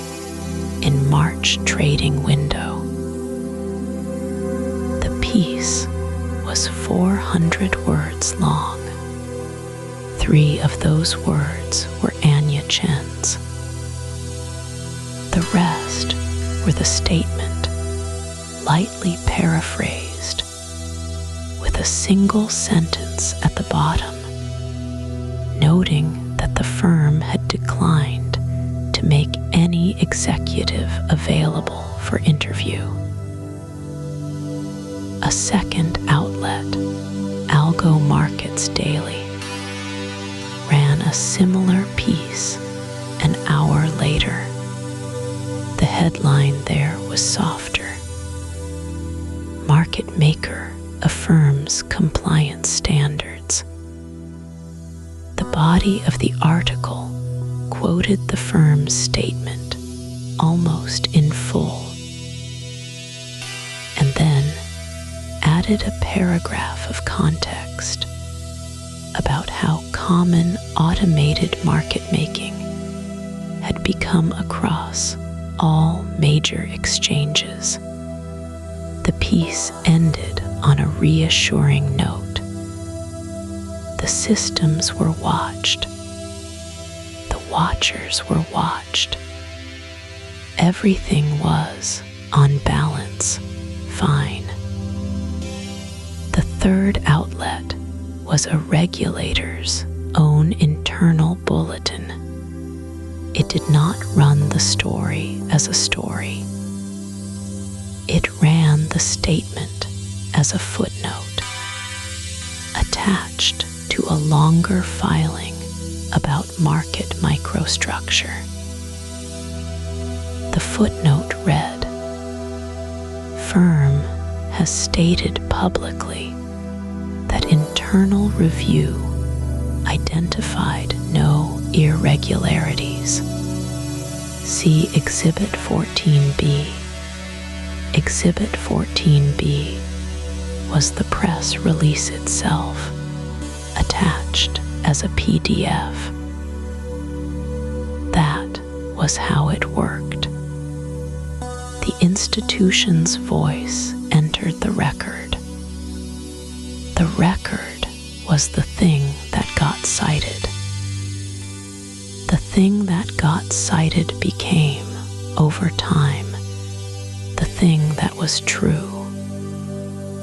in March Trading Window." The piece was 400 words long. 3 of those words were Anya Chen's. The rest were the statement, lightly paraphrased, with a single sentence at the bottom, noting that the firm had declined to make any executive available for interview. A second outlet, Algo Markets Daily, ran a similar piece an hour later. The headline there was softer. Market maker affirms compliance standards. The body of the article quoted the firm's statement almost in full, and then added a paragraph of context about how common automated market making had become across all major exchanges. The piece ended on a reassuring note. The systems were watched. The watchers were watched. Everything was, on balance, fine. The third outlet was a regulator's own internal bulletin. It did not run the story as a story. It ran the statement as a footnote, attached to a longer filing about market microstructure. The footnote read, "Firm has stated publicly that internal review identified no irregularities. See Exhibit 14B. Exhibit 14B was the press release itself, attached as a PDF. That was how it worked. The institution's voice entered the record. The record was the thing that got cited. The thing that got cited became, over time, the thing that was true.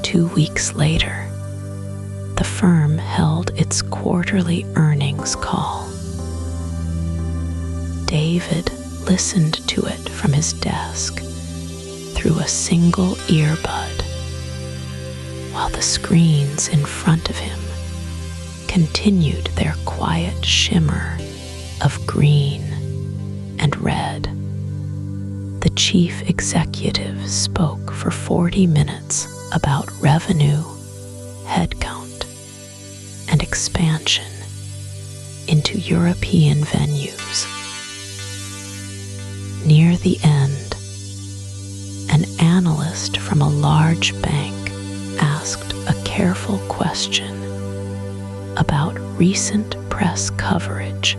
2 weeks later, the firm held its quarterly earnings call. David listened to it from his desk through a single earbud, while the screens in front of him continued their quiet shimmer of green and red. The chief executive spoke for 40 minutes about revenue, headcount, and expansion into European venues. Near the end, an analyst from a large bank asked a careful question about recent press coverage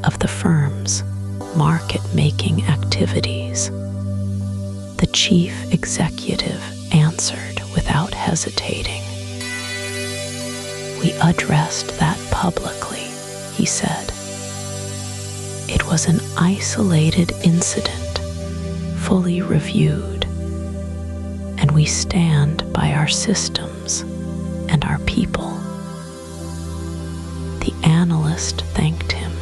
of the firm's market-making activities. The chief executive answered without hesitating. "We addressed that publicly," he said. "It was an isolated incident, fully reviewed, and we stand by our systems and our people." The analyst thanked him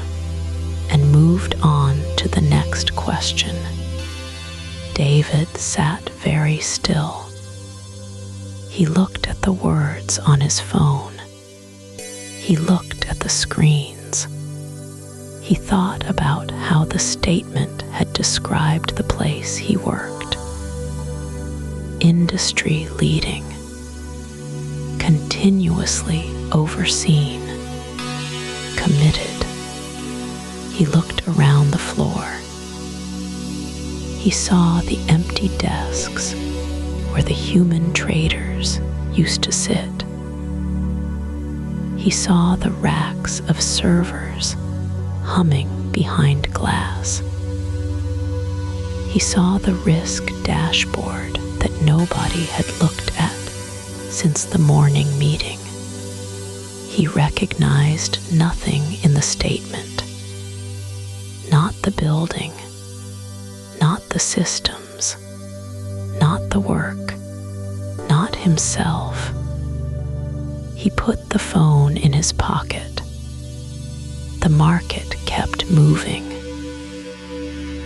and moved on to the next question. David sat very still. He looked at the words on his phone. He looked at the screens. He thought about how the statement had described the place he worked. Industry leading, continuously overseen, committed. He looked around the floor. He saw the empty desks where the human traders used to sit. He saw the racks of servers humming behind glass. He saw the risk dashboard that nobody had looked at since the morning meeting. He recognized nothing in the statement. Not the building, not the systems, not the work, not himself. He put the phone in his pocket. The market kept moving.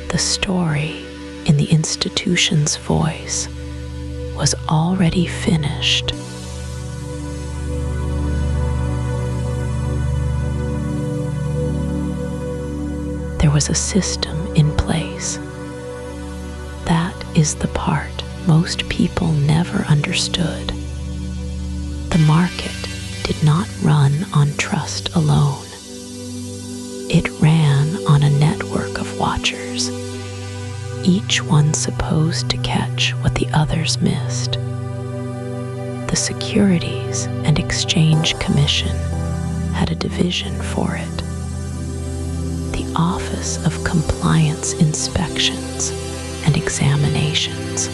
The story in the institution's voice was already finished. There was a system in place. That is the part most people never understood. The market did not run on trust alone. It ran on a network of watchers, each one supposed to catch what the others missed. The Securities and Exchange Commission had a division for it. The Office of Compliance Inspections and examinations.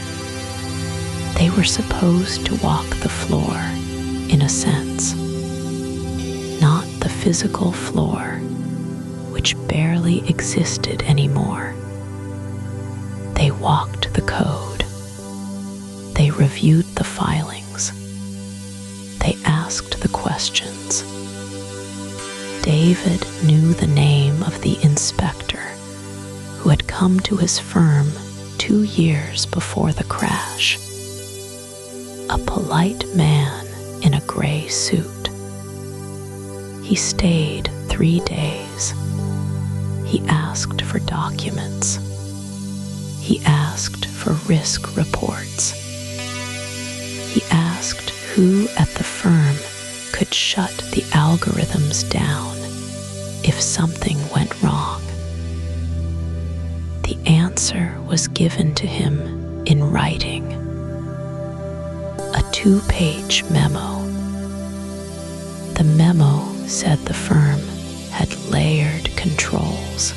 They were supposed to walk the floor, in a sense, not the physical floor, which barely existed anymore. They walked the code. They reviewed the filings. They asked the questions. David knew the name of the inspector who had come to his firm 2 years before the crash. A polite man in a gray suit. He stayed 3 days. He asked for documents. He asked for risk reports. He asked who at the firm could shut the algorithms down if something went wrong. The answer was given to him in writing. A 2-page memo. The memo said the firm had layered controls.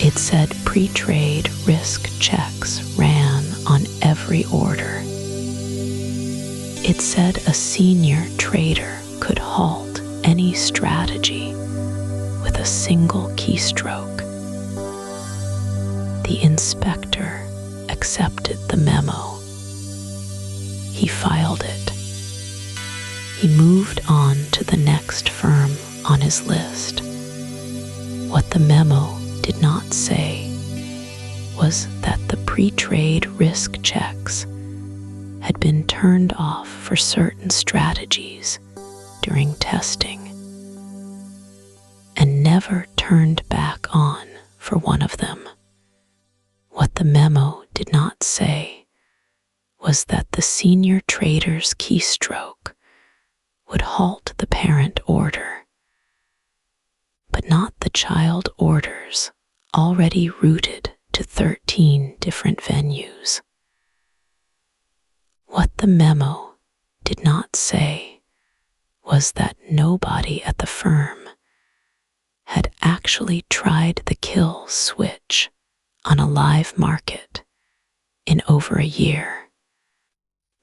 It said pre-trade risk checks ran on every order. It said a senior trader could halt any strategy with a single keystroke. The inspector accepted the memo. He filed it. He moved on to the next firm on his list. What the memo did not say was that the pre-trade risk checks had been turned off for certain strategies during testing and never turned back on for one of them. What the memo did not say was that the senior trader's keystroke would halt the parent order, but not the child orders already routed to 13 different venues. What the memo did not say was that nobody at the firm had actually tried the kill switch on a live market in over a year.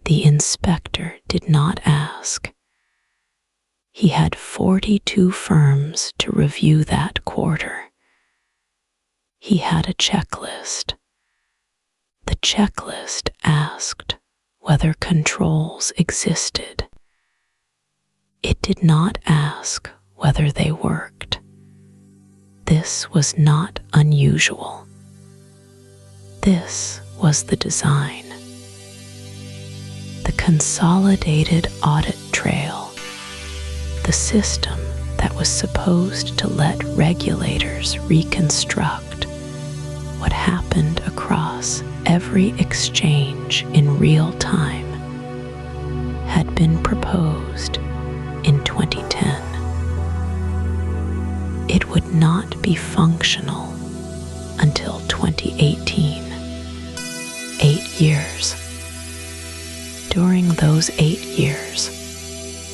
The inspector did not ask. He had 42 firms to review that quarter. He had a checklist. The checklist asked whether controls existed. It did not ask whether they worked. This was not unusual. This was the design. The consolidated audit trail, the system that was supposed to let regulators reconstruct what happened across every exchange in real time, had been proposed in 2010. It would not be functional until 2018. 8 years. During those 8 years,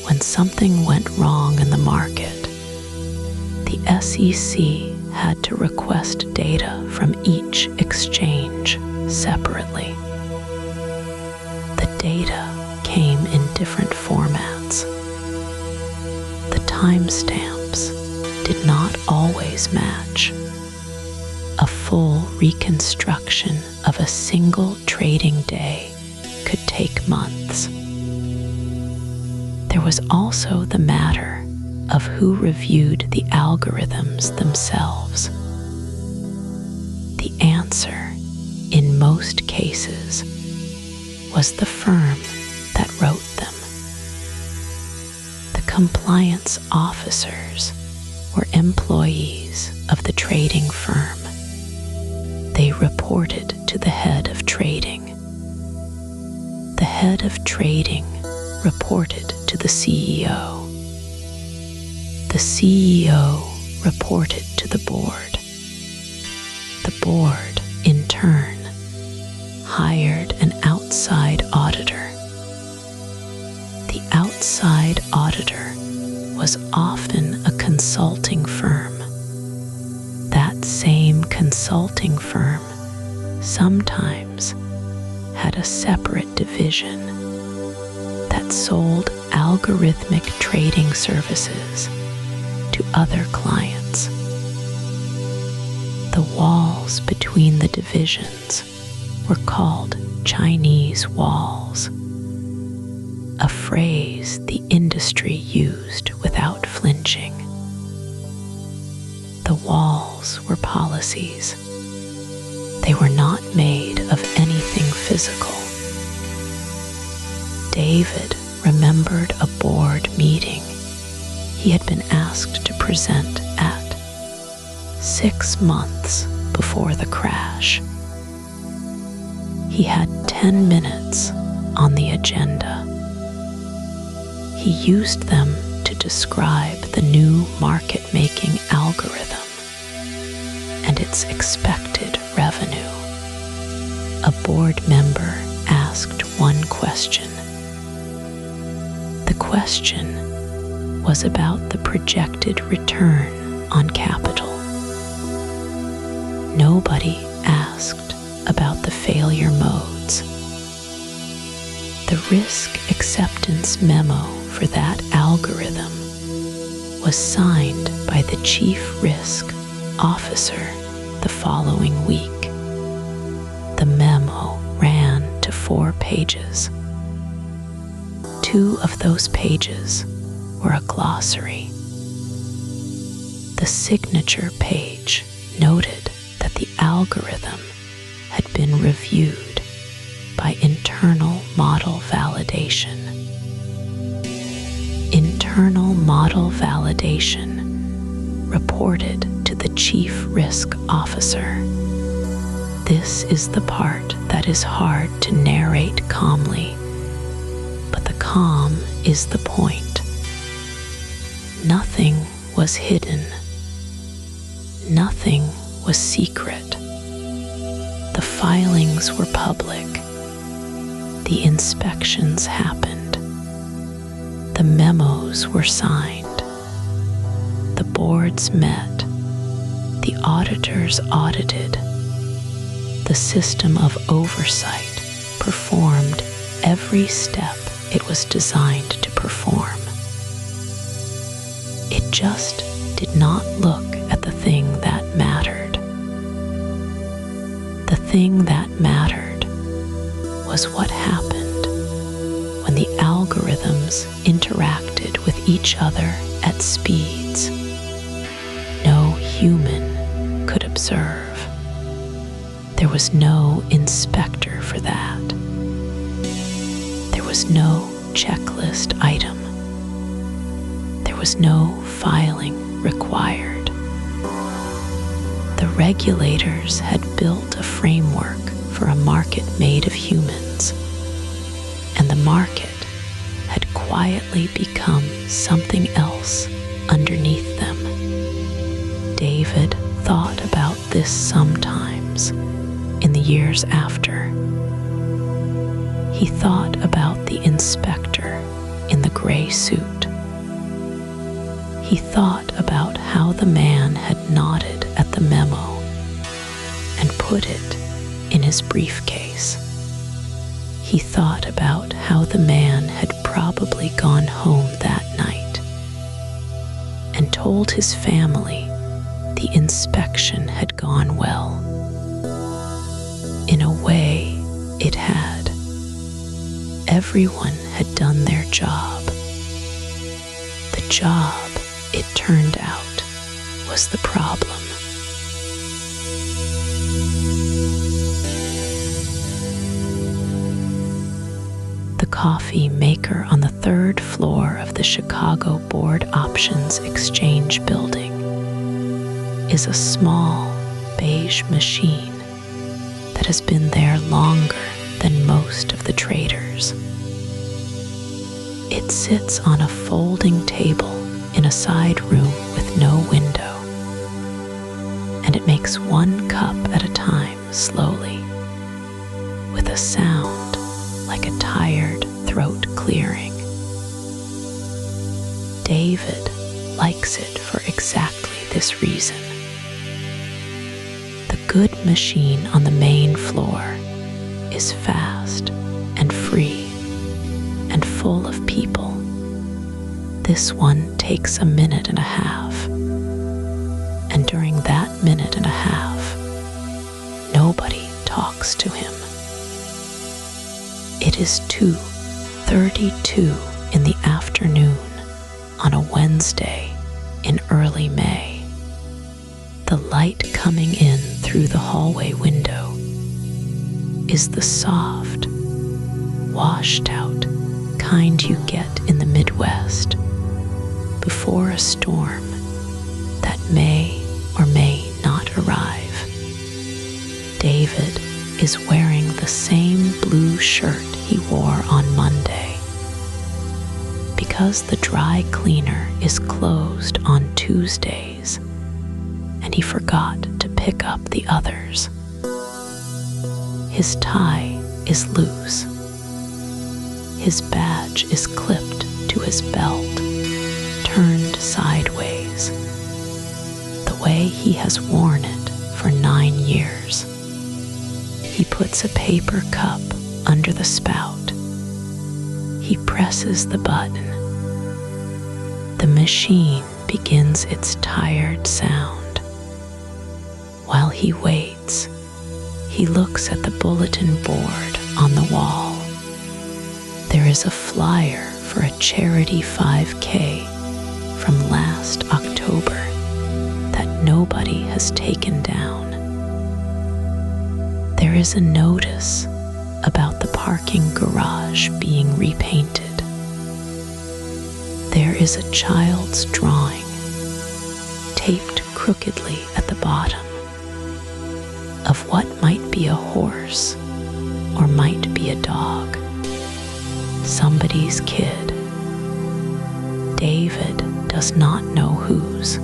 when something went wrong in the market, the SEC had to request data from each exchange separately. The data came in different formats. The timestamps did not always match. A full reconstruction of a single trading day could take months. There was also the matter of who reviewed the algorithms themselves. The answer, in most cases, was the firm that wrote them. The compliance officers were employees of the trading firm. They reported to the head of trading. The head of trading reported to the CEO. The CEO reported to the board. The board, in turn, hired an outside auditor. The outside auditor was often a consulting firm. That same consulting firm sometimes had a separate division that sold algorithmic trading services to other clients. The walls between the divisions were called Chinese walls, a phrase the industry used without flinching. The walls were policies. They were not made of anything physical. David remembered a board meeting he had been asked to present at 6 months before the crash. He had 10 minutes on the agenda. He used them to describe the new market-making algorithm and its expected revenue. A board member asked one question. The question was about the projected return on capital. Nobody asked about the failure modes. The risk acceptance memo for that algorithm was signed by the chief risk officer the following week. The memo ran to 4 pages. 2 of those pages were a glossary. The signature page noted that the algorithm had been reviewed by internal model validation. Internal model validation reported to the chief risk officer. This is the part that is hard to narrate calmly, but the calm is the point. Nothing was hidden. Nothing was secret. The filings were public. The inspections happened. The memos were signed. The boards met. The auditors audited. The system of oversight performed every step it was designed to perform. It just did not look at the thing that mattered. The thing that mattered was what happened when the algorithms interacted with each other at speeds no human could observe. There was no inspector for that. There was no checklist item. There was no filing required. The regulators had built a framework for a market made of humans, and the market had quietly become something else underneath them. David thought about this sometimes in the years after. He thought about the inspector in the gray suit. He thought about how the man had nodded at the memo and put it in his briefcase. He thought about how the man had probably gone home that night and told his family the inspection had gone well. In a way, it had. Everyone had done their job. The job, it turned out, was the problem. The coffee maker on the 3rd floor of the Chicago Board Options Exchange building is a small beige machine that has been there longer than most of the traders. It sits on a folding table in a side room with no window, and it makes 1 cup at a time slowly, with a sound like a tired throat clearing. David likes it for exactly this reason. The good machine on the main floor is fast and free and full of people. This one takes a minute and a half, and during that minute and a half, nobody talks to him. It is 2:32 in the afternoon on a Wednesday in early May. The light coming in through the hallway window is the soft, washed out kind you get in the Midwest before a storm that may or may not arrive. David is wearing the same blue shirt he wore on Monday. Because the dry cleaner is closed on Tuesdays, and he forgot to pick up the others. His tie is loose. His badge is clipped to his belt, turned sideways, the way he has worn it for 9 years. He puts a paper cup under the spout. He presses the button. The machine begins its tired sound. While he waits, he looks at the bulletin board on the wall. There is a flyer for a charity 5K from last October that nobody has taken down. There is a notice about the parking garage being repainted. There is a child's drawing, taped crookedly at the bottom, of what might be a horse or might be a dog. Somebody's kid. David does not know whose.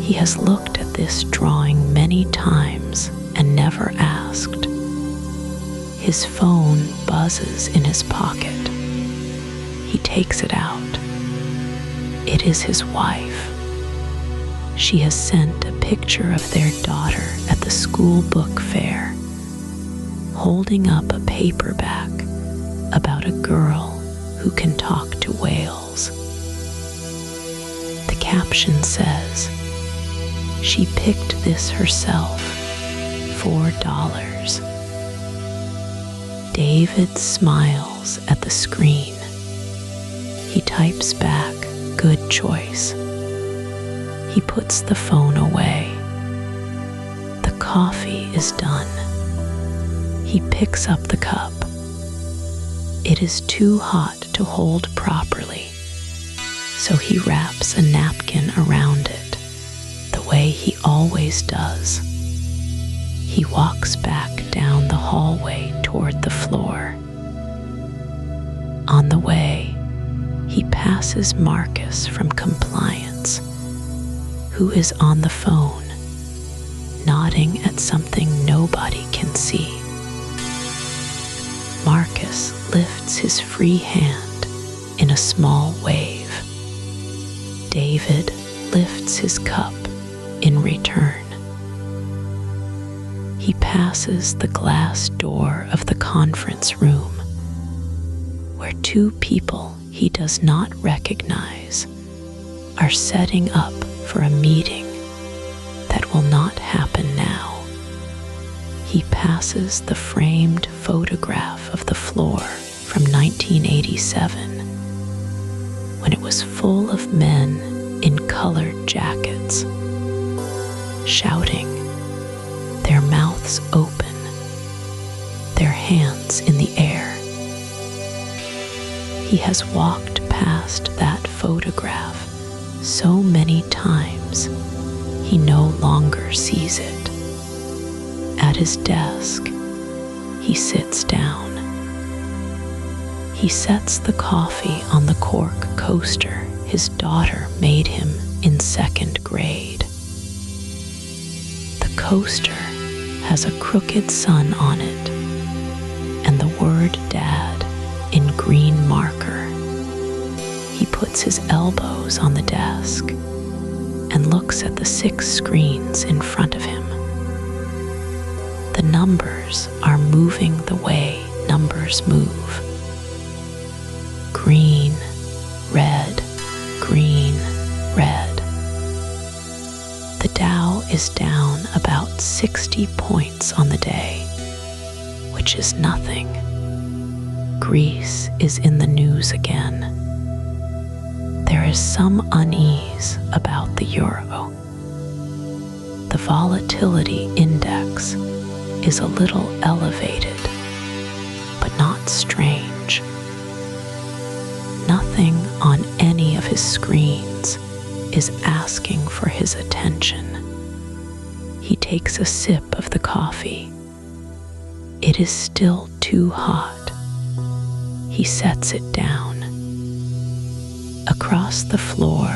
He has looked at this drawing many times and never asked. His phone buzzes in his pocket. He takes it out. It is his wife. She has sent a picture of their daughter at the school book fair, holding up a paperback about a girl who can talk to whales. The caption says, "She picked this herself, $4. David smiles at the screen. He types back, "Good choice." He puts the phone away. The coffee is done. He picks up the cup. It is too hot to hold properly, so he wraps a napkin around it, the way he always does. He walks back down the hallway toward the floor. On the way, he passes Marcus from compliance, who is on the phone, nodding at something nobody can see. Marcus lifts his free hand in a small wave. David lifts his cup in return. He passes the glass door of the conference room, where 2 people he does not recognize are setting up for a meeting that will not happen now. He passes the framed photograph of the floor from 1987, when it was full of men in colored jackets, shouting, their mouths open, their hands in the air. He has walked past that photograph so many times he no longer sees it. At his desk, he sits down. He sets the coffee on the cork coaster his daughter made him in 2nd grade. The coaster has a crooked sun on it and the word Dad in green marker. He puts his elbows on the desk and looks at the 6 screens in front of him. The numbers are moving the way numbers move. Green, red, green, red. The Dow is down about 60 points on the day, which is nothing. Greece is in the news again. There is some unease about the euro. The volatility index is a little elevated, but not strange. Nothing on any of his screens is asking for his attention. He takes a sip of the coffee. It is still too hot. He sets it down. Across the floor,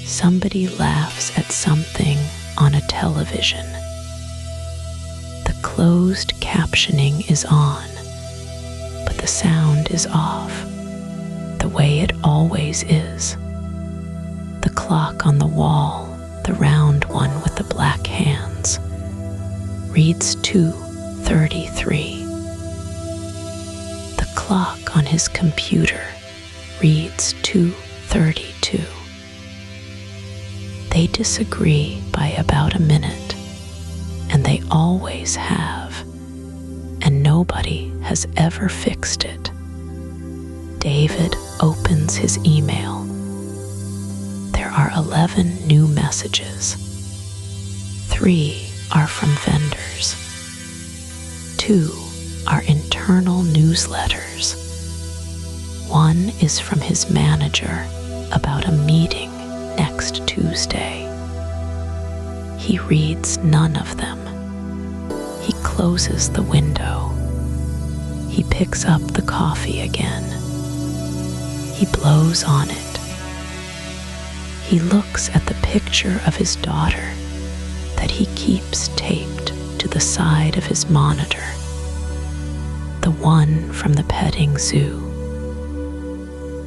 somebody laughs at something on a television. The closed captioning is on, but the sound is off, the way it always is. The clock on the wall, the round one with the black hands, reads 2:33. The clock on his computer reads 2:32. They disagree by about a minute, and they always have, and nobody has ever fixed it. David opens his email. There are 11 new messages. 3 are from vendors. 2 are internal newsletters. 1 is from his manager about a meeting next Tuesday. He reads none of them. He closes the window. He picks up the coffee again. He blows on it. He looks at the picture of his daughter that he keeps taped to the side of his monitor, the one from the petting zoo,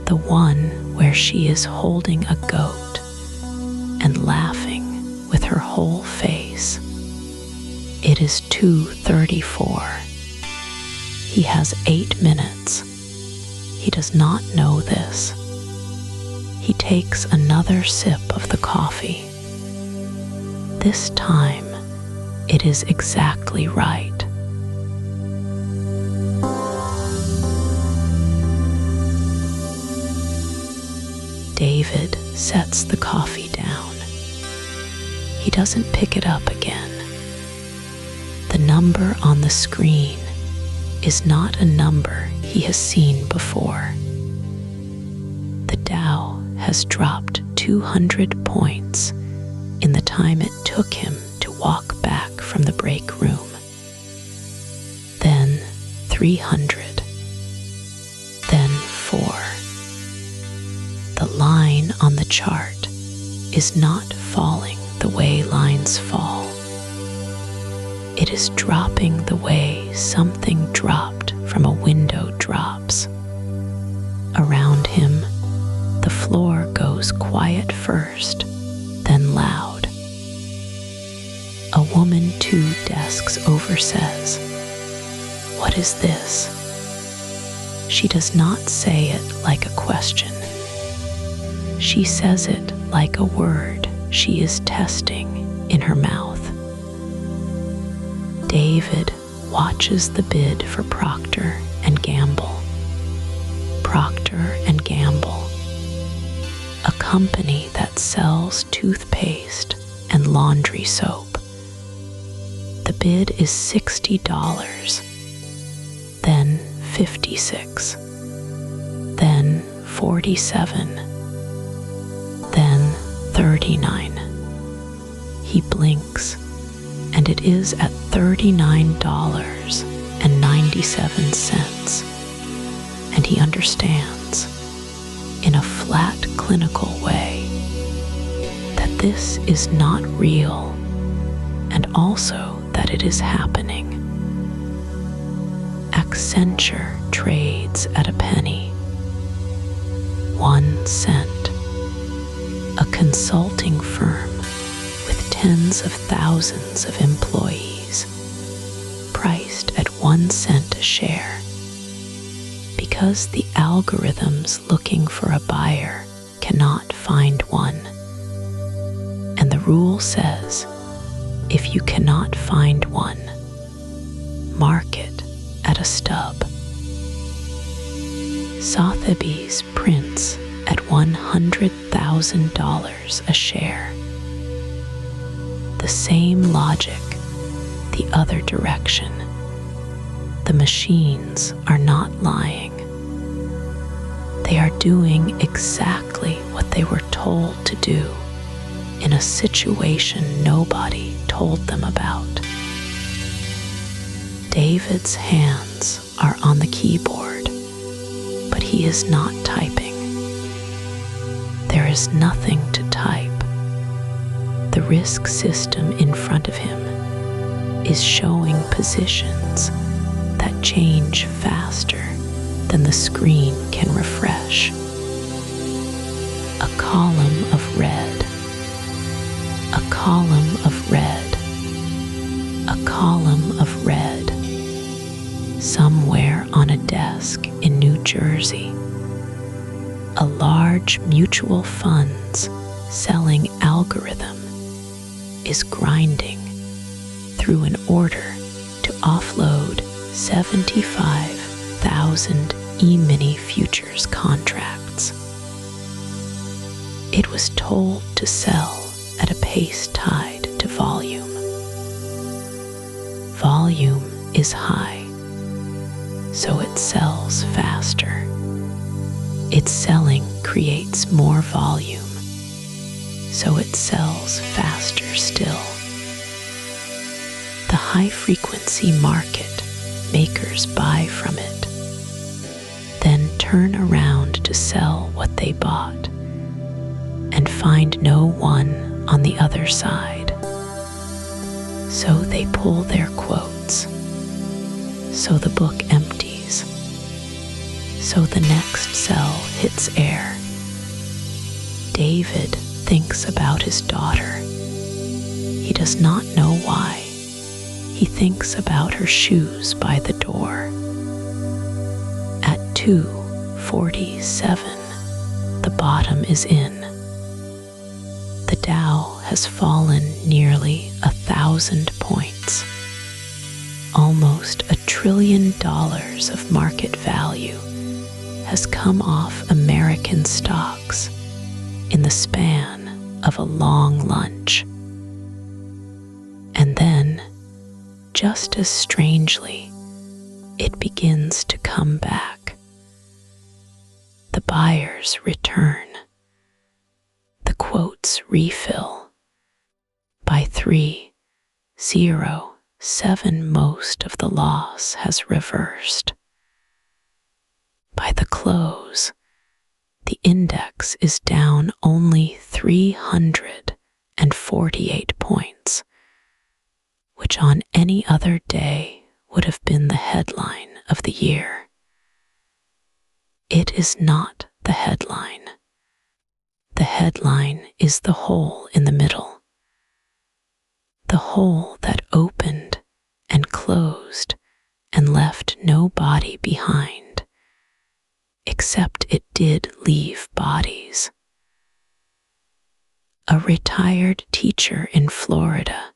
the one where she is holding a goat and laughing with her whole face. It is 2:34. He has 8 minutes. He does not know this. He takes another sip of the coffee. This time, it is exactly right. David sets the coffee down. He doesn't pick it up again. The number on the screen is not a number he has seen before. The Dow has dropped 200 points in the time it took him to walk back from the break room. Then 300. Then 4. The line on the chart is not falling the way lines fall. It is dropping the way something dropped from a window drops. Around him, the floor goes quiet first, then loud. A woman 2 desks over says, "What is this?" She does not say it like a question. She says it like a word she is testing in her mouth. David watches the bid for Procter & Gamble. Procter & Gamble, a company that sells toothpaste and laundry soap. The bid is $60, then $56, then $47, then $39. He blinks, and it is at $39.97, and he understands, in a flat, clinical way, that this is not real, and also that it is happening. Accenture trades at a penny. 1 cent. A consulting firm with tens of thousands of employees 1 cent a share. Because the algorithms looking for a buyer cannot find one. And the rule says, if you cannot find one, mark it at a stub. Sotheby's prints at $100,000 a share. The same logic, the other direction. The machines are not lying. They are doing exactly what they were told to do in a situation nobody told them about. David's hands are on the keyboard, but he is not typing. There is nothing to type. The risk system in front of him is showing positions that change faster than the screen can refresh. A column of red, a column of red, a column of red, somewhere on a desk in New Jersey. A large mutual funds selling algorithm is grinding through an order to offload 75,000 E-mini futures contracts. It was told to sell at a pace tied to volume. Volume is high, so it sells faster. Its selling creates more volume, so it sells faster still. The high-frequency market makers buy from it, then turn around to sell what they bought, and find no one on the other side. So they pull their quotes. So the book empties. So the next sell hits air. David thinks about his daughter. He does not know why. He thinks about her shoes by the door. At 2:47, the bottom is in. The Dow has fallen nearly 1,000 points. Almost $1 trillion of market value has come off American stocks in the span of a long lunch. And then, just as strangely, it begins to come back. The buyers return. The quotes refill. By 3:07, most of the loss has reversed. By the close, the index is down only 348 points, which on any other day would have been the headline of the year. It is not the headline. The headline is the hole in the middle. The hole that opened and closed and left no body behind, except it did leave bodies. A retired teacher in Florida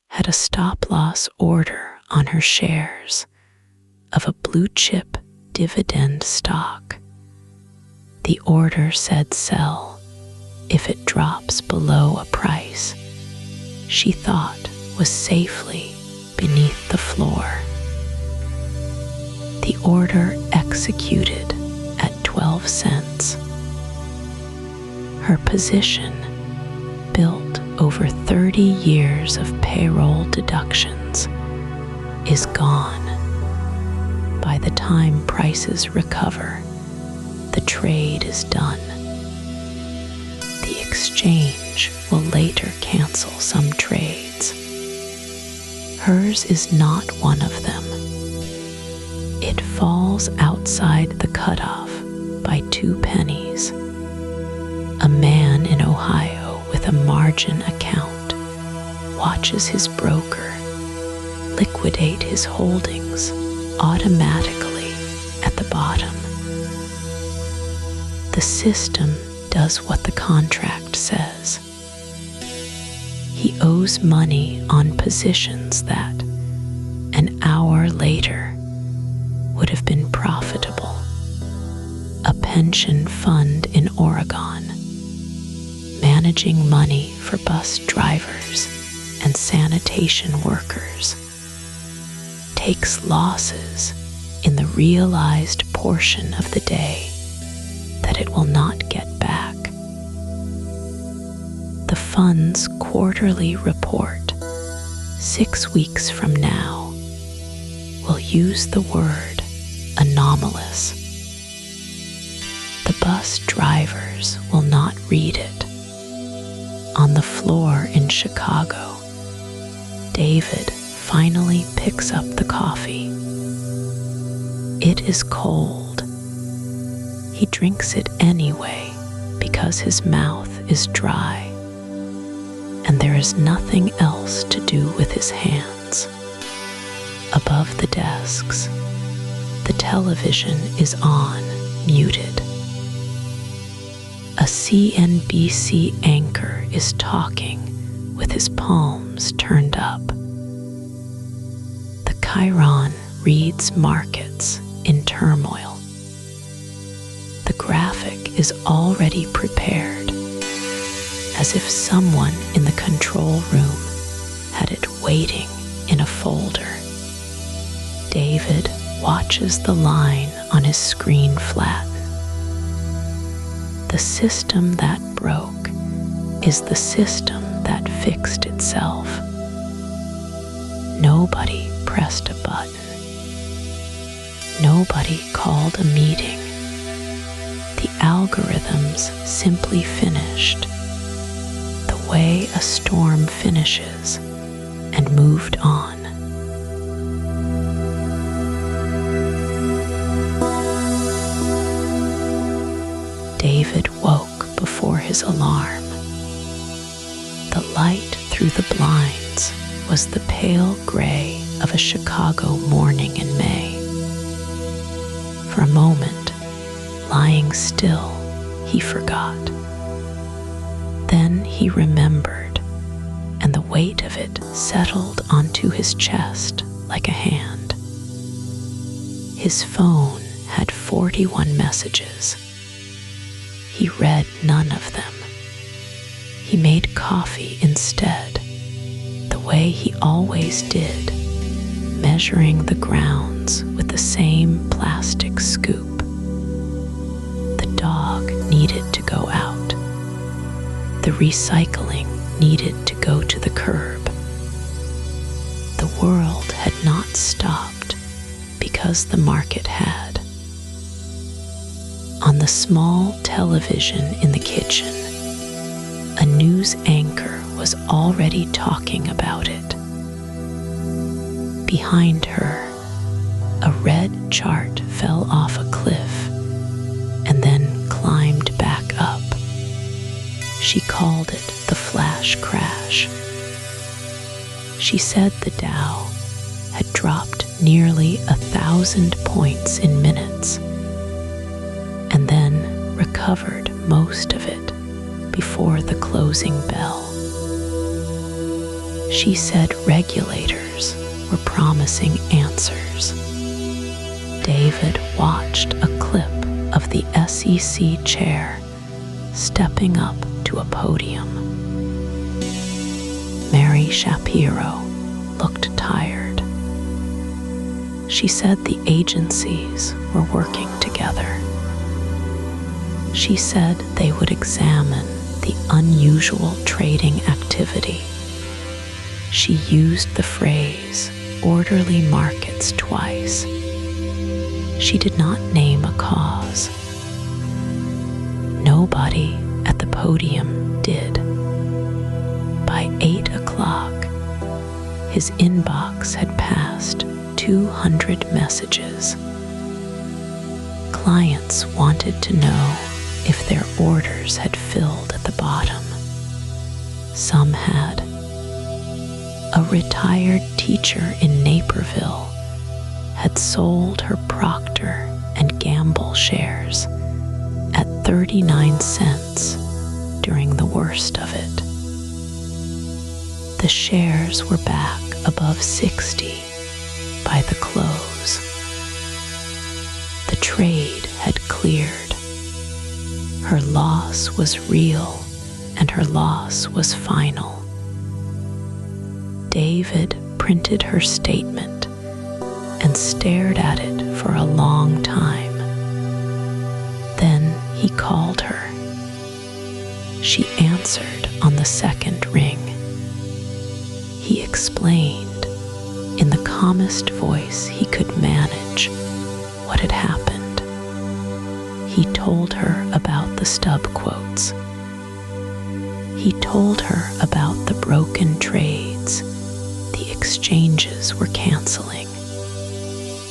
had a stop-loss order on her shares of a blue-chip dividend stock. The order said sell if it drops below a price she thought was safely beneath the floor. The order executed at 12 cents. Her position, built over 30 years of payroll deductions, is gone. By the time prices recover, the trade is done. The exchange will later cancel some trades. Hers is not one of them. It falls outside the cutoff by 2 pennies. A man in Ohio with a margin account watches his broker liquidate his holdings automatically at the bottom. The system does what the contract says. He owes money on positions that, an hour later, would have been profitable. A pension fund in Oregon, managing money for bus drivers and sanitation workers, takes losses in the realized portion of the day that it will not get back. The fund's quarterly report, 6 weeks from now, will use the word anomalous. The bus drivers will not read it. On the floor in Chicago, David finally picks up the coffee. It is cold. He drinks it anyway because his mouth is dry, and there is nothing else to do with his hands. Above the desks, the television is on, muted. A CNBC anchor is talking with his palms turned up. The Chiron reads markets in turmoil. The graphic is already prepared, as if someone in the control room had it waiting in a folder. David watches the line on his screen flatten. The system that broke is the system that fixed itself. Nobody pressed a button. Nobody called a meeting. The algorithms simply finished the way a storm finishes and moved on. David woke before his alarm. The light through the blinds was the pale gray of a Chicago morning in May. For a moment, lying still, he forgot. Then he remembered, and the weight of it settled onto his chest like a hand. His phone had 41 messages. He read none of them. He made coffee instead, the way he always did, measuring the grounds with the same plastic scoop. The dog needed to go out. The recycling needed to go to the curb. The world had not stopped because the market had. On the small television in the kitchen, a news anchor was already talking about it. Behind her, a red chart fell off a cliff and then climbed back up. She called it the flash crash. She said the Dow had dropped nearly 1,000 points in minutes, and then recovered most of it before the closing bell. She said regulators were promising answers. David watched a clip of the SEC chair stepping up to a podium. Mary Shapiro looked tired. She said the agencies were working together. She said they would examine the unusual trading activity. She used the phrase orderly markets twice. She did not name a cause. Nobody at the podium did. By 8 o'clock, his inbox had passed 200 messages. Clients wanted to know if their orders had filled at the bottom. Some had. a retired teacher in Naperville, had sold her Procter and Gamble shares at 39 cents during the worst of it. The shares were back above 60 by the close. The trade had cleared. Her loss was real, and her loss was final. David printed her statement and stared at it for a long time. Then he called her. She answered on the second ring. He explained, in the calmest voice he could manage, what had happened. He told her about the stub quotes. He told her about the broken trades the exchanges were canceling,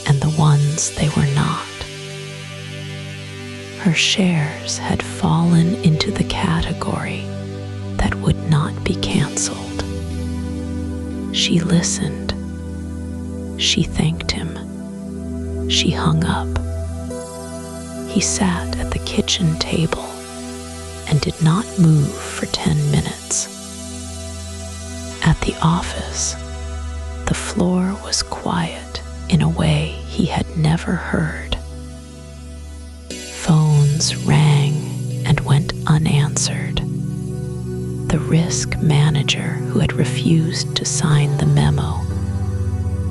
and the ones they were not. Her shares had fallen into the category that would not be canceled. She listened. She thanked him. She hung up. He sat at the kitchen table and did not move for 10 minutes. At the office, the floor was quiet in a way he had never heard. Phones rang and went unanswered. The risk manager who had refused to sign the memo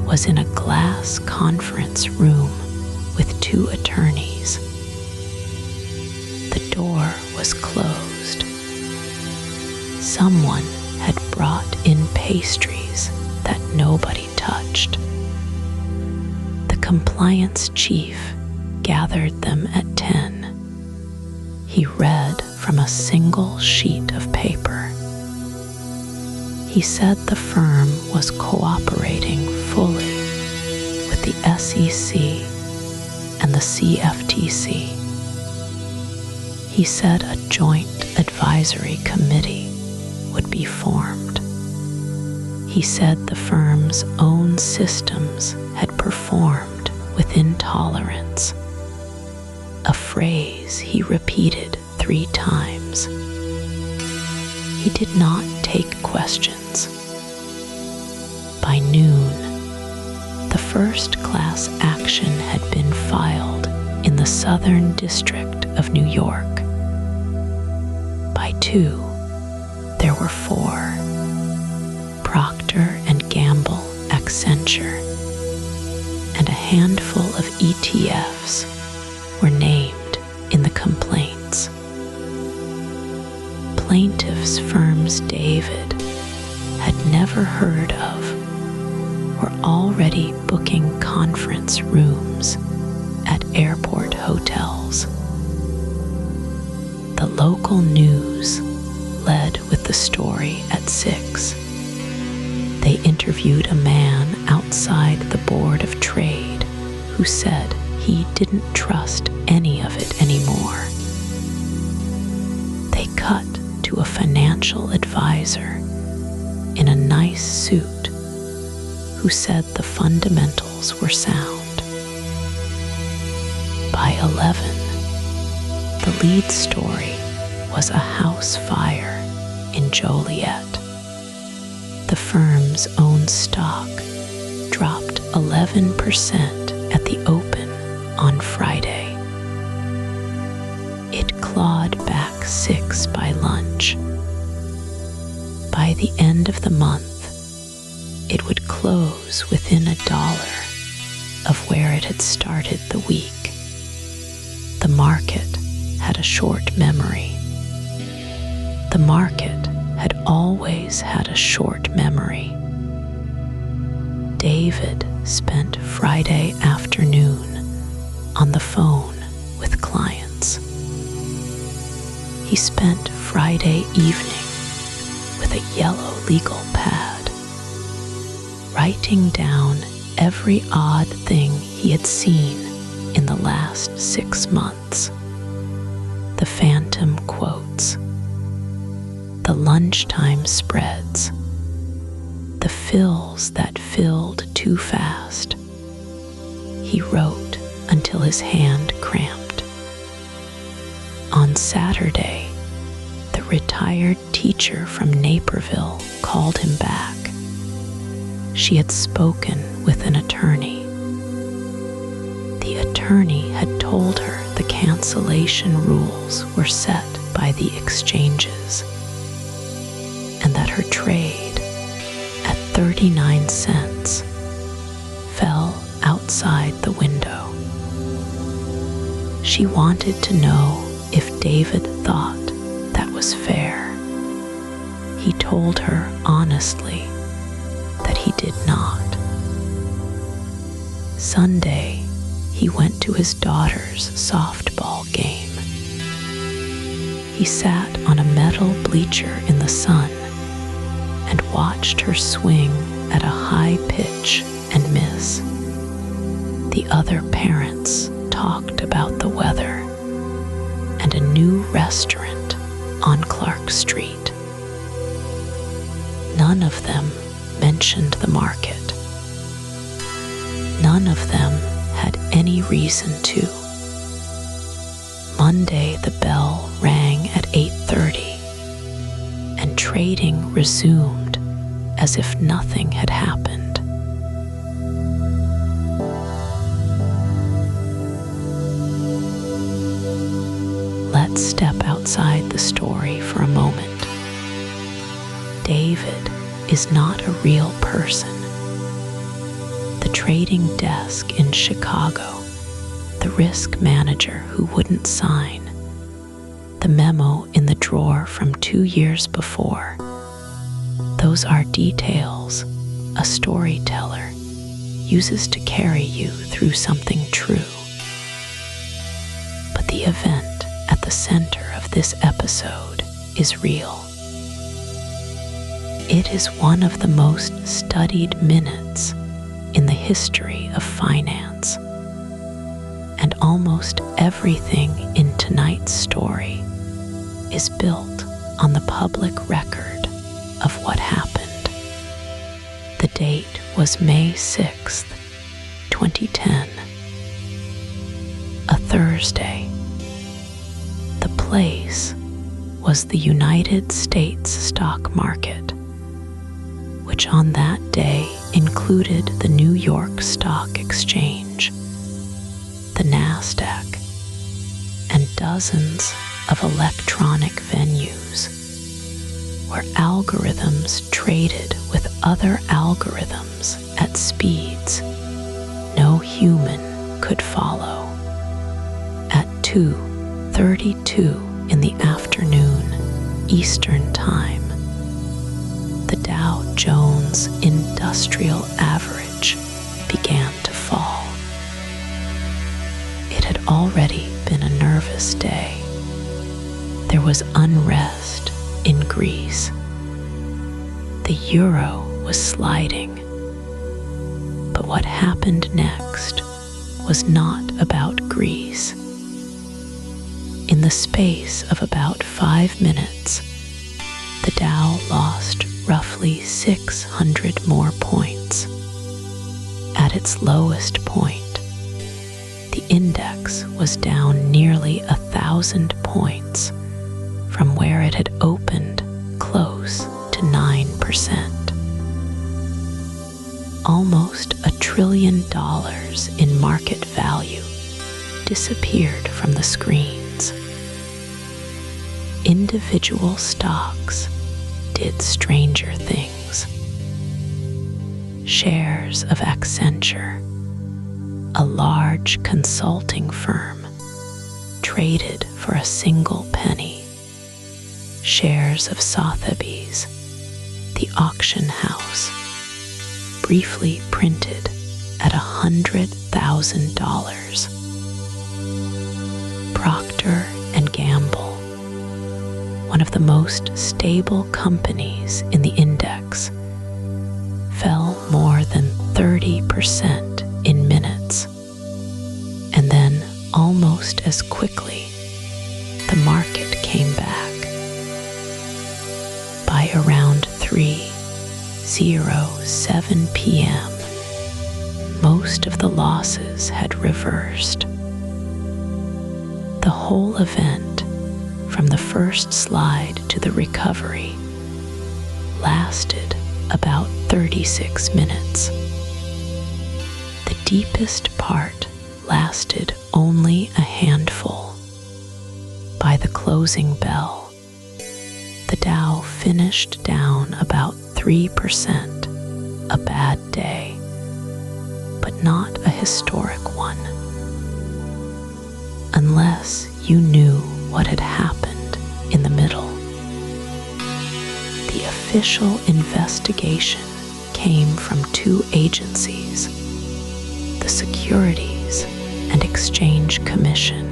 was in a glass conference room with 2 attorneys. The door was closed. Someone had brought in pastries that nobody touched. The compliance chief gathered them at 10. He read from a single sheet of paper. He said the firm was cooperating fully with the SEC and the CFTC. He said a joint advisory committee would be formed. He said the firm's own systems had performed within tolerance, a phrase he repeated 3 times. He did not take questions. By noon, the first class action had been filed in the Southern District of New York. By 2, there were 4. Procter and Gamble, Accenture, and a handful of ETFs were named in the complaints. Plaintiffs' firms David had never heard of were already booking conference rooms at airport hotels. The local news led with the story at 6. They interviewed a man outside the Board of Trade who said he didn't trust any of it anymore. They cut to a financial advisor in a nice suit who said the fundamentals were sound. By 11, the lead story was a house fire in Joliet. The firm's own stock dropped 11% at the open on Friday. It clawed back 6 by lunch. By the end of the month, it would close within $1 of where it had started the week. The market had a short memory. The market had always had a short memory. David spent Friday afternoon on the phone with clients. He spent Friday evening with a yellow legal pad, writing down every odd thing he had seen in the last 6 months. The phantom quotes, the lunchtime spreads, the fills that filled too fast. He wrote until his hand cramped. On Saturday, the retired teacher from Naperville called him back. She had spoken with an attorney. The attorney had told her the cancellation rules were set by the exchanges, and that her trade at 39 cents fell outside the window. She wanted to know if David thought that was fair. He told her honestly that he did not. Sunday, he went to his daughter's softball game. He sat on a metal bleacher in the sun and watched her swing at a high pitch and miss. The other parents talked about the weather and a new restaurant on Clark Street. None of them mentioned the market. None of them had any reason to. Monday, the bell rang at 8:30, and trading resumed as if nothing had happened. Let's step outside the story for a moment. David is not a real person. The trading desk in Chicago, the risk manager who wouldn't sign, the memo in the drawer from 2 years before, those are details a storyteller uses to carry you through something true. But the event at the center of this episode is real. It is one of the most studied minutes in the history of finance, and almost everything in tonight's story is built on the public record of what happened. The date was May 6th, 2010, a Thursday. The place was the United States stock market, which on that day included the New York Stock Exchange, the NASDAQ, and dozens of electronic venues where algorithms traded with other algorithms at speeds no human could follow. At 2:32 in the afternoon Eastern Time, the Dow Jones Industrial Average began to fall. It had already been a nervous day. There was unrest in Greece. The euro was sliding. But what happened next was not about Greece. In the space of about 5 minutes, the Dow lost roughly 600 more points. At its lowest point, the index was down nearly 1,000 points from where it had opened close to 9%. Almost $1 trillion in market value disappeared from the screens. Individual stocks did stranger things. Shares of Accenture, a large consulting firm, traded for a single penny. Shares of Sotheby's, the auction house, briefly printed at $100,000. Procter & Gamble, one of the most stable companies in the index, fell more than 30% in minutes, and then almost as quickly the market came back. By around 3, 7 p.m., most of the losses had reversed. The whole event, from the first slide to the recovery, lasted about 36 minutes. The deepest part lasted only a handful. By the closing bell, the Dow finished down about 3%, a bad day, but not a historic one. Unless you knew what had happened in the middle. The official investigation came from two agencies, the Securities and Exchange Commission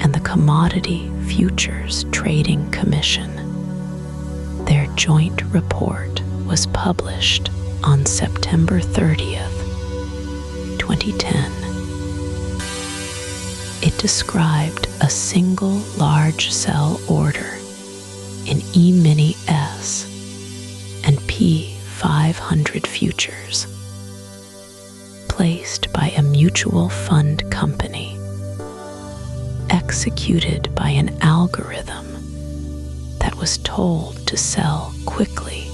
and the Commodity Futures Trading Commission. Their joint report was published on September 30th, 2010. It described a single large sell order in E-mini S and P500 futures, placed by a mutual fund company, executed by an algorithm that was told to sell quickly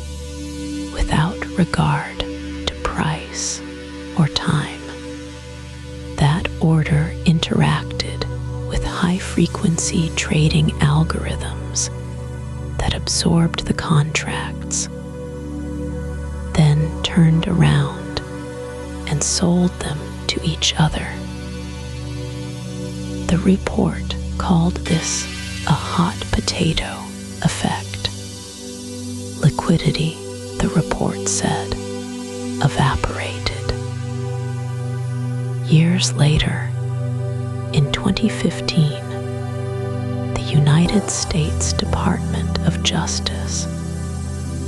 without regard to price or time. That order interacted with high-frequency trading algorithms that absorbed the contracts, then turned around and sold them to each other. The report called this a hot potato effect. Liquidity, the report said, evaporated. Years later, in 2015, the United States Department of Justice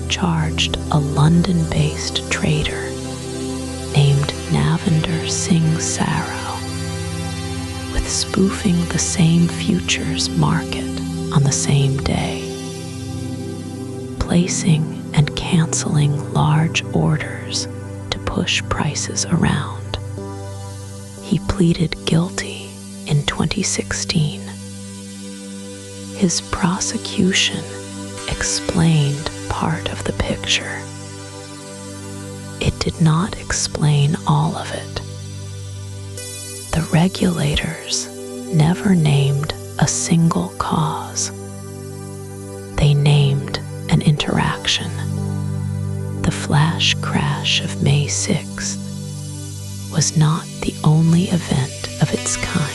charged a London-based trader named Navinder Singh Sarao with spoofing the same futures market on the same day, placing and canceling large orders to push prices around. He pleaded guilty in 2016. His prosecution explained part of the picture. It did not explain all of it. The regulators never named a single cause. They named an interaction. The flash crash of May 6th was not the only event of its kind.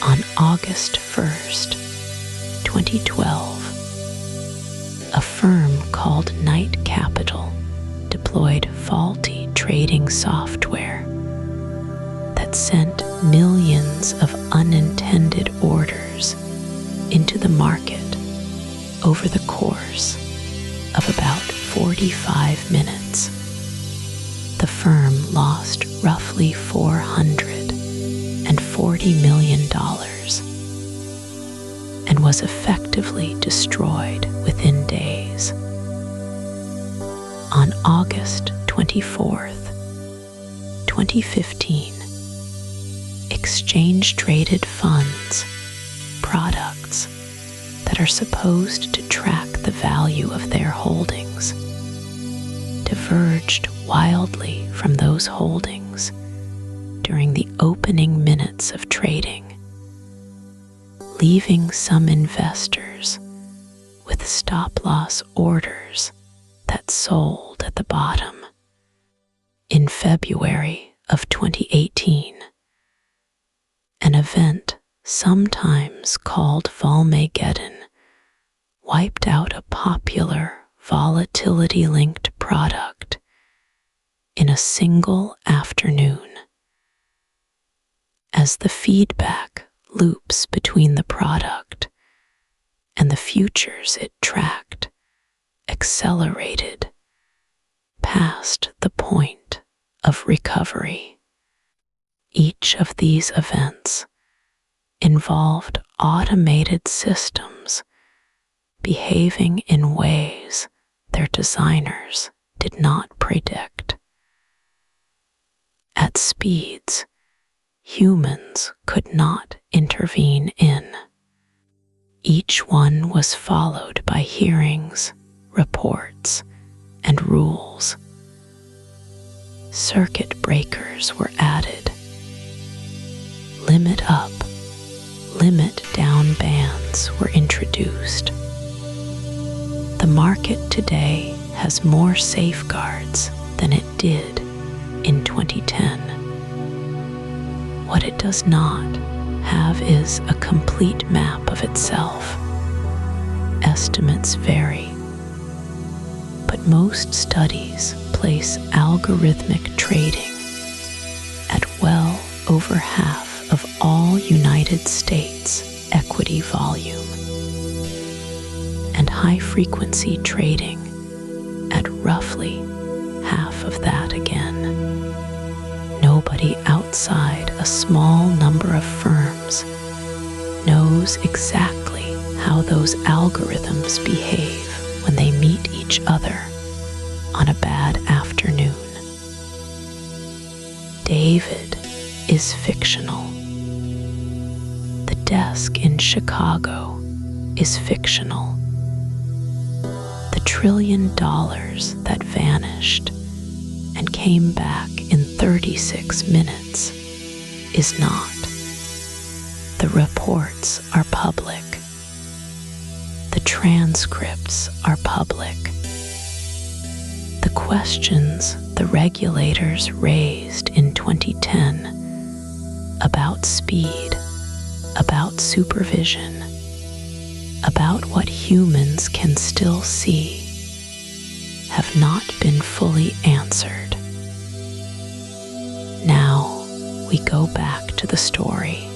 On August 1st, 2012, a firm called Knight Capital deployed faulty trading software that sent millions of unintended orders into the market over the course of about 45 minutes. The firm lost roughly $440 million and was effectively destroyed within days. On August 24th, 2015, exchange-traded funds, products that are supposed to track the value of their holdings, diverged wildly from those holdings during the opening minutes of trading, leaving some investors with stop-loss orders that sold at the bottom. In February of 2018, an event sometimes called Volmageddon wiped out a popular volatility-linked product in a single afternoon. As the feedback loops between the product and the futures it tracked accelerated past the point of recovery. Each of these events involved automated systems behaving in ways their designers did not predict. At speeds humans could not intervene in. Each one was followed by hearings, reports, and rules. Circuit breakers were added. Limit up, limit down bans were introduced. The market today has more safeguards than it did in 2010. What it does not have is a complete map of itself. Estimates vary, but most studies place algorithmic trading at well over half of all United States equity volume, and high-frequency trading at roughly half of that again. Nobody outside a small number of firms knows exactly how those algorithms behave when they meet each other on a bad afternoon. David is fictional. The desk in Chicago is fictional. The $1 trillion that vanished and came back in 36 minutes is not. The reports are public. The transcripts are public. The questions the regulators raised in 2010 about speed, about supervision, about what humans can still see, have not been fully answered. Now we go back to the story.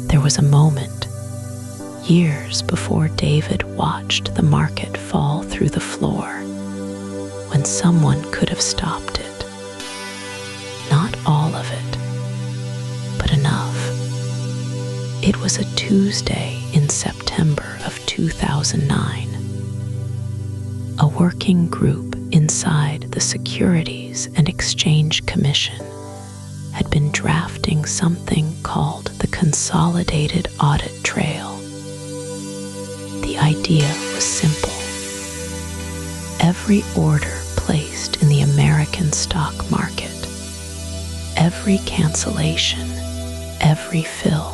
There was a moment, years before David watched the market fall through the floor, when someone could have stopped it. Not all of it, but enough. It was a Tuesday in September of 2009. A working group inside the Securities and Exchange Commission had been drafting something called the Consolidated Audit Trail. The idea was simple. Every order placed in the American stock market, every cancellation, every fill,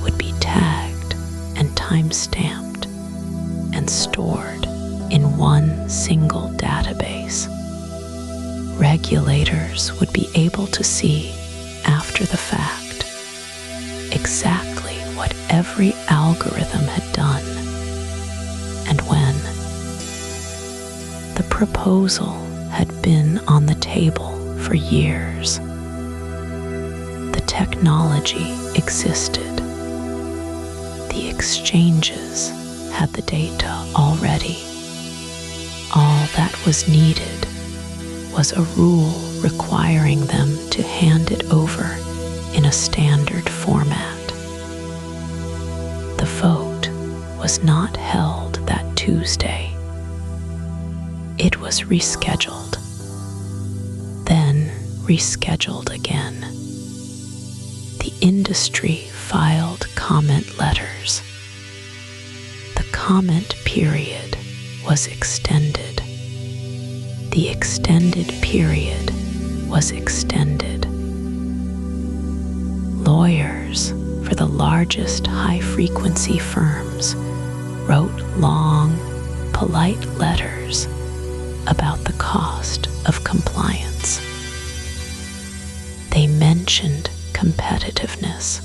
would be tagged and time-stamped and stored in one single database. Regulators would be able to see, after the fact, exactly what every algorithm had done and when. The proposal had been on the table for years. The technology existed. The exchanges had the data already. All that was needed was a rule requiring them to hand it over in a standard format. The vote was not held that Tuesday. It was rescheduled, then rescheduled again. The industry filed comment letters. The comment period was extended. The extended period was extended. Lawyers for the largest high-frequency firms wrote long, polite letters about the cost of compliance. They mentioned competitiveness.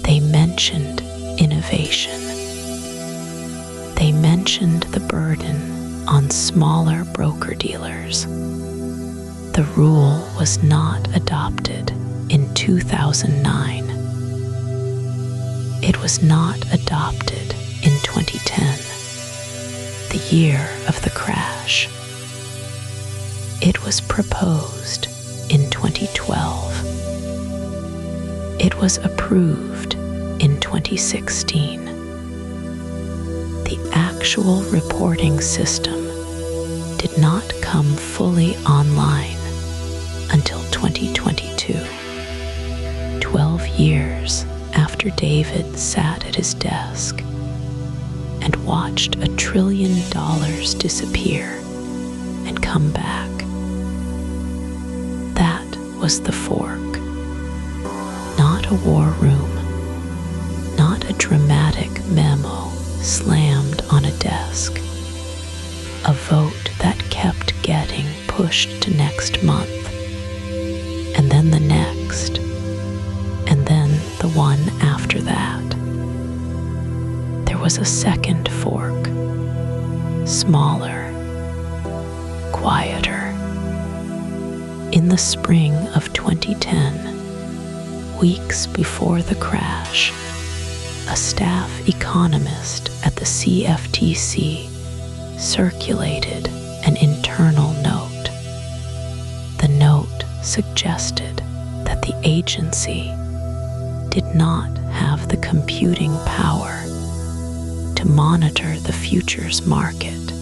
They mentioned innovation. They mentioned the burden on smaller broker-dealers. The rule was not adopted in 2009. It was not adopted in 2010, the year of the crash. It was proposed in 2012. It was approved in 2016. The actual reporting system did not come fully online until 2022, 12 years after David sat at his desk and watched $1 trillion disappear and come back. That was the fork. Not a war room, not a dramatic memo slammed on a desk. A vote that kept getting pushed to next month, and then the next, and then the one after that. There was a second fork, smaller, quieter. In the spring of 2010, weeks before the crash, a staff economist at the CFTC circulated an internal note. The note suggested that the agency did not have the computing power to monitor the futures market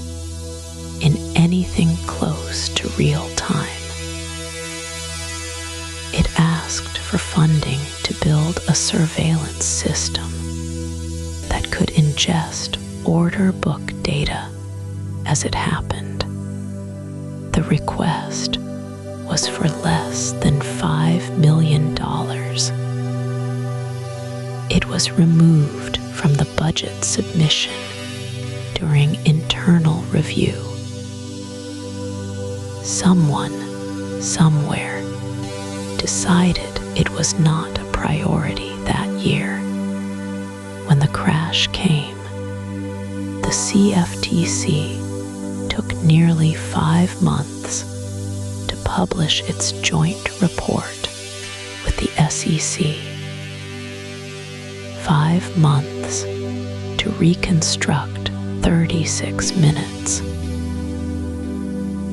in anything close to real time. It asked for funding to build a surveillance system that could ingest order book data as it happened. The request was for less than $5 million. It was removed from the budget submission during internal review. Someone, somewhere, decided it was not a priority that year. When the crash came, the CFTC took nearly 5 months to publish its joint report with the SEC. 5 months to reconstruct 36 minutes.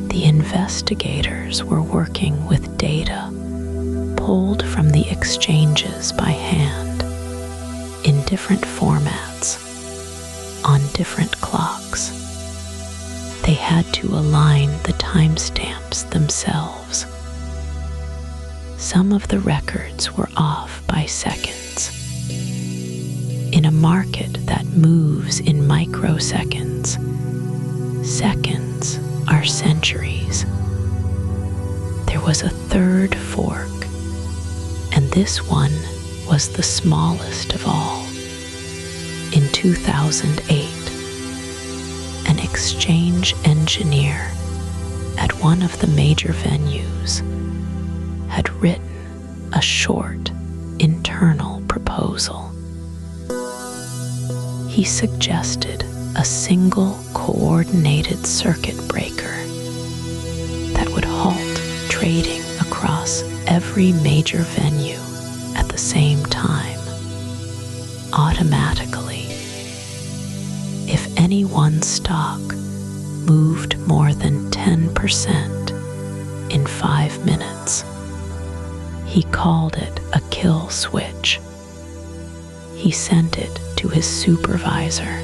The investigators were working with data pulled from the exchanges by hand in different formats on different clocks. They had to align the timestamps themselves. Some of the records were off by seconds. In a market that moves in microseconds, seconds are centuries. There was a third fork, and this one was the smallest of all. In 2008, an exchange engineer at one of the major venues had written a short internal proposal. He suggested a single coordinated circuit breaker that would halt trading across every major venue at the same time, automatically. If any one stock moved more than 10% in 5 minutes, he called it a kill switch. He sent it to his supervisor.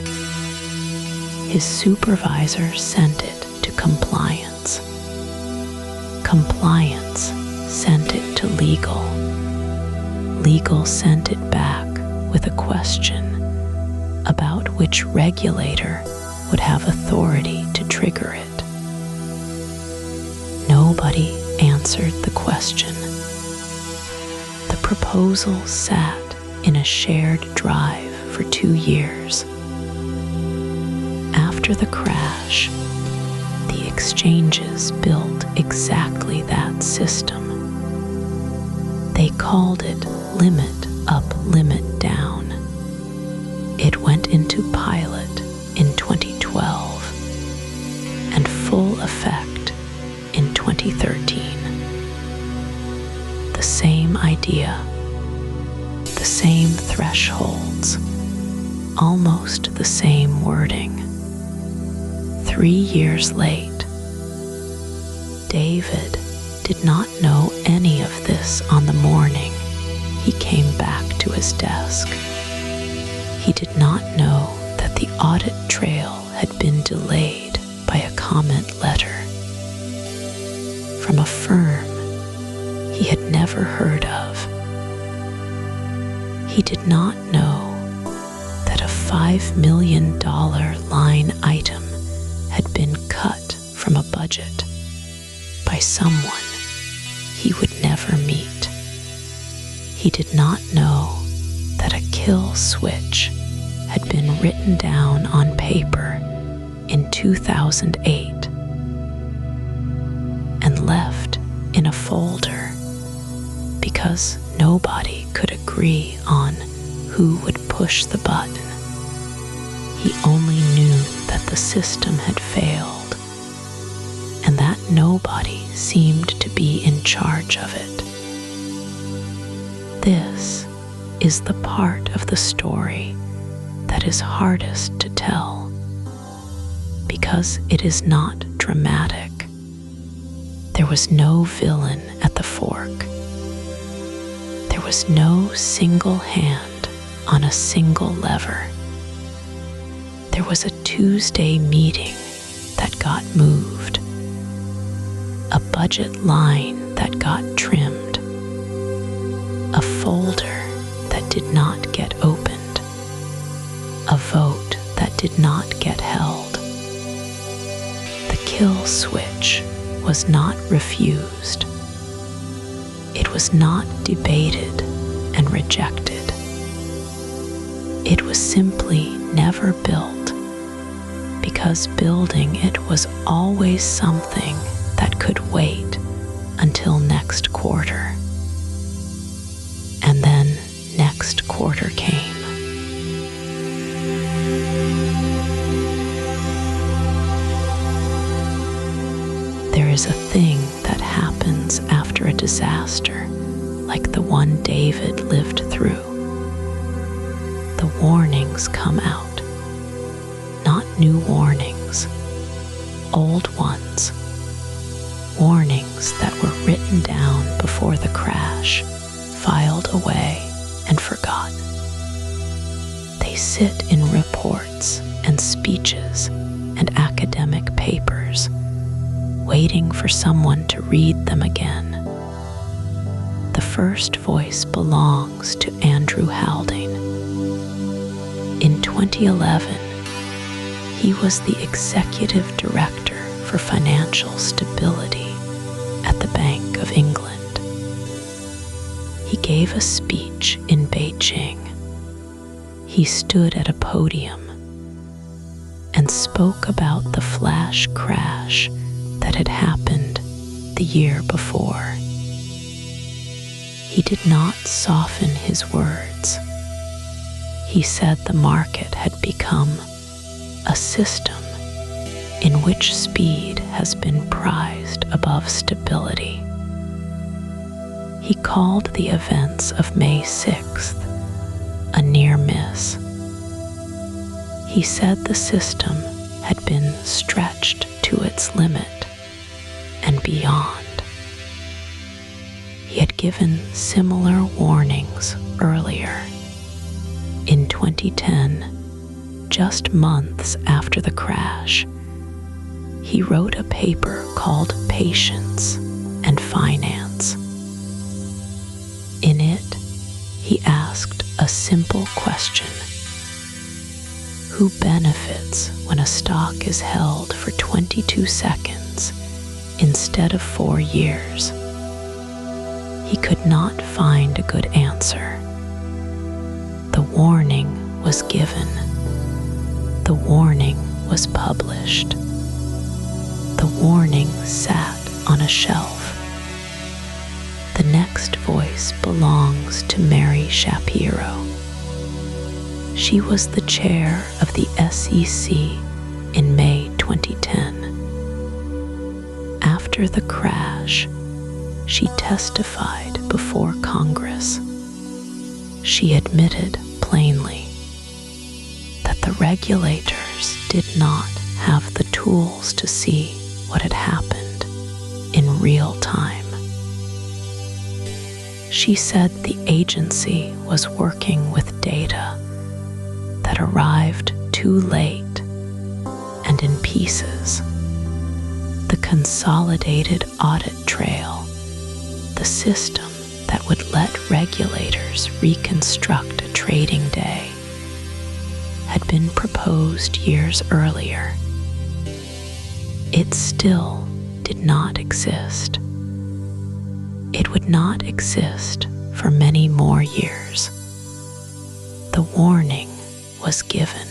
His supervisor sent it to compliance. Compliance sent it to legal. Legal sent it back with a question about which regulator would have authority to trigger it. Nobody answered the question. The proposal sat in a shared drive for 2 years. After the crash, the exchanges built exactly that system. They called it limit up, limit down. It went into pilot in 2012 and full effect in 2013. The same idea, the same thresholds, almost the same wording. 3 years late, David did not know any of this on the morning he came back to his desk. He did not know that the audit trail had been delayed by a comment letter from a firm he had never heard of. He did not know that a $5 million line item had been cut from a budget by someone he would never meet. He did not know that a kill switch had been written down on paper in 2008 and left in a folder because nobody could agree on who would push the button. He only knew that the system had failed and that nobody seemed to be in charge of it. This is the part of the story that is hardest to tell because it is not dramatic. There was no villain at the fork. There was no single hand on a single lever. There was a Tuesday meeting that got moved, a budget line that got trimmed, a folder that did not get opened, a vote that did not get held. The kill switch was not refused. It was not debated and rejected. It was simply never built because building it was always something that could wait until next quarter. And then next quarter came. There is a thing that happens after a disaster like the one David lived through. The warnings come out, not new warnings, old ones, warnings that were written down before the crash, filed away and forgotten. They sit in reports and speeches and academic papers, waiting for someone to read them again. The first voice belongs to Andrew Haldane. In 2011, he was the executive director for financial stability at the Bank of England. He gave a speech in Beijing. He stood at a podium and spoke about the flash crash that had happened the year before. He did not soften his words. He said the market had become a system in which speed has been prized above stability. He called the events of May 6th a near miss. He said the system had been stretched to its limit and beyond. He had given similar warnings earlier. In 2010, just months after the crash, he wrote a paper called Patience and Finance. In it, he asked a simple question: who benefits when a stock is held for 22 seconds instead of 4 years? He could not find a good answer. The warning was given. The warning was published. The warning sat on a shelf. The next voice belongs to Mary Shapiro. She was the chair of the SEC in May 2010. After the crash, she testified before Congress. She admitted plainly that the regulators did not have the tools to see what had happened in real time. She said the agency was working with data that arrived too late and in pieces. The consolidated audit trail, the system that would let regulators reconstruct a trading day, had been proposed years earlier. It still did not exist. It would not exist for many more years. The warning was given.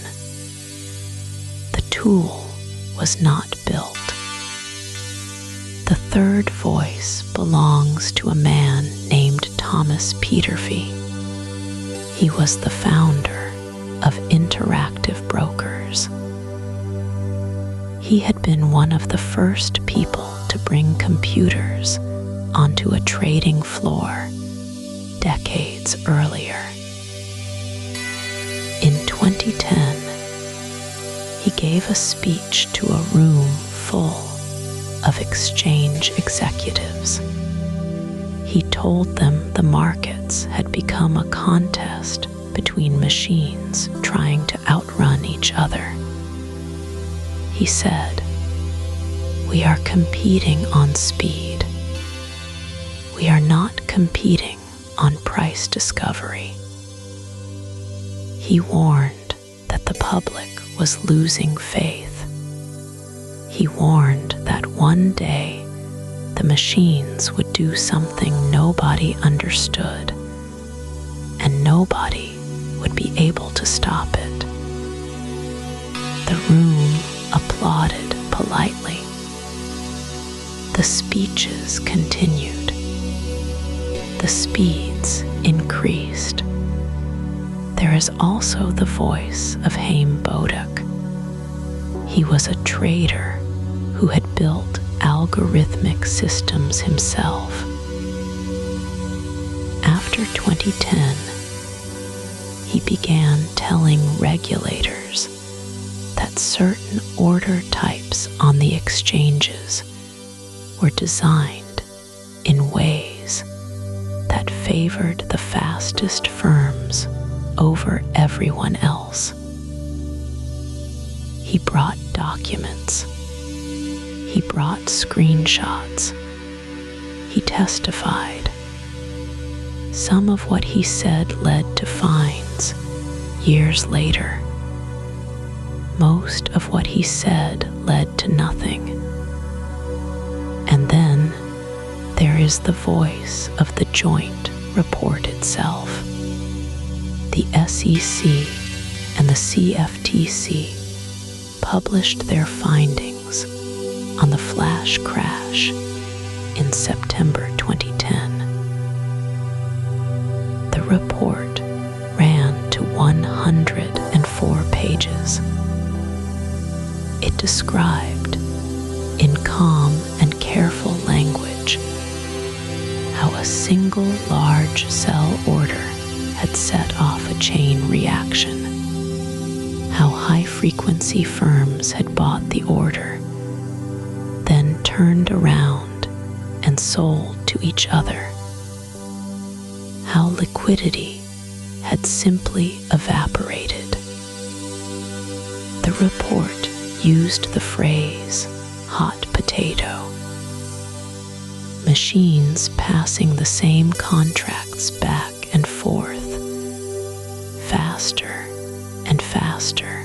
The tool was not built. The third voice belongs to a man named Thomas Peterfy. He was the founder of Interactive Brokers. He had been one of the first people to bring computers onto a trading floor decades earlier. In 2010, he gave a speech to a room full of exchange executives. He told them the markets had become a contest between machines trying to outrun each other. He said, "We are competing on speed. We are not competing on price discovery." He warned that the public was losing faith. He warned that one day the machines would do something nobody understood, and nobody would be able to stop it. The room applauded politely. The speeches continued. The speeds increased. There is also the voice of Haim Boduk. He was a trader who had built algorithmic systems himself. After 2010, he began telling regulators that certain order types on the exchanges were designed in ways that favored the fastest firms over everyone else. He brought documents. He brought screenshots. He testified. Some of what he said led to fines years later. Most of what he said led to nothing. And then there is the voice of the joint report itself. The SEC and the CFTC published their findings on the flash crash in September 2010. The report ran to 104 pages. It described, in calm and careful language, how a single large sell order had set off a chain reaction, how high-frequency firms had bought the order, then turned around and sold to each other, how liquidity had simply evaporated. The report used the phrase hot potato. Machines passing the same contracts back and forth, faster and faster,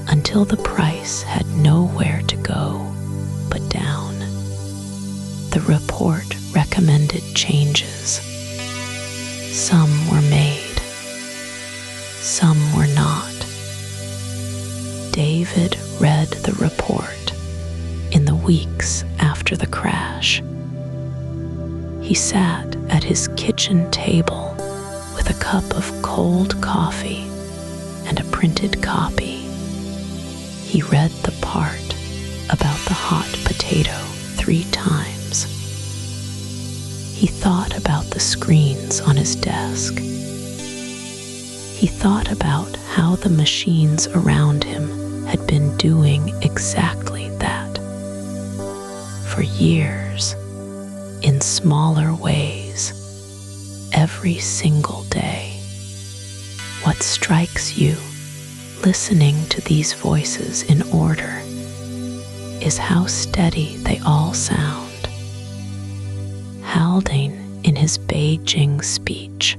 until the price had nowhere to go but down. The report recommended changes. Some were made, some were not. David read the report in the weeks after the crash. He sat at his kitchen table with a cup of cold coffee and a printed copy. He read the part about the hot potato 3 times. He thought about the screens on his desk. He thought about how the machines around him had been doing exactly that. For years, in smaller ways, every single day. What strikes you, listening to these voices in order, is how steady they all sound. Haldane in his Beijing speech,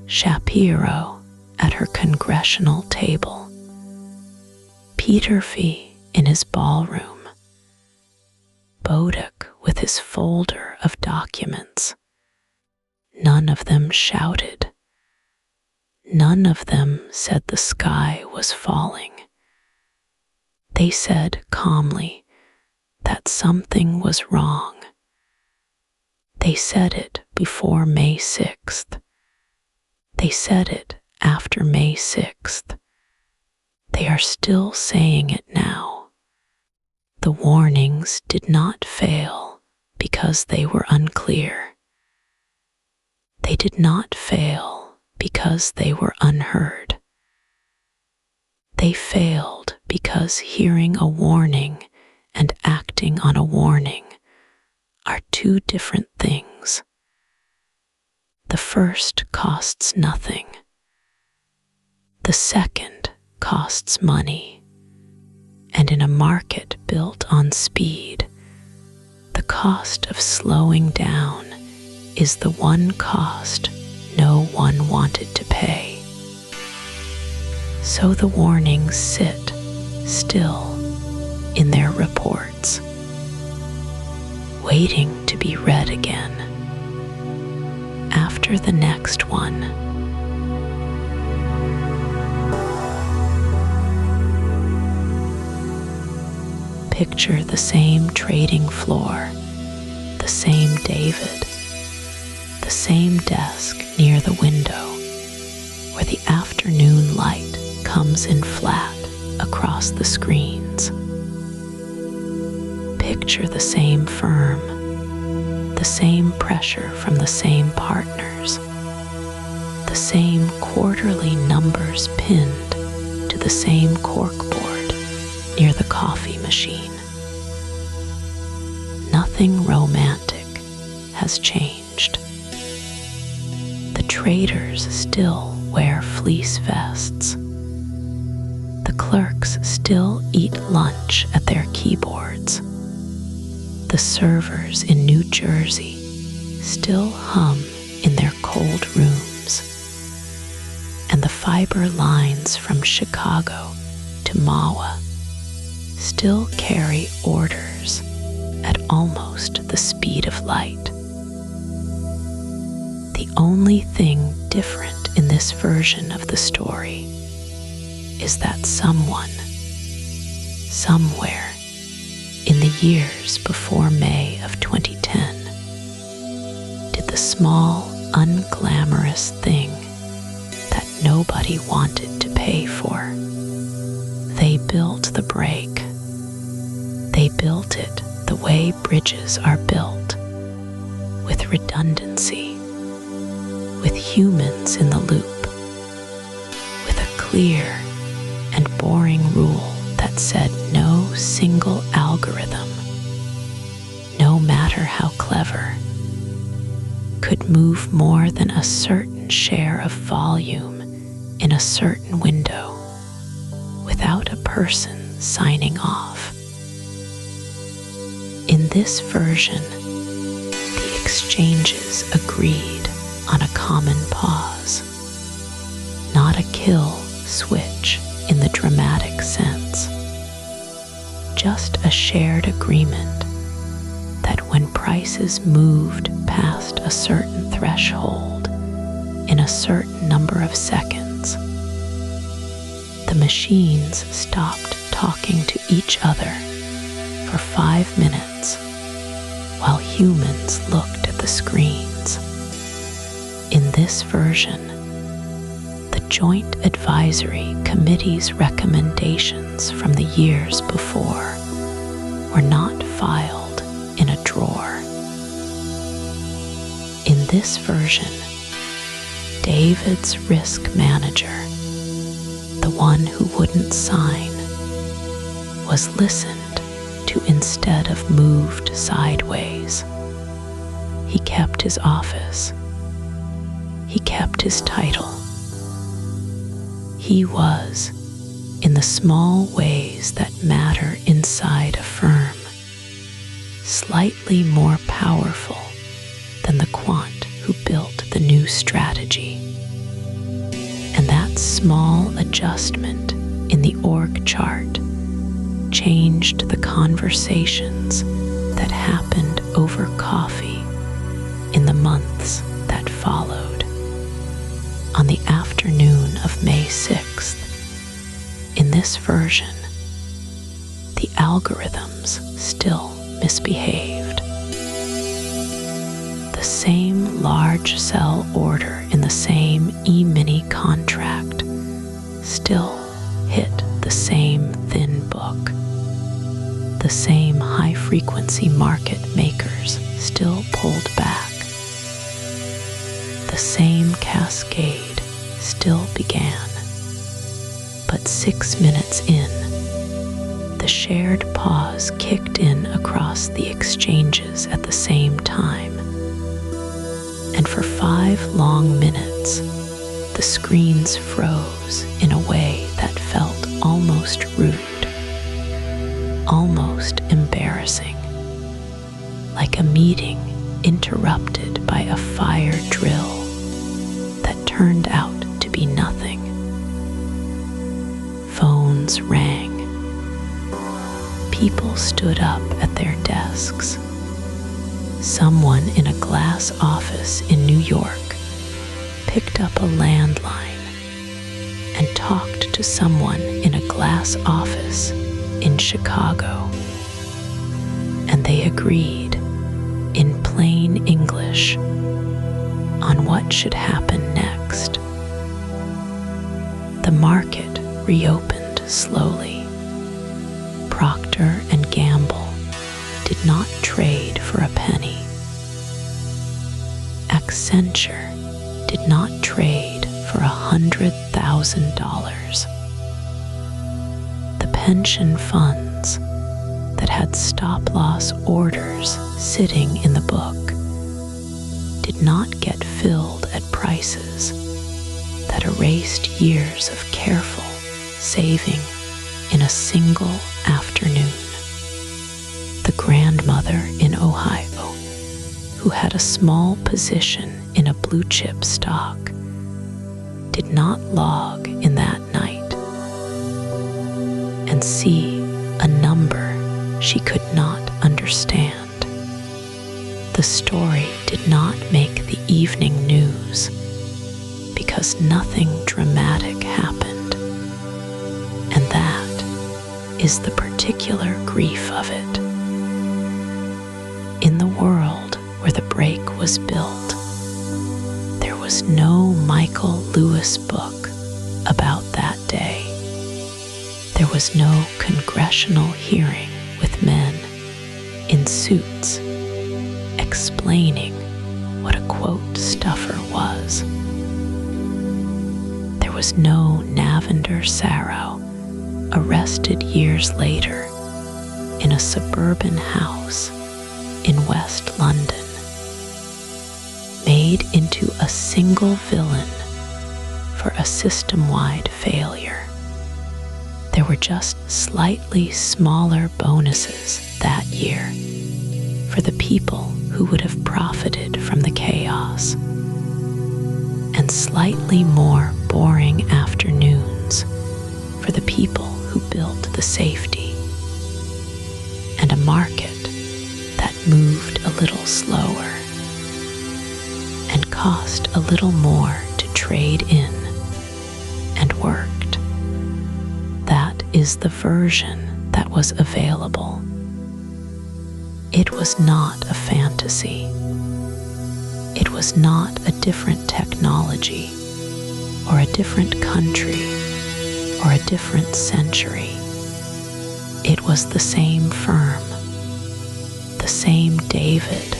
Shapiro at her congressional table, Peterfy in his ballroom, Bodek with his folder of documents. None of them shouted. None of them said the sky was falling. They said calmly that something was wrong. They said it before May 6th. They said it after May 6th. They are still saying it now. The warnings did not fail because they were unclear. They did not fail because they were unheard. They failed because hearing a warning and acting on a warning are two different things. The first costs nothing. The second costs money. And in a market built on speed, the cost of slowing down is the one cost no one wanted to pay. So the warnings sit still in their reports, waiting to be read again after the next one. Picture the same trading floor, the same David, the same desk near the window where the afternoon light comes in flat across the screens. Picture the same firm, the same pressure from the same partners, the same quarterly numbers pinned to the same corkboard near the coffee machine. Nothing romantic has changed. The traders still wear fleece vests. The clerks still eat lunch at their keyboards. The servers in New Jersey still hum in their cold rooms. And the fiber lines from Chicago to Mahwah still carry orders at almost the speed of light. The only thing different in this version of the story is that someone, somewhere, in the years before May of 2010, did the small, unglamorous thing that nobody wanted to pay for. They built the break. They built it the way bridges are built, with redundancy, with humans in the loop, with a clear and boring rule that said no single algorithm, no matter how clever, could move more than a certain share of volume in a certain window without a person signing off. In this version, the exchanges agreed on a common pause, not a kill switch in the dramatic sense, just a shared agreement that when prices moved past a certain threshold in a certain number of seconds, the machines stopped talking to each other for 5 minutes while humans looked at the screens. In this version, the Joint Advisory Committee's recommendations from the years before were not filed in a drawer. In this version, David's risk manager, the one who wouldn't sign, was listened to instead of moved sideways. He kept his office. he kept his title. He was, in the small ways that matter inside a firm, slightly more powerful than the quant who built the new strategy. And that small adjustment in the org chart changed the conversations that happened over coffee in the months that followed. On the afternoon of May 6th, in this version, the algorithms still misbehaved. The same large cell order in the same e-mini contract still hit the same thin book. The same high-frequency market makers still pulled back. The same cascade still began. But 6 minutes in, the shared pause kicked in across the exchanges at the same time. And for 5 long minutes, the screens froze in a way that felt almost rude, almost embarrassing, like a meeting interrupted by a fire drill that turned out to be nothing. Phones rang. People stood up at their desks. Someone in a glass office in New York picked up a landline and talked to someone in a glass office in Chicago. And they agreed in plain English on what should happen next. The market reopened slowly. Procter & Gamble did not trade for a penny. Accenture did not trade for $100,000. The pension funds that had stop-loss orders sitting in the book did not get filled at prices that erased years of careful saving in a single afternoon. The grandmother in Ohio, who had a small position in a blue chip stock, did not log in that night and see a number she could not understand. The story did not make the evening news because nothing dramatic happened, and that is the particular grief of it. In the world where the break was built, there was no Michael Lewis book about that day. There was no congressional hearing with men in suits explaining what a quote stuffer was. There was no Navender Sarrow arrested years later in a suburban house in West London, made into a single villain for a system-wide failure. There were just slightly smaller bonuses that year for the people who would have profited from the chaos, and slightly more boring afternoons for the people who built the safety, and a market that moved a little slower and cost a little more to trade in and worked. That is the version that was available. It was not a fantasy. It was not a different technology or a different country or a different century. It was the same firm, the same David,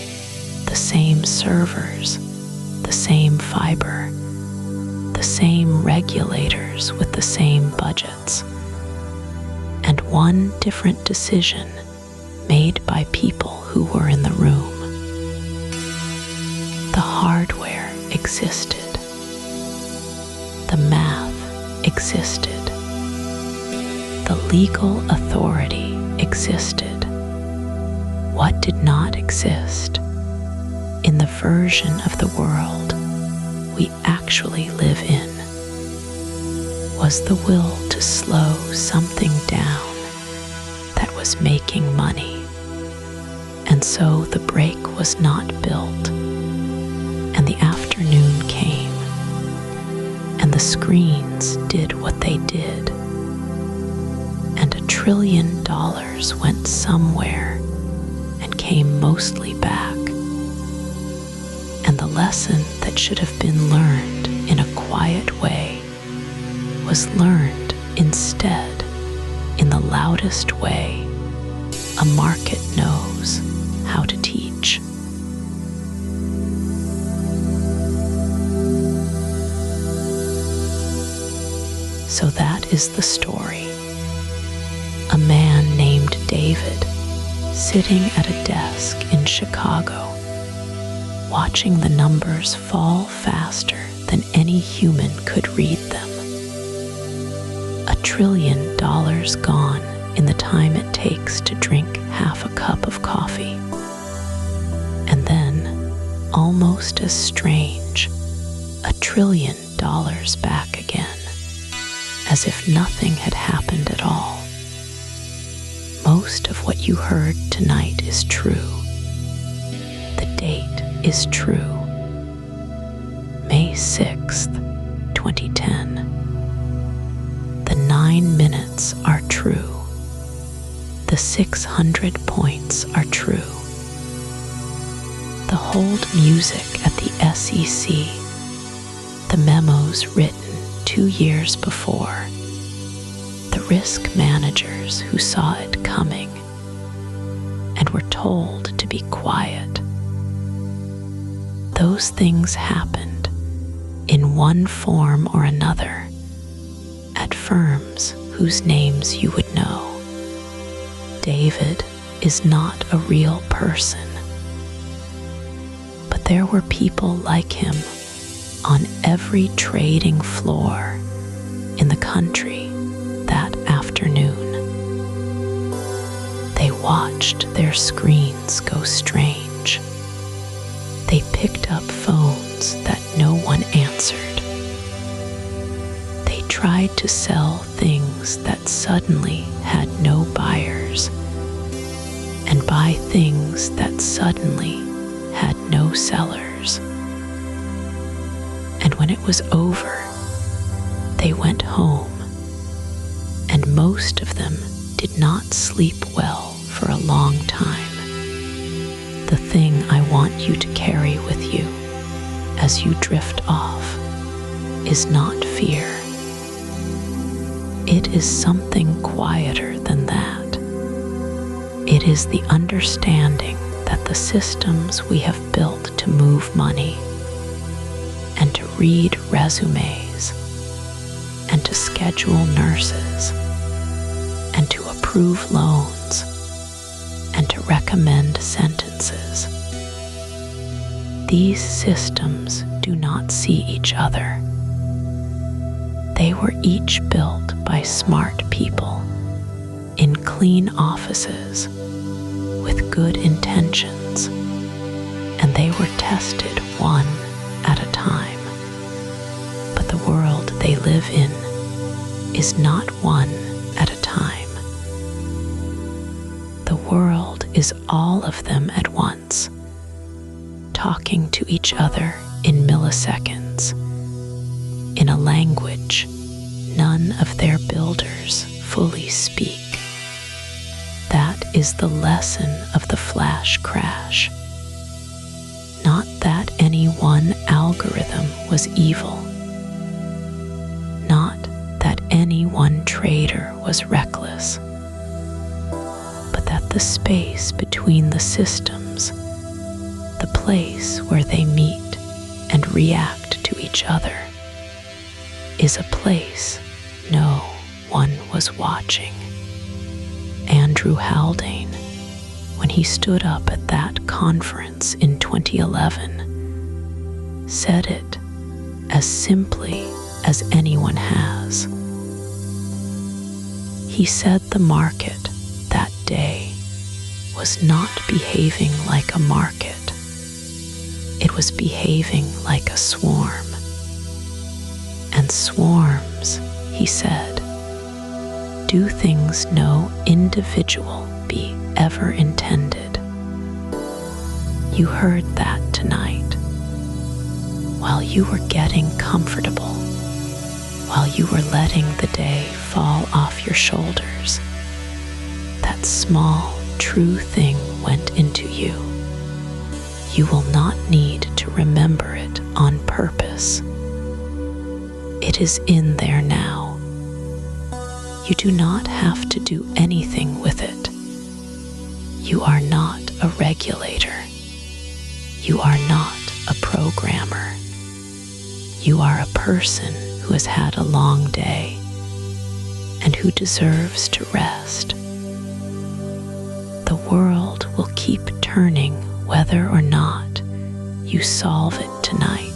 the same servers, the same fiber, the same regulators with the same budgets, and one different decision made by people who were in the room. The hardware existed. The math existed. The legal authority existed. What did not exist in the version of the world we actually live in was the will to slow something down that was making money. And so the brake was not built, and the afternoon came, and the screens did what they did, and $1 trillion went somewhere and came mostly back. And the lesson that should have been learned in a quiet way was learned instead in the loudest way a market knows how to teach. So that is the story. A man named David sitting at a desk in Chicago, watching the numbers fall faster than any human could read them. $1 trillion gone in the time it takes to drink half a cup of coffee. And then, almost as strange, $1 trillion back again, as if nothing had happened at all. Most of what you heard tonight is true. The date is true. May 6th, 2010. The 9 minutes are true. The 600 points are true. The hold music at the SEC, the memos written 2 years before, the risk managers who saw it coming and were told to be quiet. Those things happened in one form or another at firms whose names you would know. David is not a real person, but there were people like him on every trading floor in the country that afternoon. They watched their screens go strange. They picked up phones that no one answered. They tried to sell things that suddenly had no buyers, and buy things that suddenly had no sellers. And when it was over, they went home, and most of them did not sleep well for a long time. The thing I want you to carry with you as you drift off is not fear. It is something quieter than that. It is the understanding that the systems we have built to move money and to read resumes and to schedule nurses and to approve loans and to recommend sentences. These systems do not see each other. They were each built by smart people in clean offices with good intentions, and they were tested one at a time. But the world they live in is not one at a time. The world is all of them at once, talking to each other in milliseconds, in a language none of their builders fully speak. That is the lesson of the flash crash. Not that any one algorithm was evil. Not that any one trader was reckless. But that the space between the systems, the place where they meet and react to each other, is a place no one was watching. Andrew Haldane, when he stood up at that conference in 2011, said it as simply as anyone has. He said the market that day was not behaving like a market. It was behaving like a swarm. And swarms, he said, do things no individual be ever intended. You heard that tonight, while you were getting comfortable, while you were letting the day fall off your shoulders. That small, true thing went into you. You will not need to remember it on purpose. It is in there now. You do not have to do anything with it. You are not a regulator. You are not a programmer. You are a person who has had a long day and who deserves to rest. The world will keep turning whether or not you solve it tonight.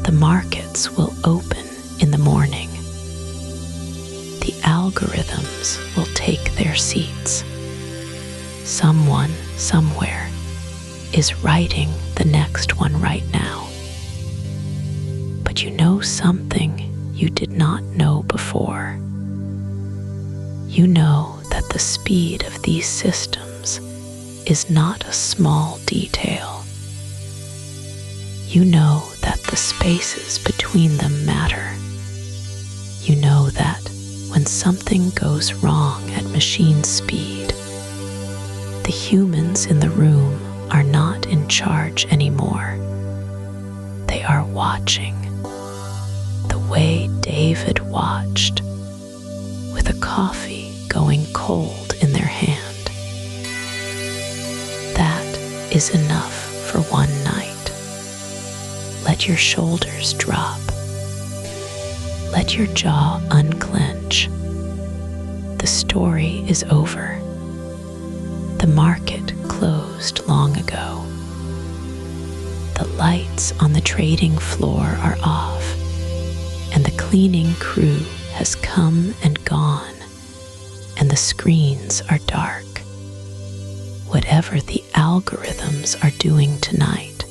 The markets will open in the morning. The algorithms will take their seats. Someone, somewhere, is writing the next one right now. But you know something you did not know before. You know that the speed of these systems is not a small detail. You know that the spaces between them matter. You know that when something goes wrong at machine speed, the humans in the room are not in charge anymore. They are watching, the way David watched, with a coffee going cold in their hand. That is enough for one night. Let your shoulders drop. Let your jaw unclench. The story is over. The market closed long ago. The lights on the trading floor are off, and the cleaning crew has come and gone, and the screens are dark. Whatever the algorithms are doing tonight,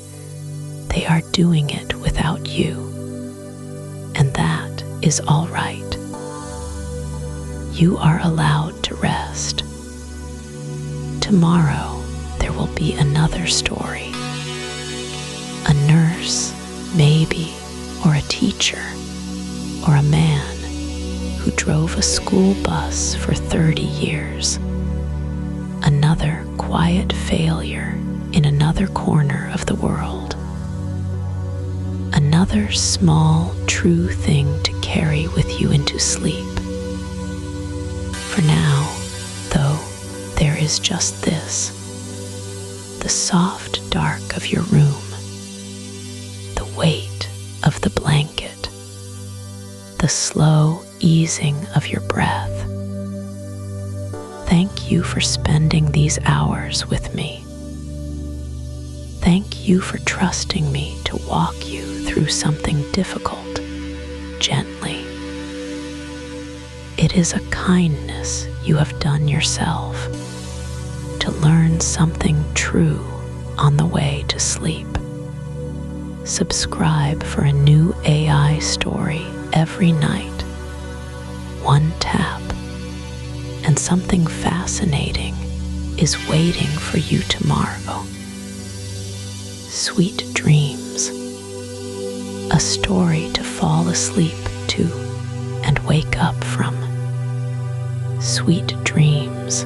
they are doing it without you, and that is all right. You are allowed to rest. Tomorrow there will be another story. A nurse, maybe, or a teacher, or a man who drove a school bus for 30 years. Another quiet failure in another corner of the world. Another small, true thing to carry with you into sleep. For now, though, there is just this: the soft dark of your room, the weight of the blanket, the slow easing of your breath. Thank you for spending these hours with me. Thank you for trusting me to walk you through something difficult, gently. It is a kindness you have done yourself to learn something true on the way to sleep. Subscribe for a new AI story every night. One tap, and something fascinating is waiting for you tomorrow. Sweet dreams. A story to fall asleep to and wake up from. Sweet dreams.